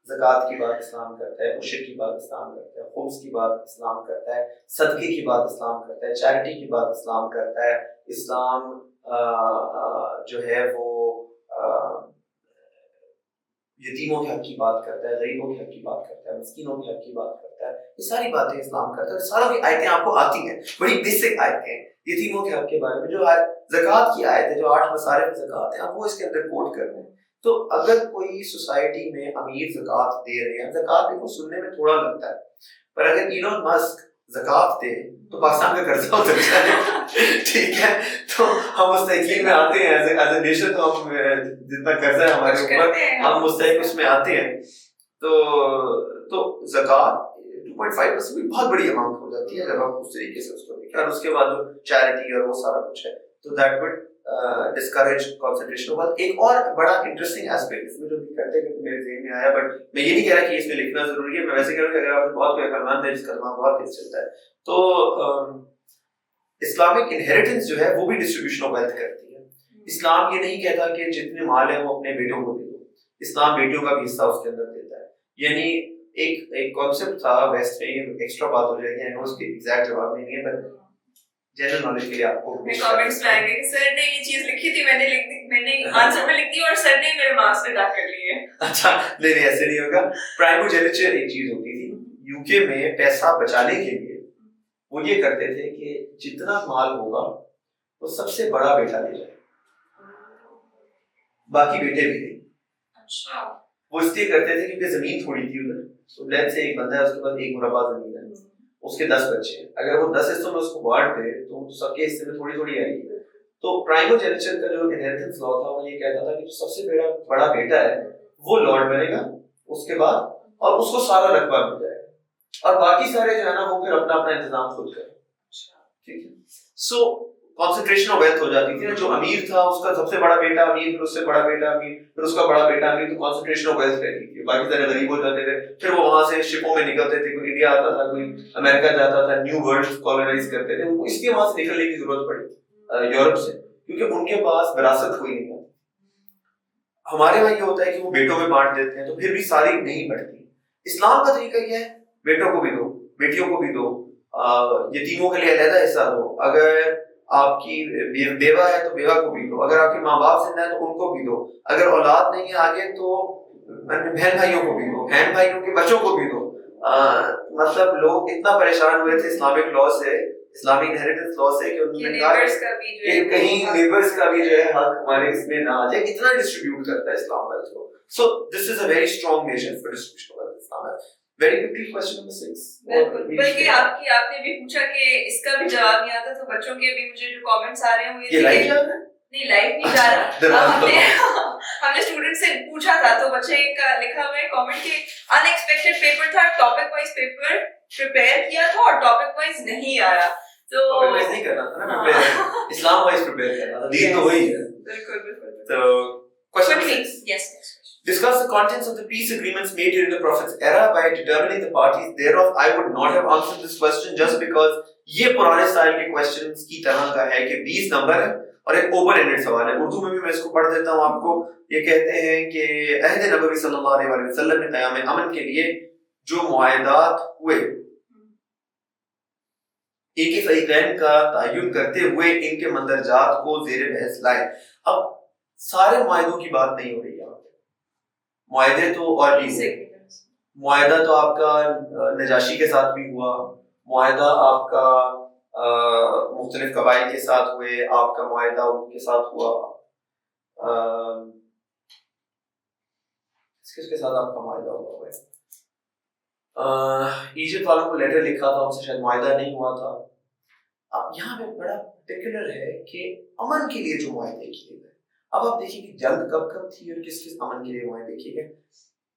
Speaker 1: زکوٰۃ کی بات اسلام کرتا ہے, عشر کی بات اسلام کرتا ہے, خمس کی بات اسلام کرتا ہے, صدقے کی بات اسلام کرتا ہے, چیریٹی کی بات اسلام کرتا ہے. اسلام جو ہے وہ یتیموں کے حق کی بات کرتا ہے, غریبوں کے حق کی بات کرتا ہے, مسکینوں کے حق کی بات کرتا ہے. یہ ساری باتیں اسلام کرتا ہے. ساروں کی آیتیں آپ کو آتی ہیں, بڑی بیسک آیتیں ہیں یتیموں کے حق کے بارے میں. جو زکوٰۃ کی آیت ہے, جو 8 مصارف زکوٰۃ ہیں, آپ وہ اس کے اندر کوٹ کر دیں. تو اگر کوئی سوسائٹی میں امیر زکوٰۃ دے رہے ہیں, زکوٰۃ دیکھو سننے میں تھوڑا لگتا ہے, پر اگر ایلون مسک زکوٰۃ دے تو پاکستان کا قرضہ اتر جائے. ٹھیک ہے, تو ہم مستحقین میں آتے ہیں ایز اے نیشن. تو ہم جتنا قرضہ ہے ہمارے اوپر, ہم مستحق اس میں آتے ہیں. تو زکوٰۃ 2.5% بھی بہت بڑی اماؤنٹ ہو جاتی ہے جب آپ اس طریقے سے اس کو دیکھیں. اور اس کے بعد جو چیریٹی اور وہ سارا کچھ ہے, تو that would discourage concentration of wealth. ایک اور بڑا انٹرسٹنگ ایسپیکٹ اس میں جو کرتے ہیں میرے ذہن میں آیا, بٹ میں یہ نہیں کہہ رہا کہ اس میں لکھنا ضروری ہے. میں ویسے کہہ رہا ہوں کہ اگر آپ بہت کوئی عقلمند ہے جس کا دماغ بہت تیز چلتا ہے, تو اسلامک انہیریٹنس جو ہے وہ بھی ڈسٹریبیوشن آف ویلتھ کرتی ہے. اسلام یہ نہیں کہتا کہ جتنے مال ہیں وہ اپنے بیٹوں کو دے دو. اسلام بیٹیوں کا بھی حصہ اس کے اندر دیتا ہے. یعنی ایک کانسیپٹ تھا ویسٹ میں, یہ ایکسٹرا بات ہو جائے گی, اس کے ایگزیکٹ جواب نہیں ہے, پر جنرل نالج کے لیے آپ کو
Speaker 2: کمنٹس میں آئیں گے کہ سر نے یہ چیز لکھی تھی, میں نے آنسر میں لکھ دی اور سر نے میرے مارکس پہ ڈاک کر لیے.
Speaker 1: اچھا نہیں ایسے نہیں ہوگا. پرائموجینیچر ایک چیز ہوتی تھی یو کے میں, پیسہ بچانے کے لیے وہ یہ کرتے تھے کہ جتنا مال ہوگا وہ سب سے بڑا بیٹا لے جائے, باقی بیٹے بھی نہیں.
Speaker 2: اچھا,
Speaker 1: وہ اس لیے کرتے تھے کیونکہ زمین تھوڑی تھی ادھر, So let's say ایک بندہ ہے اس کے پاس ایک مربع زمین ہے, اس کے 10 بچے ہیں, اگر وہ 10 حصوں میں اس کو بانٹ دے تو سب کے حصے میں تھوڑی تھوڑی آئے گی. تو پرائموجینیچر کا جو انہیریٹنس لا تھا وہ یہ کہتا تھا کہ جو سب سے بڑا بیٹا ہے وہ لارڈ بنے گا اس کے بعد, اور اس کو سارا رقبہ مل جائے گا, اور باقی سارے جو ہے نا وہ پھر اپنا انتظام خود کریں. ٹھیک ہے. سو کانسنٹریشن آف ویلتھ ہو جاتی تھی نا, جو امیر تھا اس کا سب سے بڑا بیٹا امیر, پھر اس سے بڑا بیٹا امیر, پھر اس کا بڑا بیٹا امیر, تو کانسنٹریشن آف ویلتھ رہتی تھی. باقی سارے غریب ہو جاتے تھے, پھر وہ وہاں سے شپوں میں نکلتے تھے, کوئی انڈیا آتا تھا, کوئی امریکہ جاتا تھا, نیو ورلڈ کالونائز کرتے تھے. اس لیے وہاں سے نکلنے کی ضرورت پڑی یورپ سے, کیونکہ ان کے پاس وراثت کوئی نہیں ہے. ہمارے وہاں یہ ہوتا ہے کہ وہ بیٹوں میں بانٹ دیتے ہیں تو پھر بھی ساری نہیں بڑھتی. اسلام کا طریقہ یہ ہے بیٹوں کو بھی دو, بیٹیوں کو بھی دو, یتیموں کے لیے علیحدہ حصہ دو, اگر آپ کی بیوہ ہے تو بیوہ کو بھی دو, اگر آپ کے ماں باپ زندہ ہیں تو ان کو بھی دو, اگر اولاد نہیں ہے آگے تو بہن بھائیوں کو بھی دو, بہن بھائیوں کے بچوں کو بھی دو. مطلب لوگ اتنا پریشان ہوئے تھے اسلامک لا سے, اسلامک انہیریٹنس لا سے, کہ انہوں نے کہا کہ کہیں نیبرز کا بھی جو ہے حق ہمارے اس میں نہ آ جائے. اتنا ڈسٹریبیوٹ کرتا ہے اسلام ویلتھ کو. So this is a very strong measure for distribution of Islam wealth. Very quickly question number 6.
Speaker 2: بالکل, بلکہ آپ نے بھی پوچھا کہ اس کا بھی جواب نہیں آتا, تو بچوں کے بھی مجھے جو کامنٹس آ رہے ہیں
Speaker 1: یہ لائیو جا رہا ہے
Speaker 2: نہیں, لائف نہیں جا رہا. ہم نے اسٹوڈنٹ سے پوچھا تھا تو بچے کا لکھا ہوا ہے کامنٹ کہ ان ایکسپیکٹڈ پیپر تھا, ٹاپک وائز پیپر پریپیئر کیا تھا اور ٹاپک وائز نہیں آیا. تو
Speaker 1: ٹاپک وائز نہیں کرنا تھا نا, پریپیئر اسلام وائز پریپیئر کرنا تھا. دین تو وہی ہے.
Speaker 2: بالکل بالکل.
Speaker 1: تو question 6,
Speaker 2: yes,
Speaker 1: discuss the contents of the peace agreements made during the Prophet's era by determining the parties thereof. I would not have answered this question just because یہ پرانے سٹائل کے کوسچنز کی طرح کا ہے کہ 20 نمبر ہے اور ایک اوپن اینڈڈ سوال ہے. اردو میں بھی میں اس کو پڑھ دیتا ہوں آپ کو. یہ کہتے ہیں کہ عہد نبوی صلی اللہ علیہ وسلم میں قیام امن کے لیے جو معاہدات ہوئے, ایک فریقین کا تعین کرتے ہوئے ان کے مندرجات کو زیر بحث لائے. اب سارے معاہدوں کی بات نہیں ہو رہی ہے. معاہدے تو اور بھی ہوئے. معاہدہ تو آپ کا نجاشی کے ساتھ بھی ہوا, معاہدہ آپ کا مختلف قبائل کے ساتھ ہوئے, آپ کا معاہدہ ان کے ساتھ ہوا, کس کے ساتھ آپ کا معاہدہ ہوا ہے؟ ایجپٹ والوں کو لیٹر لکھا تھا, ان سے شاید معاہدہ نہیں ہوا تھا. اب یہاں پہ بڑا پرٹیکولر ہے کہ امن کے لیے جو معاہدے کیے گئے. اب آپ دیکھیں کہ جنگ کب تھی اور کس امن کے لیے معاہدے کیے گئے.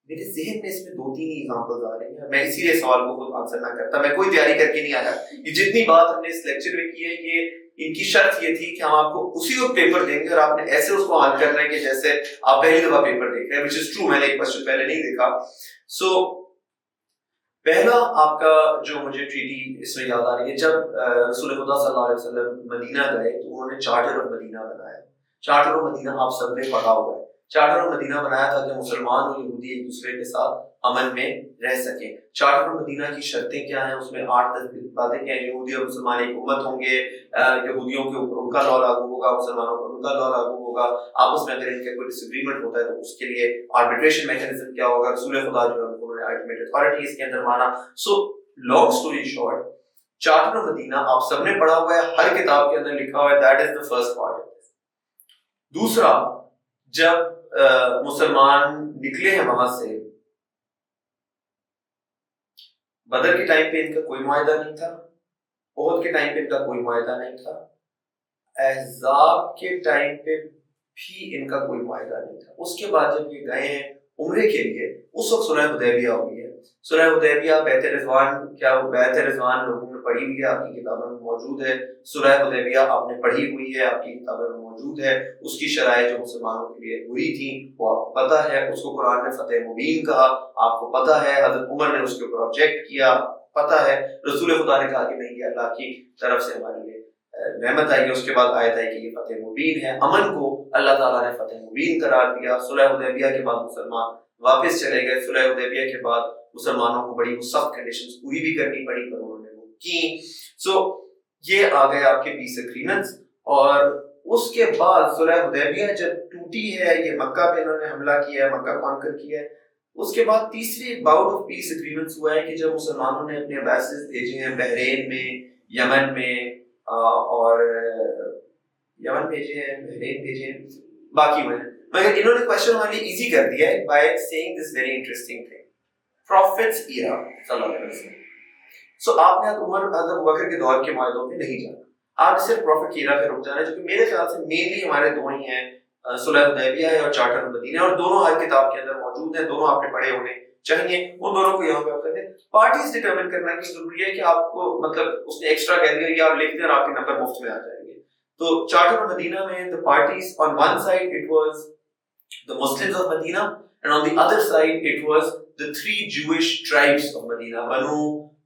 Speaker 1: میرے ذہن میں اس میں 2-3 ایگزامپلز آ رہی ہیں. میں اسی لیے سوال کو خود آنسر نہ کرتا, میں کوئی تیاری کر کے نہیں آیا. یہ جتنی بات ہم نے اس لیکچر میں کی ہے, یہ ان کی شرط یہ تھی کہ ہم آپ کو اسی وقت پیپر دیں گے اور آپ نے ایسے اس کو حل کرنا ہے کہ جیسے آپ پہلی دفعہ پیپر دیکھ رہے ہیں, which is true. میں نے ایک کوسچن پہلے نہیں دیکھا. سو پہلا آپ کا جو مجھے ٹریٹی اس میں یاد آ رہی ہے, جب رسول خدا صلی اللہ علیہ وسلم مدینہ گئے تو انہوں نے چارٹر آف مدینہ بنایا. چارٹر آف مدینہ آپ سب نے پڑھا ہوا ہے. چارٹر آف مدینہ بنایا تھا کہ مسلمان اور یہودی ایک دوسرے کے ساتھ امن میں رہ سکیں. چارٹر آف مدینہ کی شرطیں کیا ہیں, اس میں 8-10 باتیں کیا ہیں. یہودی اور مسلمان ایک امت ہوں گے, یہودیوں کے اوپر ان کا لا لاگو ہوگا, مسلمانوں پر ان کا لا لاگو ہوگا. آپس میں اگر ان کا کوئی ڈس ایگریمنٹ ہوتا ہے تو اس کے لیے آربیٹریشن میکینزم کیا ہوگا. رسول خدا جو ہے انہوں نے الٹیمیٹ اتھارٹی اس کے اندر مانا. So long story short, charter of Madina آپ سب نے پڑھا ہوا ہے, ہر کتاب کے اندر لکھا ہوا ہے. That is the first part. دوسرا, جب مسلمان نکلے ہیں وہاں سے, بدر کے ٹائم پہ ان کا کوئی معاہدہ نہیں تھا, احد کے ٹائم پہ ان کا کوئی معاہدہ نہیں تھا, احزاب کے ٹائم پہ بھی ان کا کوئی معاہدہ نہیں تھا. اس کے بعد جب یہ گئے ہیں عمرے کے لیے, اس وقت صلح حدیبیہ ہوئی ہے. صلح حدیبیہ, بیعت رضوان, کیا وہ بیعت رضوان لوگوں نے پڑھی ہوئی ہے, آپ کی کتابوں میں موجود ہے. صلح حدیبیہ آپ نے پڑھی ہوئی ہے, آپ کی کتابوں میں موجود ہے. اس کی شرائط جو مسلمانوں کے لیے ہوئی تھی وہ آپ کو پتہ ہے. اس کو قرآن نے فتح مبین کہا, آپ کو پتہ ہے. حضرت عمر نے اس کے اوپر آبجیکٹ کیا, پتہ ہے. رسول خدا نے کہا کہ نہیں, یہ اللہ کی طرف سے ہمارے لیے نعمت آئی ہے. اس کے بعد آیت ہے کہ یہ فتح مبین ہے. امن کو اللہ تعالیٰ نے فتح مبین قرار دیا. صلح حدیبیہ کے بعد مسلمان واپس چلے گئے. صلح حدیبیہ کے بعد مسلمانوں کو بڑی سخت کنڈیشنز پوری بھی کرنی پڑی, پر انہوں نے وہ کی. سو یہ آ گئے آپ کے پیس ایگریمنٹس. اور اس کے بعد صلح حدیبیہ جب ٹوٹی ہے, یہ مکہ پہ انہوں نے حملہ کیا ہے, مکہ کانکر کیا ہے. اس کے بعد تیسری باؤٹ آف پیس ایگریمنٹس ہوا ہے کہ جب مسلمانوں نے اپنے ایمبیسیز بھیجے ہیں بحرین میں, یمن میں, اور یمن بھیجے ہیں, بحرین بھیجے ہیں, باقی ہوئے ہیں. مگر انہوں نے کوشچن ہمارے لیے ایزی کر دیا ہے by seeing this very interesting thing. prophet's era sallallahu alaihi wasallam. So آپ نے عمر حضرت ابوبکر کے دور کے معاہدوں پہ نہیں جانا, آپ نے صرف پروفٹ کی ایرا پہ رک جانا ہے, جو کہ میرے خیال سے مینلی ہمارے دو ہی ہیں, صلح حدیبیہ ہے اور چارٹر المدینہ, اور دونوں ہر کتاب کے اندر موجود ہیں, دونوں آپ نے پڑھے ہونے چاہیے, ان دونوں کو یہاں پہ آپ کرتے ہیں. پارٹیز ڈیٹرمن کرنا کہ ضروری ہے کہ آپ کو مطلب اس نے ایکسٹرا کہہ دیا کہ آپ لکھ دیں اور آپ کے نمبر مفت میں آ جائیں گے. تو چارٹر المدینہ میں the parties on one side it was the Muslims of Medina and on the other side it was the three Jewish tribes of Medina, Banu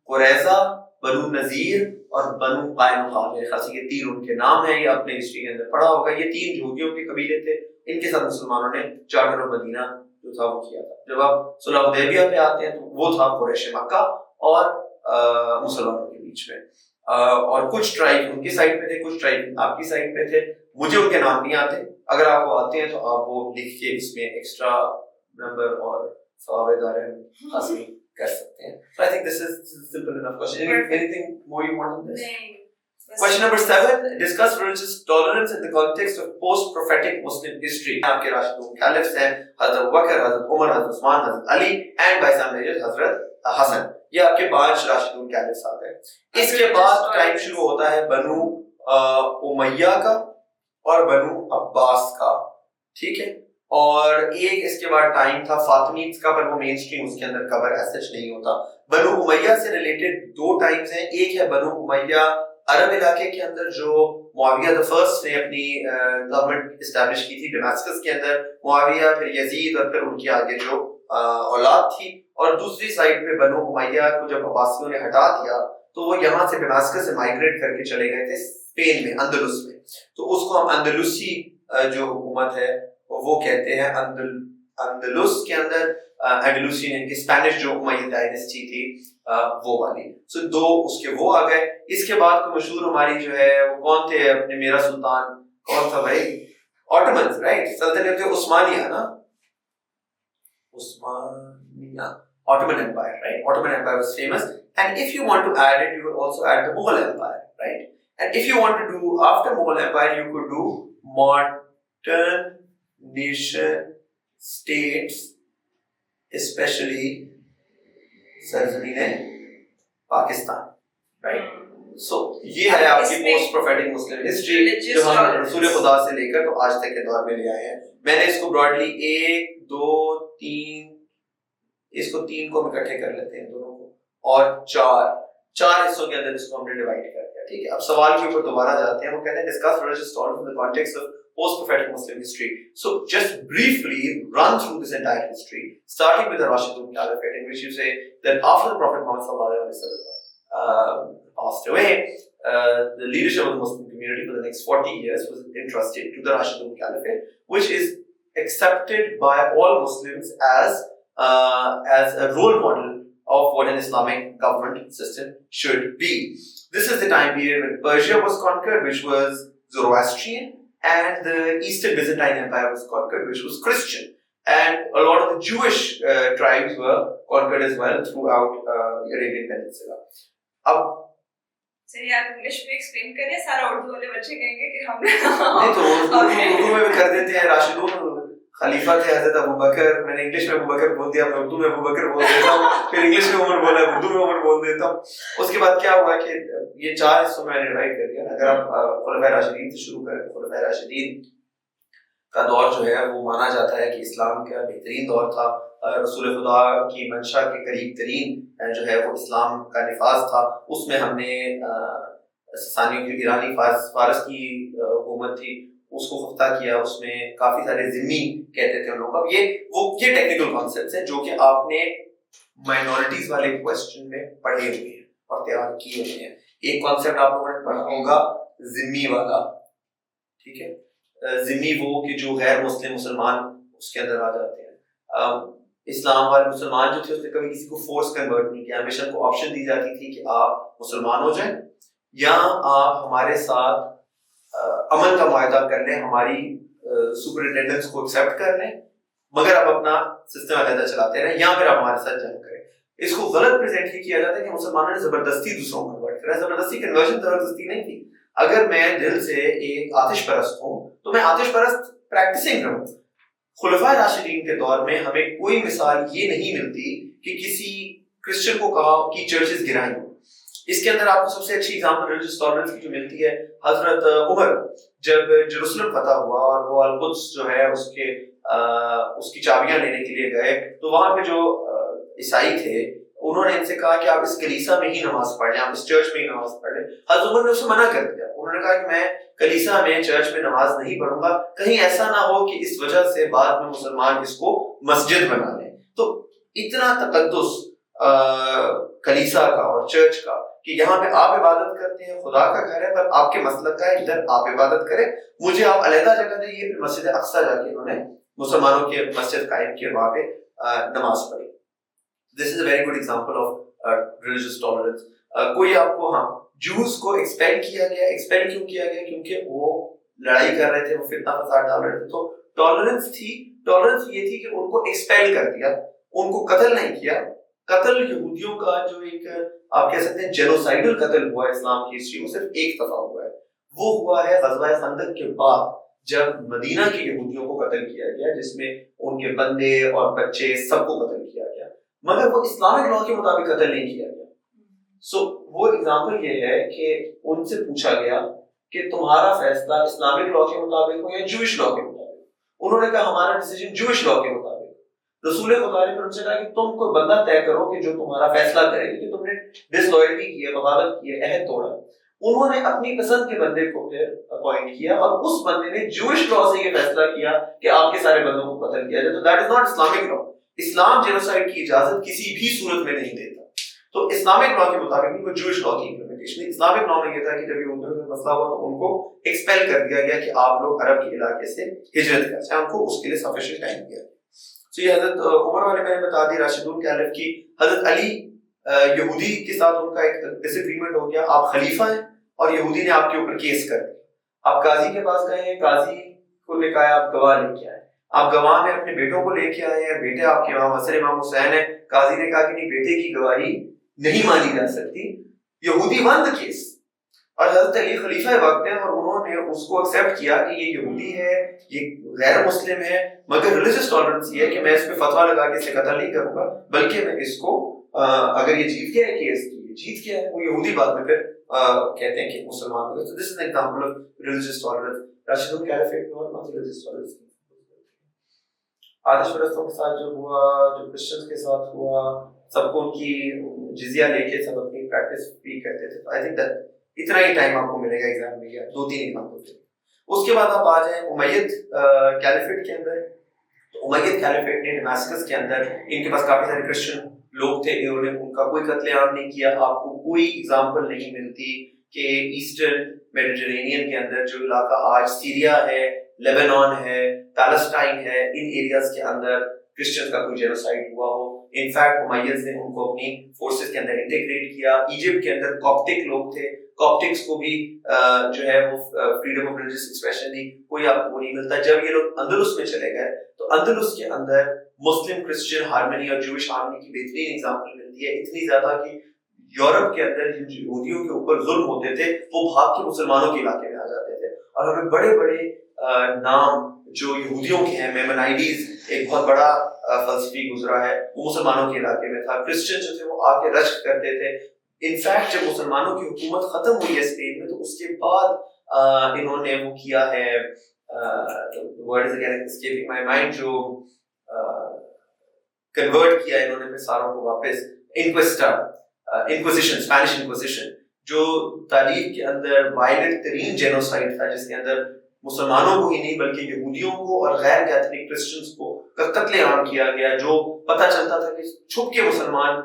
Speaker 1: Qurayza, بنو نذیر اور بنو قینقاع. میرے خیال سے یہ تین ان کے نام ہیں, یہ اپنے ہسٹری کے اندر پڑھا ہوگا. یہ تین یہودیوں کے قبیلے تھے, ان کے ساتھ مسلمانوں نے چارٹر المدینہ جو تھا وہ کیا تھا. جب آپ صلح حدیبیہ پہ آتے ہیں تو وہ تھا قریش مکہ اور مسلمانوں کے بیچ میں, اور کچھ ٹرائب ان کی سائڈ پہ تھے, کچھ ٹرائب آپ کی سائڈ پہ تھے. مجھے ان کے نام نہیں آتے, اگر آپ کو آتے ہیں تو آپ وہ لکھ کے اس میں ایکسٹرا نمبر اور ثواب دار حاصل کر سکتے ہیں. So I think this is simple enough question. Anything more you want on this? Question number 7, discuss religious tolerance in the context of post-prophetic Muslim history. آپ کے راشدون caliphs ہیں حضرت ابوبکر, حضرت عمر, حضرت عثمان, حضرت علی and by some measures حضرت حسن. یہ آپ کے 5 راشدون caliphs آ گئے. اس کے بعد ٹائم شروع ہوتا ہے بنو امیہ کا اور بنو عباس کا, ٹھیک ہے, اور ایک اس کے بعد ٹائم تھا فاطمیز کا, پر وہ مین سٹریم اس کے اندر کور ایسج نہیں ہوتا. بنو امیہ سے ریلیٹڈ 2 ٹائمز ہیں, ایک ہے بنو امیہ عرب علاقے کے اندر جو معاویہ the first نے اپنی گورنمنٹ اسٹیبلش کی تھی ڈیماسکس کے اندر, معاویہ پھر یزید اور پھر ان کی آگے جو اولاد تھی, اور دوسری سائڈ پہ بنو امیہ کو جب عباسیوں نے ہٹا دیا تو وہ یہاں سے ڈیماسکس سے مائگریٹ کر کے چلے گئے تھے اسپین میں, اندلس میں. تو اس کو ہم اندلسی جو حکومت ہے وہ کہتے ہیں اندلس کے اندر انڈلوسین ان کی اسپینش جو امیہ ڈائنسٹی تھی وہ والی. سو 2 اس کے وہ آ گئے. اس کے بعد کو مشہور ہماری جو ہے وہ کون تھے, اپنے میرا سلطان کون تھا بھائی, آٹومنز, رائٹ, سلطنت عثمانیہ نا, عثمانیہ, Ottoman Empire, right? Ottoman Empire was famous, and if you want to add it, you could also add the Mughal Empire, right? And if you want to do after Mughal Empire, you could do modern nation states, especially سرزمین Pakistan, right? So یہ ہے آپ کی post prophetic Muslim history جو ہم رسول خدا سے لے کر تو آج تک کے دور میں لے آئے ہیں. میں نے اس کو براڈلی 1 2 3 اس کو 3 کو ہم اکٹھے کر لیتے ہیں دونوں کو, اور 4 حصوں کے اندر اس کو ہم نے ڈیوائڈ کر دیا, ٹھیک ہے. اب سوال کے اوپر دوبارہ جاتے ہیں, وہ کہتے ہیں discuss religious tolerance in the context of post-prophetic Muslim history. So just briefly run through this entire history, starting with the Rashidun Caliphate, in which you say that after the Prophet Muhammad sallallahu alaihi wasallam passed away, the leadership of the Muslim community for the next 40 years was entrusted to the Rashidun Caliphate, which is accepted by all Muslims as a role model of what an Islamic government system should be. This is the time period when Persia was conquered, which was Zoroastrian, and the Eastern Byzantine Empire was conquered, which was Christian. And a lot of the Jewish tribes were conquered as well throughout the Arabian Peninsula. Ab
Speaker 2: سر آپ English میں explain کریں, سارا اردو والے بچے کہیں گے کہ ہم
Speaker 1: نہیں تو اردو میں بھی کر دیتے ہیں. راشدون خلیفہ تھے حضرت ابوبکر, میں نے انگلش میں ابوبکر بول دیا, میں اردو میں ابوبکر بول دیتا ہوں, پھر انگلش میں عمر بولا, اردو میں عمر بول دیتا ہوں. اس کے بعد کیا ہوا کہ یہ 4 حصوں میں نے ڈیوائڈ کر دیا. اگر آپ خلفائے راشدین سے شروع کریں تو خلفائے راشدین کا دور جو ہے وہ مانا جاتا ہے کہ اسلام کا بہترین دور تھا. رسول خدا کی منشا کے قریب ترین جو ہے وہ اسلام کا نفاذ تھا. اس میں ہم نے ساسانیوں کی ایرانی فارس کی حکومت تھی, اس کو خفتہ کیا, اس میں کافی سارے ذمی کہتے تھے ان لوگوں کا. یہ ٹیکنیکل کانسیپٹس ہیں جو کہ آپ نے مائنورٹیز والے کوسچن میں پڑھے ہوئے ہیں اور تیار کیے ہوئے ہیں. ایک کانسیپٹ آپ لوگوں نے پڑھا ہوگا ذمی والا, ٹھیک ہے, ذمی وہ کہ جو غیر مسلم مسلمان اس کے اندر آ جاتے ہیں. اسلام والے مسلمان جو تھے اس نے کبھی کسی کو فورس کنورٹ نہیں کیا, ہمیشہ کو آپشن دی جاتی تھی کہ آپ مسلمان ہو جائیں یا آپ ہمارے ساتھ امن کا معاہدہ کر لیں, ہماری سپرنٹینڈنس کو ایکسیپٹ کر لیں, مگر آپ اپنا سسٹم علیحدہ چلاتے رہیں, یا پھر آپ ہمارے ساتھ جنگ کریں. اس کو غلط پریزنٹ ہی کیا جاتا ہے کہ مسلمانوں نے زبردستی دوسروں کو کنورٹ کرا. زبردستی کنورژن زبردستی نہیں تھی. اگر میں دل سے ایک آتش پرست ہوں تو میں آتش پرست پریکٹسنگ رہوں, خلفائے راشدین کے دور میں ہمیں کوئی مثال یہ نہیں ملتی کہ کسی کرسچن کو کہا کہ چرچز گرائیں. اس کے اندر آپ کو سب سے اچھی اگزامپل ریلیجس ٹالرنس کی جو ملتی ہے حضرت عمر جب جیروسلم فتح ہوا اور وہ القدس جو ہے اس کی چابیاں لینے کے لیے گئے تو وہاں پہ جو عیسائی تھے انہوں نے ان سے کہا کہ آپ اس کلیسا میں ہی نماز پڑھ لیں, آپ اس چرچ میں ہی نماز پڑھ لیں. حضرت عمر نے اسے منع کر دیا. انہوں نے کہا کہ میں کلیسا میں چرچ میں نماز نہیں پڑھوں گا, کہیں ایسا نہ ہو کہ اس وجہ سے بعد میں مسلمان اس کو مسجد بنا لیں. تو اتنا تقدس کلیسا کا اور چرچ کا کہ یہاں پہ آپ عبادت کرتے ہیں, خدا کا گھر ہے پر آپ کے مسلک کا ہے, ادھر آپ عبادت کریں, مجھے آپ علیحدہ جگہ دیں. یہ مسجد اقصیٰ جا کے انہوں نے مسلمانوں کی مسجد قائم کی, وہاں پہ نماز پڑھی. This is a very good example of religious tolerance. کوئی آپ کو جوز کو ایکسپیل کیا گیا. ایکسپیل کیوں کیا گیا؟ کیونکہ وہ لڑائی کر رہے تھے, وہ فتنہ فساد ڈال رہے تھے. تو ٹالرنس تھی. ٹالرنس یہ تھی کہ ان کو ایکسپیل کر دیا, ان کو قتل نہیں کیا. قتل یہودیوں کا جو ایک آپ کہہ سکتے ہیں جینوسائیڈل قتل ہوا اسلام کی ہسٹری میں صرف ایک دفعہ ہوا ہے. وہ ہوا ہے غزوہ خندق کے بعد جب مدینہ کے یہودیوں کو قتل کیا گیا, جس میں ان کے بندے اور بچے سب کو قتل کیا گیا, مگر وہ اسلامک لا کے مطابق قتل نہیں کیا گیا. سو وہ ایگزامپل یہ ہے کہ ان سے پوچھا گیا کہ تمہارا فیصلہ اسلامک لا کے مطابق ہو یا جوئش لا کے مطابق. انہوں نے کہا ہمارا ڈیسیجن جوئش لا کے مطابق. رسول خدا نے پھر ان سے کہا کہ تم کوئی بندہ طے کرو کہ جو تمہارا فیصلہ کرے, کیونکہ تم نے ڈس لوئلٹی کی ہے, بغاوت کی ہے, عہد توڑا. انہوں نے اپنی پسند کے بندے کو پھر اپوائنٹ کیا اور اس بندے نے جوئش لا سے یہ فیصلہ کیا کہ آپ کے سارے بندوں کو قتل کیا جائے. تو that is not Islamic law. Islam genocide کی اجازت کسی بھی صورت میں نہیں دیتا. تو اسلامک لا کے مطابق نہیں, وہ جوئش لا کی امپلیمنٹیشن. اسلامک لا میں یہ تھا کہ جب یہودیوں سے مسئلہ ہوا تو ان کو ایکسپیل کر دیا گیا کہ آپ لوگ عرب کے علاقے سے ہجرت کر جائیں. ان کو اس کے لیے سفیشینٹ ٹائم دیا. تو یہ حضرت عمر والے میں نے بتا دی, راشدون کیلف کی. حضرت علی یہودی کے ساتھ ان کا ایک ڈس ایگریمنٹ ہو گیا. آپ خلیفہ ہیں اور یہودی نے آپ کے اوپر کیس کر دیا. آپ قاضی کے پاس گئے ہیں, قاضی کو نے کہا آپ گواہ لے کے آئے. آپ گواہ میں اپنے بیٹوں کو لے کے آئے ہیں, بیٹے آپ کے امام حسن امام حسین ہیں. قاضی نے کہا کہ نہیں, بیٹے کی گواہی نہیں مانی جا سکتی. یہودی ون دا کیس. اور حضرت علی خلیفہ وقت ہیں اور انہوں نے اس کو ایکسیپٹ کیا کہ یہ یہودی ہے, یہ غیر مسلم ہے, مگر ریلیجس ٹالرنس یہ ہے کہ میں اس پہ فتویٰ لگا کے اسے قتل نہیں کروں گا, بلکہ میں اس کو اگر یہ جیت گیا ہے کیس کی, جیت گیا ہے, وہ یہودی بعد میں پھر کہتے ہیں کہ مسلمان ہو گئے. تو this is an example of religious tolerance. Rashidun caliphate اور ریلیجس ٹالرنس. آتش پرستوں کے ساتھ جو ہوا, جو کرسچنز کے ساتھ ہوا, سب کو ان کی جزیہ لے کے سب اپنی پریکٹس بھی کرتے تھے. آئی تھنک دیٹ اتنا ہی ٹائم آپ کو ملے گا ایگزام میں, یا 2-3 ایگزامپل تھے. اس کے بعد آپ آ جائیں امید کیلیفیٹ کے اندر. امید کیلیفیٹ نے ڈماسکس کے اندر, ان کے پاس کافی سارے کرسچن لوگ تھے, انہوں نے ان کا کوئی قتل عام نہیں کیا. آپ کو کوئی ایگزامپل نہیں ملتی کہ ایسٹرن میڈیٹرینین کے اندر جو علاقہ آج سیریا ہے, لیبنان ہے, پیلسٹائن ہے, ان ایریاز کے اندر کرسچن کا کوئی جینوسائیڈ ہوا ہو. انفیکٹ امیدز نے ان کو اپنی فورسز کے اندر انٹیگریٹ کیا. ایجپٹ کے اندر کاپٹک لوگ تھے, کاپٹکس کو بھی جو ہے وہ فریڈم آف ریلیجس ایکسپریشن دی, کوئی آپ کو نہیں ملتا. جب یہ لوگ اندلس میں چلے گئے تو اندلس کے اندر مسلم کرسچن ہارمنی اور جوئش ہارمنی کی بہترین ایگزامپل ملتی ہے. اتنی زیادہ کہ یورپ کے اندر جن یہودیوں کے اوپر ظلم ہوتے تھے وہ بھاگ کے مسلمانوں کے علاقے میں آ جاتے تھے. اور ہمیں بڑے بڑے نام جو یہودیوں کے ہیں, میمنائیڈیز ایک بہت بڑا فلسفی گزرا ہے, وہ مسلمانوں کے علاقے میں تھا. کرسچن جو تھے وہ آ کے رشک کرتے تھے. انفیکٹ جب مسلمانوں کی حکومت ختم ہوئی ہے اسپین میں تو اس کے بعد انہوں نے وہ کیا ہے, word is again skipping my mind, جو کنورٹ کیا انہوں نے پھر ساروں کو واپس, انکوزیشن, اسپینش انکوزیشن, جو تاریخ کے اندر وائلنٹ ترین جینوسائیڈ تھا, جس کے اندر مسلمانوں کو ہی نہیں بلکہ یہودیوں کو اور غیر کیتھولک کرسچنز کو قتل عام کیا گیا. جو پتہ چلتا تھا کہ چھپ کے مسلمان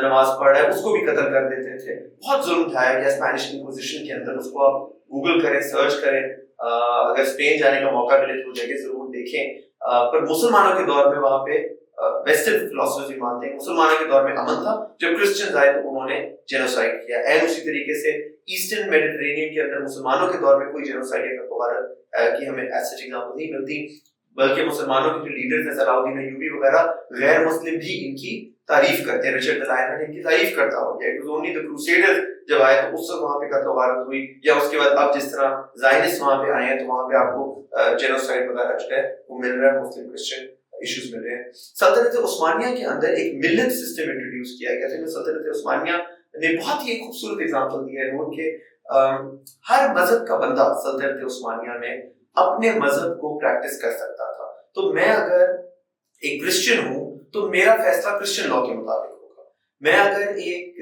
Speaker 1: نماز پڑھ رہا ہے اس کو بھی قتل کر دیتے تھے. بہت ظلم اٹھایا گیا اسپینش انکوزیشن کے اندر. اس کو آپ گوگل کریں, سرچ کریں, اگر اسپین جانے کا موقع ملے تو جگہ ضرور دیکھیں. پر مسلمانوں کے دور میں وہاں پہ ویسٹرن فلاسفرز بھی مانتے ہیں مسلمانوں کے دور میں امن تھا. جب کرسچنز آئے تو انہوں نے جینوسائیڈ کیا. اینڈ اسی طریقے سے ایسٹرن میڈیٹرینین کے اندر مسلمانوں کے دور میں کوئی جینوسائیڈ یا غارت کی ہمیں ایسے ایگزامپل نہیں ملتی. بلکہ مسلمانوں کے جو لیڈرز ہیں صلاح الدین ایوبی وغیرہ غیر مسلم بھی ان کی تعریف کرتے ہیں. رچرڈ دی لائن ان کی تعریف کرتا ہو گیا. It was only the crusaders جب آئے تو اس وقت وہاں پہ قتل و غارت ہوئی, یا اس کے بعد اب جس طرح زائنسٹ وہاں پہ آئے ہیں تو وہاں پہ آپ کو جینوسائڈ وغیرہ جو ہے وہ مل رہا ہے, مسلم کرسچن ایشوز مل رہے ہیں. سلطنت عثمانیہ کے اندر ایک ملت سسٹم انٹروڈیوس کیا گیا تھا. سلطنت عثمانیہ نے بہت ہی ایک خوبصورت اگزامپل دیا ہے نور کہ ہر مذہب کا بندہ سلطنت عثمانیہ میں اپنے مذہب کو پریکٹس کر سکتا تھا. تو میں اگر ایک کرسچن ہوں تو میرا فیصلہ کرسچن لا کے مطابق ہوگا. میں اگر ایک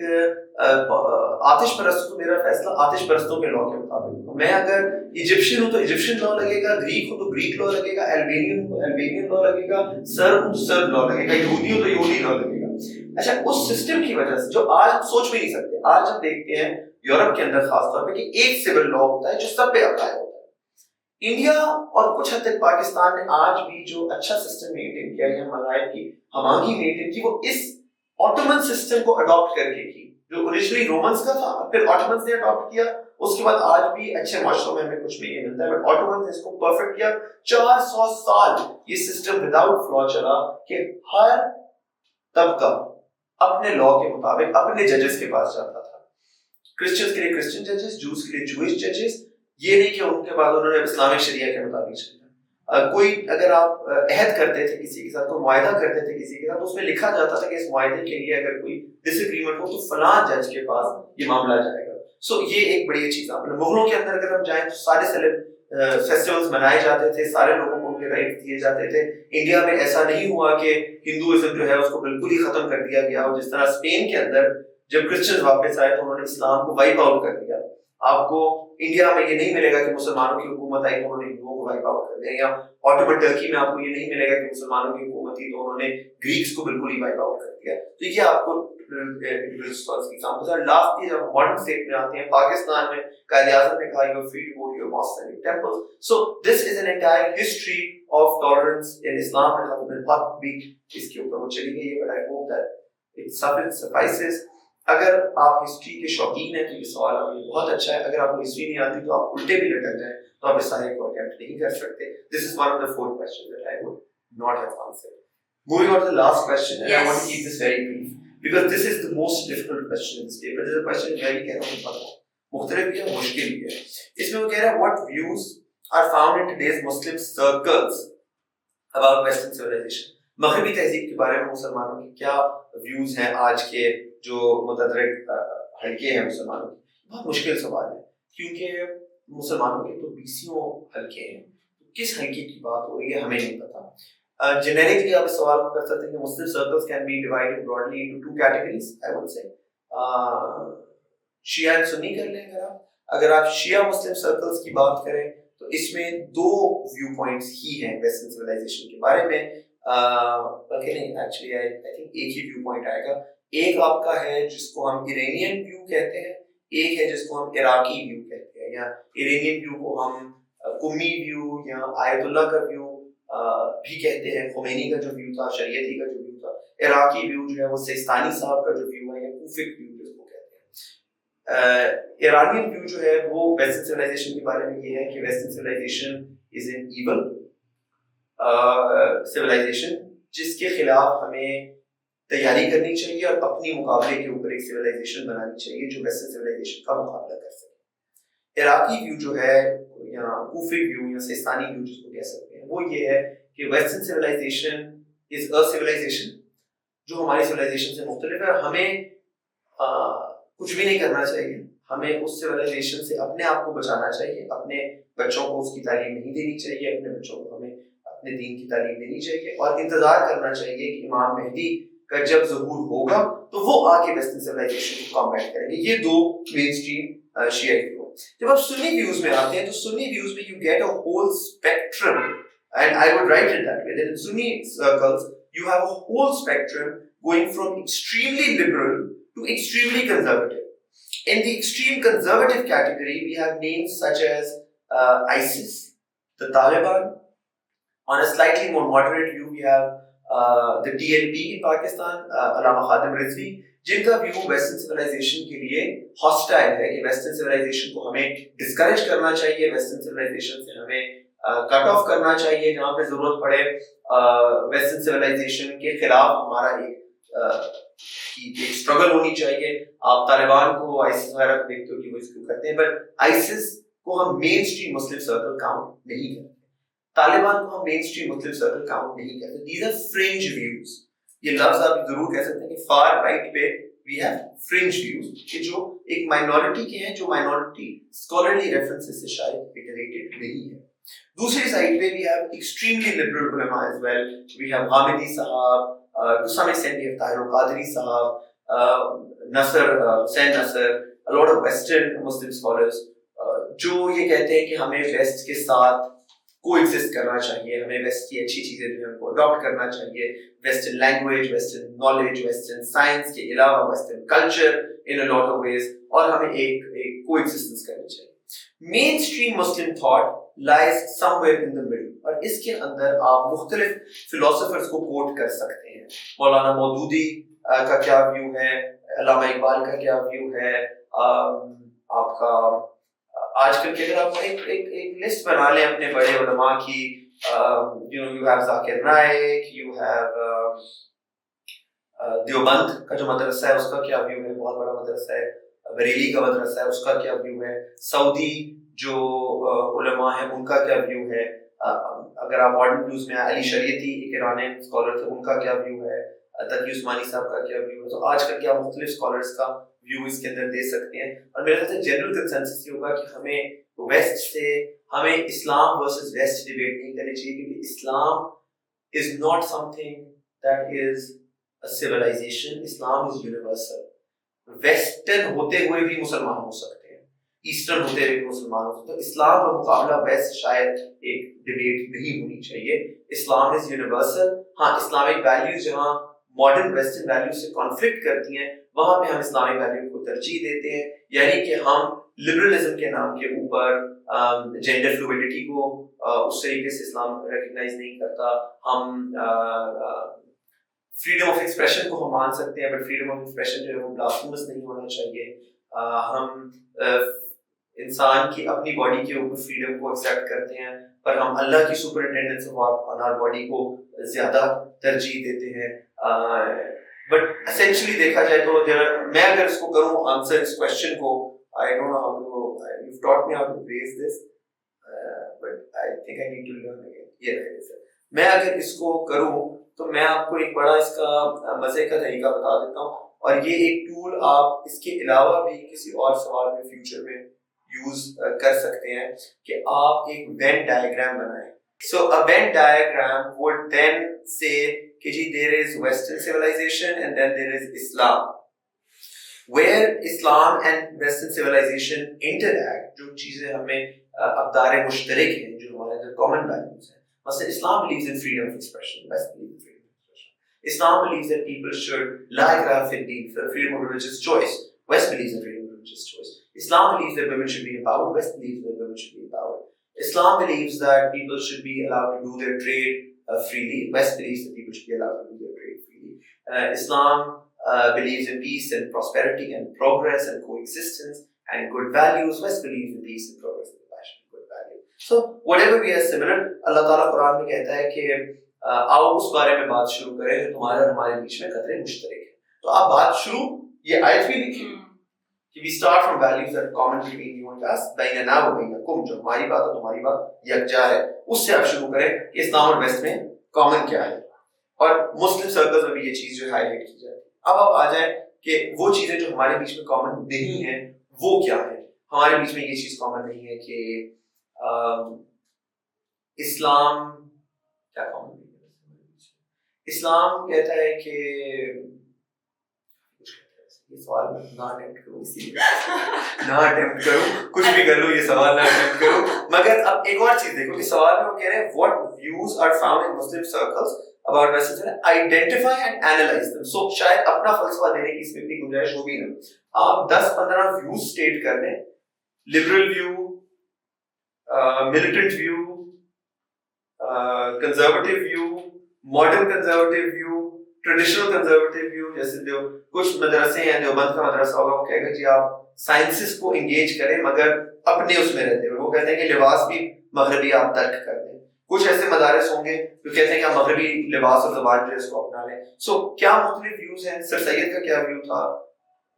Speaker 1: آتش پرست ہوں تو میرا فیصلہ آتش پرستوں کے لا کے مطابق ہوگا. میں اگر ایجپشین ہوں تو ایجپشین لا لگے گا, گریک ہوں تو گریک لا لگے گا, البینین ہوں تو البینین لا لگے گا, سرب ہوں تو سرب لا لگے گا, یہودی ہوں تو یہودی لا لگے گا. اچھا, اس سسٹم کی وجہ سے جو آج ہم سوچ بھی نہیں سکتے, آج ہم دیکھتے ہیں یورپ کے اندر خاص طور پہ کہ ایک سول لا ہوتا ہے جو سب پہ اپلائی ہوتا ہے. انڈیا اور کچھ حد تک پاکستان نے آج بھی جو اچھا سسٹم مینٹین کیا ہے, مذاہب کی ہمانگی مینٹین کی, وہ اس آٹومن سسٹم کو اڈاپٹ کر کے کی جو اوریجنلی رومنز کا تھا, پھر آٹومنز نے اڈاپٹ کیا. اس کے بعد آج بھی اچھے معاشروں میں ہمیں کچھ بھی نہیں ملتا ہے, بٹ آٹومنز نے اس کو پرفیکٹ کیا. 400 سال یہ سسٹم وداؤٹ فلا چلا کہ ہر طبقہ اپنے لا کے مطابق اپنے ججز کے پاس جاتا تھا. کرسچنز کے لیے کرسچن ججز, جوز کے لیے جوئش ججز. یہ نہیں کہ ان کے بعد انہوں نے اسلامک شریعہ کے مطابق چلنا. کوئی اگر آپ عہد کرتے تھے کسی کے ساتھ, کوئی معاہدہ کرتے تھے کسی کے ساتھ, تو اس میں لکھا جاتا تھا کہ اس معاہدے کے لیے اگر کوئی ڈس ایگریمنٹ ہو تو فلاں جج کے پاس یہ معاملہ جائے گا. سو یہ ایک بڑی اچھی چیز. مغلوں کے اندر اگر ہم جائیں تو سارے فیسٹیولز منائے جاتے تھے, سارے لوگوں کو ان کے رائٹ دیے جاتے تھے. انڈیا میں ایسا نہیں ہوا کہ ہندوازم جو ہے اس کو بالکل ہی ختم کر دیا گیا, اور جس طرح اسپین کے اندر جب کرسچنز واپس آئے تو انہوں نے اسلام کو وائپ آؤٹ کر دیا. آپ کو انڈیا میں یہ نہیں ملے گا کہ مسلمانوں کی حکومت آئی تو انہوں نے ہندوؤں کو وائپ آؤٹ کر دیا, یا آٹومن ٹرکی میں آپ کو یہ نہیں ملے گا کہ مسلمانوں کی حکومت تھی تو انہوں نے گریکس کو بالکل ہی وائپ آؤٹ کر دیا. تو یہ آپ کو لاسٹ جب ماڈرن اسٹیٹ میں آتے ہیں, پاکستان میں قائد اعظم نے کہا you are free to go to your mosques and temples. So this is an entire history of tolerance in Islam, and بہت بھی اس کے اوپر وہ چلی گئی ہے. But I hope that it suffices. اگر آپ ہسٹری کے شوقین ہیں تو یہ سوال آپ کے بہت اچھا ہے. اگر آپ کو ہسٹری نہیں آتی تو آپ الٹے بھی لٹک جائیں تو آپ اس سارے کو اٹیمپٹ نہیں کر سکتے. This is one of the 4 questions that I would not have answered. Moving on to the last question, and I want to keep this very brief because this is the most difficult question in this paper. This is a question very کہہ رہا ہوں پڑھا, مختلف بھی ہے, مشکل بھی ہے. اس میں وہ کہہ رہا ہے what views are found in today's Muslim circles about Western civilization. مغربی تہذیب کے بارے میں مسلمانوں کے کیا ویوز ہیں آج کے جو متدرک حلقے ہیں مسلمانوں کے. بہت مشکل سوال ہے کیونکہ مسلمانوں کے تو 20 حلقے ہیں, کس حلقے کی بات ہو رہی ہے ہمیں نہیں پتا. جنیرکلی آپ اس سوال کو کر سکتے ہیں کہ Muslim circles can be divided broadly into 2 categories. I would say Shia and سنی کر لیں. اگر آپ شیعہ مسلم سرکلز کی بات کریں تو اس میں 2 ویو پوائنٹس ہی ہیں ویسٹرن سویلائزیشن کے بارے میں. بلکہ نہیں, ایکچولی آئی تھنک ایک ہی ویو پوائنٹ آئے گا. ایک آپ کا ہے جس کو ہم ایرانین ویو کہتے ہیں, ایک ہے جس کو ہم عراقی ویو کہتے ہیں, یا ایرانین ویو کو ہم قمی ویو یا آیت اللہ کا ویو بھی کہتے ہیں. خمینی کا جو ویو تھا, شریعتی کا جو ویو تھا. عراقی ویو جو ہے وہ سیستانی صاحب کا جو ویو ہے, یا کوفک ویو جس کو کہتے ہیں. ایرانین ویو جو ہے وہ ویسٹرن سویلائزیشن کے بارے میں یہ ہے کہ western civilisation is an evil civilisation جس کے خلاف ہمیں تیاری کرنی چاہیے اور اپنی مقابلے کے اوپر ایک سویلائزیشن بنانی چاہیے جو ویسٹرن سویلائزیشن کا مقابلہ کر سکے. عراقی ویو جو ہے یا کوفی ویو یا سیستانی ویو جس کو کہہ سکتے ہیں, وہ یہ ہے کہ ویسٹرن سویلائزیشن از اے سویلائزیشن جو ہماری سویلائزیشن سے مختلف ہے. ہمیں کچھ بھی نہیں کرنا چاہیے, ہمیں اس سویلائزیشن سے اپنے آپ کو بچانا چاہیے. اپنے بچوں کو اس کی تعلیم نہیں دینی چاہیے, اپنے بچوں کو ہمیں اپنے دین کی تعلیم دینی چاہیے, اور انتظار کرنا چاہیے کہ امام مہدی کا جب ظہور ہوگا تو وہ آ کے ویسٹرن سویلائزیشن کو کامبیٹ کریں گے. یہ 2 مین اسٹریم شیعہ ویو. جب آپ سنی ویوز میں آتے ہیں تو سنی ویوز میں you get a whole spectrum, and I would write it that way that in Sunni circles you have a whole spectrum going from extremely liberal to extremely conservative. In the extreme conservative category, we have names such as ISIS, the Taliban. On a slightly more moderate view, we have the DLP in Pakistan, Allama Khadim Rizvi, جن کا view western civilisation کے لیے hostile ہے کہ western civilisation کو ہمیں discourage کرنا چاہیے, ویسٹرن سویلائزیشن سے ہمیں کٹ آف کرنا چاہیے جہاں پہ ضرورت پڑے. ویسٹرن سویلائزیشن کے خلاف ہمارا ایک اسٹرگل ہونی چاہیے. آپ طالبان کو آئسس وغیرہ کو دیکھتے ہو کہ وہ اس کو کرتے ہیں, بٹ آئسس کو ہم mainstream Muslim circle count نہیں کرتے, طالبان کو ہم mainstream Muslim circle count نہیں کرتے. These are fringe views. یہ لفظ آپ ضرور کہہ سکتے ہیں کہ فار رائٹ پہ وی ہیو فرنج ویوز, کہ جو ایک مائنورٹی کے ہیں, جو مائنورٹی اسکالرلی ریفرنسز سے شاید اٹریٹڈ نہیں ہے. دوسری سائڈ پہ we have extremely liberal ulama as well. We have Ghamidi sahab, to some extent we have Tahir al-Qadri sahab, Nasr, Hussain Nasr, a lot of Western Muslim scholars جو یہ کہتے ہیں کہ ہمیں ویسٹ کے ساتھ کو ایگزسٹ کرنا چاہیے, ہمیں ویسٹ کی اچھی چیزیں جو ہیں ان کو اڈاپٹ کرنا چاہیے, western language, western knowledge, western science کے علاوہ western culture in a lot of ways, اور ہمیں ایک کو ایگزسٹنس کرنی چاہیے. Mainstream Muslim thought lies somewhere in the middle, اور اس کے اندر آپ مختلف فلاسفرز کو کوٹ کر سکتے ہیں. مولانا مودودی کا کیا ویو ہے, علامہ اقبال کا کیا ویو ہے, آپ کا آج کل کے اگر آپ ایک لسٹ بنا لیں اپنے بڑے علماء کی, you have Zakir Naik, you have Deoband کا جو مدرسہ ہے اس کا کیا ویو ہے, بہت بڑا مدرسہ ہے. بریلی کا مدرسہ ہے, اس کا کیا ویو ہے. سعودی جو علماء ہیں ان کا کیا ویو ہے. اگر آپ ماڈرن ویوز میں علی شریعتی ایک ایرانین اسکالر تھے, ان کا کیا ویو ہے. تقی عثمانی صاحب کا کیا ویو ہے. تو آج کل کیا مختلف اسکالرس کا ویو اس کے اندر دے سکتے ہیں. اور میرے خیال سے جنرل کنسنسس یہ ہوگا کہ ہمیں ویسٹ سے ہمیں اسلام ورسز ویسٹ ڈیبیٹ نہیں کرنی چاہیے, کیونکہ Islam is not something that is a civilization. Islam is universal. Western ہوتے ہوئے بھی مسلمان ہو سکتے ہیں, ایسٹرن ہوتے ہوئے بھی مسلمان ہو سکتے ہیں. اسلام کا مقابلہ ویسٹ شاید ایک ڈیبیٹ نہیں ہونی چاہیے. اسلام از یونیورسل. ہاں, اسلامک ویلیوز جہاں ماڈرن ویسٹرن ویلیوز سے کانفلکٹ کرتی ہیں وہاں پہ ہم اسلامک ویلیو کو ترجیح دیتے ہیں. یعنی کہ ہم لبرلزم کے نام کے اوپر جینڈر فلوئڈٹی کو اس طریقے سے اسلام ریکگنائز نہیں کرتا. ہم فریڈم آف ایکسپریشن کو ہم مان سکتے ہیں, بٹ فریڈم آف ایکسپریشن جو ہے وہ بلاسفیمس نہیں ہونا چاہیے. ہم انسان کی اپنی باڈی کے اوپر فریڈم کو ایکسیپٹ کرتے ہیں, پر ہم اللہ کی سپرنٹینڈنس آن آور باڈی کو زیادہ ترجیح دیتے ہیں. بٹ اسینشلی دیکھا جائے تو میں اگر اس کو کروں آنسر اس کوشچن کو, I don't know how to, you've taught me how to phrase this, but I think I need to learn again. Yeah, میں اگر اس کو کروں تو میں آپ کو ایک بڑا اس کا مزے کا طریقہ بتا دیتا ہوں, اور یہ ایک ٹول آپ اس کے علاوہ بھی کسی اور سوال میں فیوچر میں یوز کر سکتے ہیں, کہ آپ ایک وین ڈائیگرام بنائیں. سو a Venn diagram would then say کہ جی there is Western civilization and then there is Islam. Where Islam and Western civilization interact, جو چیزیں ہمیں ابدار مشترک ہیں, جو ہمارے اندر common values ہیں. مثلا Islam believes in freedom of expression, West believes in freedom of expression. Islam believes that people should la ikraha fi din, freedom of religious choice. West believes in freedom of religious choice. Islam believes that women should be empowered. West believes that women should be empowered. Islam believes that people should be allowed to do their trade freely. West believes that people should be allowed to do their trade freely. Islam believes in peace and prosperity and progress and coexistence and good values. West believes in peace and progress and compassion and good values. So whatever we are similar, اللہ تعالیٰ قرآن میں کہتا ہے کہ آؤ اس بارے میں بات شروع کریں جو تمہارے اور ہمارے بیچ میں قدرے مشترک ہیں. تو آپ بات شروع, یہ آیت بھی لکھی کہ we start from values that are common between you and us, بیننا و بینکم, جو ہماری بات اور تمہاری بات یکجا ہے, اس سے آپ شروع کریں کہ اسلام اور ویسٹ میں کامن کیا ہے, اور مسلم سرکلز میں بھی یہ چیز جو ہائی لائٹ کی جائے. اب آپ آ جائیں کہ وہ چیزیں جو ہمارے بیچ میں کامن نہیں ہیں وہ کیا ہے. ہمارے بیچ میں یہ چیز کامن نہیں ہے کہ اسلام کیا کامن نہیں ہے. اسلام کہتا ہے کہ یہ سوال میں نہ اٹیمپٹ کروں, اسی لیے نہ اٹیمپٹ کروں, کچھ بھی کر لوں, یہ سوال نہ اٹیمپٹ کروں. مگر اب ایک اور چیز دیکھو کہ سوال میں وہ کہہ رہے ہیں what views are found in Muslim circles about Western, identify and analyze them. So شاید اپنا فلسفہ دینے کی اس میں اتنی گنجائش ہوگی نا, آپ 10-15 ویوز اسٹیٹ کر لیں, liberal view, militant view, conservative view, modern conservative view, traditional conservative view. جیسے کچھ مدرسے ہیں, دیوبند کا مدرسہ ہوگا, وہ کہے گا جی آپ سائنسز کو انگیج کریں مگر اپنے اس میں رہتے ہوئے. وہ کہتے ہیں کہ لباس بھی مغربی آپ ترک کر دیں. کچھ ایسے مدارس ہوں گے جو کہتے ہیں کہ آپ مغربی لباس اور زبان جو ہے اس کو اپنا لیں. سو کیا مختلف ویوز ہیں. سر سید کا کیا ویو تھا,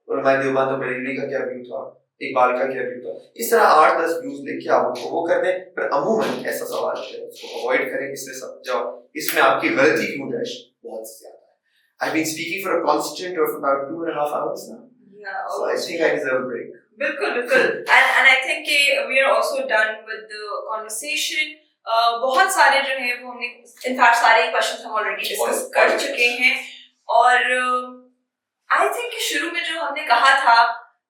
Speaker 1: علماء دیوبند و بریلوی کا کیا ویو تھا, اقبال کا کیا ویو تھا. اس طرح 8-10 ویوز لے کے آپ ان کو وہ کر دیں. پھر عموماً ایسا سوال ہے اس کو اوائڈ کریں. اس میں سمجھاؤ اس میں آپ کی غلطی کیوں ڈیش بہت زیادہ ہے. I've been speaking for a constant of about 2.5 hours now.
Speaker 2: Yeah,
Speaker 1: so I think I deserve a break.
Speaker 2: بالکل and I think we are also done with the conversation. بہت سارے جو ہیں وہ ہم نے انفیکٹ سارے کوشچنس ہم آلریڈی ڈسکس کر چکے ہیں. اور آئی تھنک کہ شروع میں جو ہم نے کہا تھا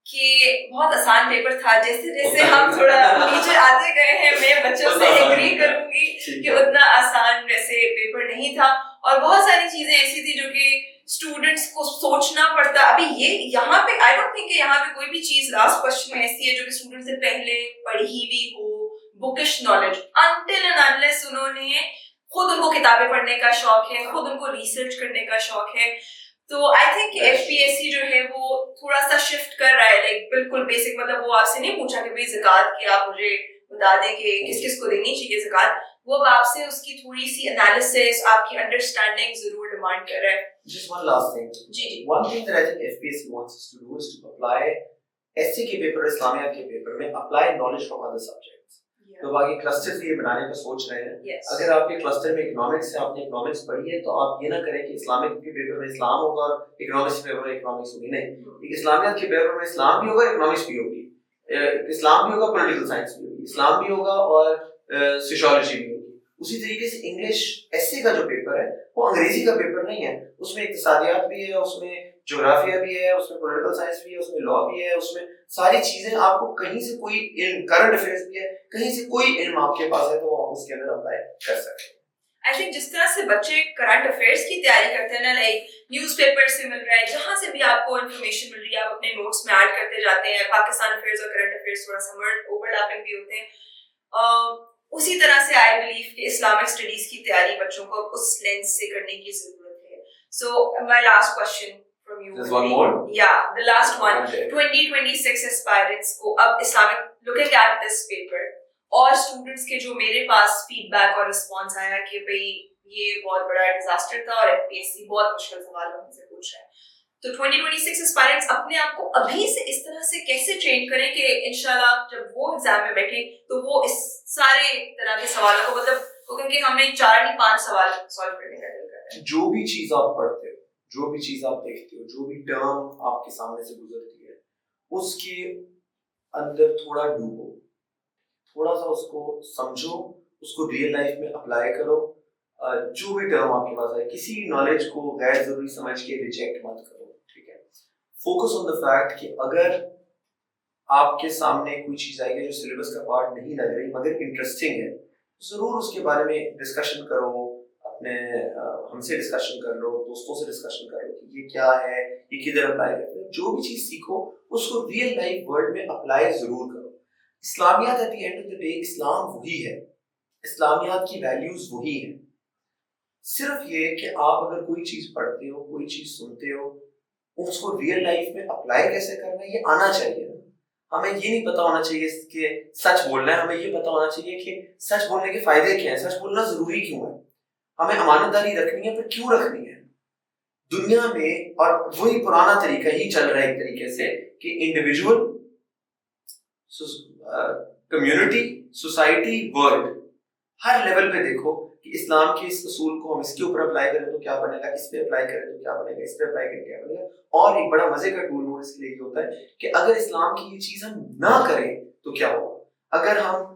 Speaker 2: کہ بہت آسان پیپر تھا, جیسے جیسے ہم تھوڑا نیچے آتے گئے ہیں میں بچوں سے ایگری کروں گی کہ اتنا آسان ویسے پیپر نہیں تھا. اور بہت ساری چیزیں ایسی تھی جو کہ اسٹوڈنٹس کو سوچنا پڑتا. ابھی یہ یہاں پہ آئی ڈونٹ تھنک کہ یہاں پہ کوئی بھی چیز لاسٹ کوشچن میں ایسی ہے جو کہ اسٹوڈنٹ سے پہلے پڑھی ہوئی ہو, بکش نالج, انٹل اینڈ انلیس انہوں نے خود ان کو کتابیں پڑھنے کا شوق ہے, خود ان کو ریسرچ کرنے کا شوق ہے. تو I think F P S C جو ہے وہ تھوڑا سا شفٹ کر رہا ہے, لائک بالکل بیسک, مطلب وہ آپ سے نہیں پوچھا کہ بھائی زکوٰۃ کی آپ مجھے بتا دیں کہ کس کس کو دینی چاہیے زکوٰۃ. وہ آپ سے اس کی تھوڑی سی انالیسس, آپ کی انڈرسٹینڈنگ ضرور ڈیمانڈ کر رہا ہے.
Speaker 1: Just one last thing. G. One thing that I think FPSC wants us to do is to apply ایسے کے پیپر, اسلامیات کے پیپر میں apply knowledge from other subjects. تو باقی کلسٹر یہ بنانے کا سوچ رہے ہیں. اگر آپ کے کلسٹر میں اکنامکس ہے, آپ نے اکنامکس پڑھی ہے, تو آپ یہ نہ کریں کہ اسلامک کے پیپر میں اسلام ہوگا اور اکنامکس کے پیپر میں اکنامکس ہوگی. نہیں, اسلامیات کے پیپر میں اسلام بھی ہوگا, اکنامکس بھی ہوگی, اسلام بھی ہوگا, پولیٹیکل سائنس بھی ہوگی, اسلام بھی ہوگا اور سوشیولوجی بھی ہوگی. اسی طریقے سے انگلش ایسے کا جو پیپر ہے وہ انگریزی کا پیپر نہیں ہے. اس میں اقتصادیات بھی ہے, اس میں جغرافیہ بھی ہے, اس میں پولیٹیکل سائنس بھی ہے, اس میں لا بھی ہے, اس میں ساری چیزیں. آپ کو کہیں سے کوئی علم, کرنٹ افیئرس بھی ہے, کہیں سے کوئی علم آپ کے پاس ہے تو آپ اس کے اندر اپلائی کر سکتے ہیں.
Speaker 2: آئی تھنک جس طرح سے بچے کرنٹ افیئرس کی تیاری کرتے ہیں نا, لائک نیوز پیپر سے مل رہا ہے, جہاں سے بھی آپ کو انفارمیشن مل رہی ہے آپ اپنے نوٹس میں ایڈ کرتے جاتے ہیں. پاکستان افیئرس اور کرنٹ افیئرس تھوڑا سا اوور لیپنگ بھی ہوتے ہیں. اسی طرح سے آئی بلیو کہ اسلامک اسٹڈیز کی تیاری بچوں کو اس لینس سے کرنے کی ضرورت ہے. So my last question from you.
Speaker 1: There's one more?
Speaker 2: Yeah, the last one.
Speaker 1: Okay.
Speaker 2: 2026 aspirants کو اب Islamic, looking at this paper, اور اسٹوڈنٹس کے جو میرے پاس فیڈ بیک اور رسپانس آیا کہ بھئی یہ بہت بڑا ڈیزاسٹر تھا اور ایف پی ایس سی بہت مشکل سوال ہم سے پوچھ رہا ہے. تو 2026 اسپائرنٹس اپنے آپ کو ابھی سے اس طرح سے کیسے ٹرین کریں کہ انشاءاللہ جب وہ ایگزام میں بیٹھیں تو وہ اس سارے طرح کے سوالوں کو, مطلب وہ کیونکہ ہم نے 4 نہیں 5 سوال سالو کرنے کا دل کر رہے ہیں.
Speaker 1: جو بھی چیز آپ پڑھتے ہو, جو بھی چیز آپ دیکھتے ہو, جو بھی ٹرم آپ کے سامنے سے گزرتی ہے, اس کے اندر تھوڑا ڈوبو, تھوڑا سا اس کو سمجھو, اس کو ریئل لائف میں اپلائی کرو. جو بھی ٹرم آپ کے پاس ہے, کسی نالج کو غیر ضروری سمجھ کے ریجیکٹ مت کرو. ٹھیک ہے, فوکس آن دا فیکٹ کہ اگر آپ کے سامنے کوئی چیز آئے گی جو سلیبس کا پارٹ نہیں لگ رہی مگر انٹرسٹنگ ہے, ضرور اس کے بارے میں ڈسکشن کرو, اپنے ہم سے ڈسکشن کر لو, دوستوں سے ڈسکشن کر لو کہ یہ کیا ہے, یہ کدھر اپلائی کرتے ہیں. جو بھی چیز سیکھو اس کو ریئل لائف ورلڈ میں اپلائی ضرور کرو. اسلامیات at the end of the day اسلام وہی ہے, اسلامیات کی ویلیوز وہی ہیں. صرف یہ کہ آپ اگر کوئی چیز پڑھتے ہو, کوئی چیز سنتے ہو, اس کو ریئل لائف میں اپلائی کیسے کرنا ہے یہ آنا چاہیے. ہمیں یہ نہیں پتا ہونا چاہیے کہ سچ بولنا ہے, ہمیں یہ پتا ہونا چاہیے کہ سچ بولنے کے فائدے کیا ہیں, سچ بولنا ضروری کیوں ہے, ہمیں امانت داری رکھنی ہے پھر کیوں رکھنی ہے دنیا میں. اور وہی پرانا طریقہ ہی چل رہا ہے ایک طریقے سے کہ انڈیویجول, کمیونٹی, سوسائٹی, ورلڈ, ہر لیول پہ دیکھو کہ اسلام کے اس اصول کو ہم اس کے اوپر اپلائی کریں تو کیا بنے گا, اس پہ اپلائی کریں تو کیا بنے گا, اس پہ اپلائی کریں کیا بنے گا. اور ایک بڑا مزے کا ٹول نوٹ اس کے لیے یہ ہوتا ہے کہ اگر اسلام کی یہ چیز ہم نہ کریں تو کیا ہوگا. اگر ہم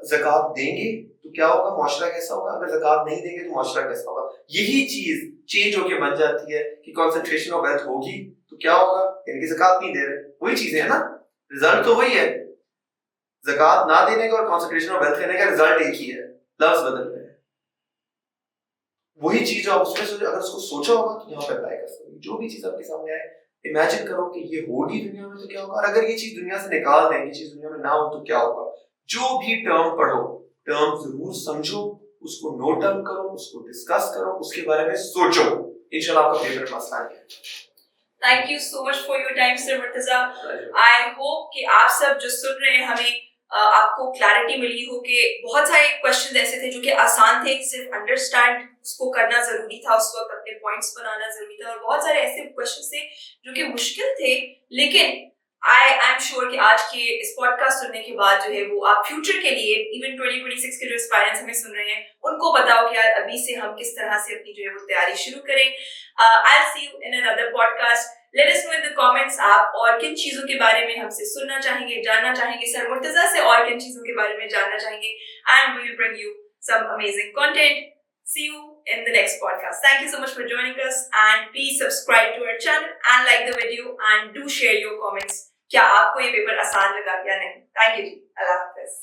Speaker 1: زکوٰۃ دیں گے تو کیا ہوگا, معاشرہ کیسا ہوگا, اگر زکوٰۃ نہیں دیں گے تو معاشرہ کیسا ہوگا. یہی چیز چینج ہو کے بن جاتی ہے کہ کنسنٹریشن آف ویلتھ ہوگی تو کیا ہوگا, یعنی کہ زکوٰۃ نہیں دے رہے, وہی چیزیں ہیں نا, رزلٹ تو وہی ہے. زکوٰۃ نہ دینے کا اور کنسنٹریشن آف ویلتھ کرنے کا رزلٹ ایک ہی ہے, لفظ بدل رہے ہیں. وہی چیز جو آپ اس میں اگر اس کو سوچا ہوگا تو یہاں پہ اپلائی کر سکتے. جو بھی چیز آپ کے سامنے آئے امیجن کرو کہ یہ ہوگی دنیا میں تو کیا ہوگا, اور اگر یہ چیز دنیا سے نکال دیں, یہ چیز دنیا میں نہ ہو تو کیا ہوگا. جو بھی ٹرم پڑھو, ٹرم ضرور سمجھو, اس کو نوٹ ڈاؤن کرو, اس کو ڈسکس کرو, اس کے بارے میں سوچو, انشاءاللہ آپ کا پیپر مسئلہ نہیں ہے.
Speaker 2: Thank you so much for your time, Sir Murtaza. I hope کہ آپ سب جو سن رہے ہیں ہمیں آپ کو کلیئرٹی ملی ہو کہ بہت سارے کویشچن ایسے تھے جو کہ آسان تھے, صرف انڈرسٹینڈ اس کو کرنا ضروری تھا, اس وقت اپنے پوائنٹس بنانا ضروری تھا, اور بہت سارے ایسے کویشچن تھے جو کہ مشکل تھے, لیکن I am sure کہ آج کے اس پوڈ کاسٹ سننے کے بعد جو ہے وہ آپ فیوچر کے لیے ایون 2026 کے جو اسپائرنٹس ہمیں سن رہے ہیں ان کو بتاؤ کہ یار ابھی سے ہم کس طرح سے اپنی جو ہے وہ تیاری شروع کریں. I'll see you in another podcast. Let us know in the comments آپ اور کن چیزوں کے بارے میں ہم سے سننا چاہیں گے, جاننا چاہیں گے, سر مرتضیٰ سے اور کن چیزوں کے بارے میں جاننا چاہیں گے, and we will bring you some amazing content. See you in the next podcast. Thank you so much for joining us, and please subscribe to our channel and like the video and do share your comments. کیا آپ کو یہ paper آسان لگا یا نہیں. Thank you جی, اللہ حافظ.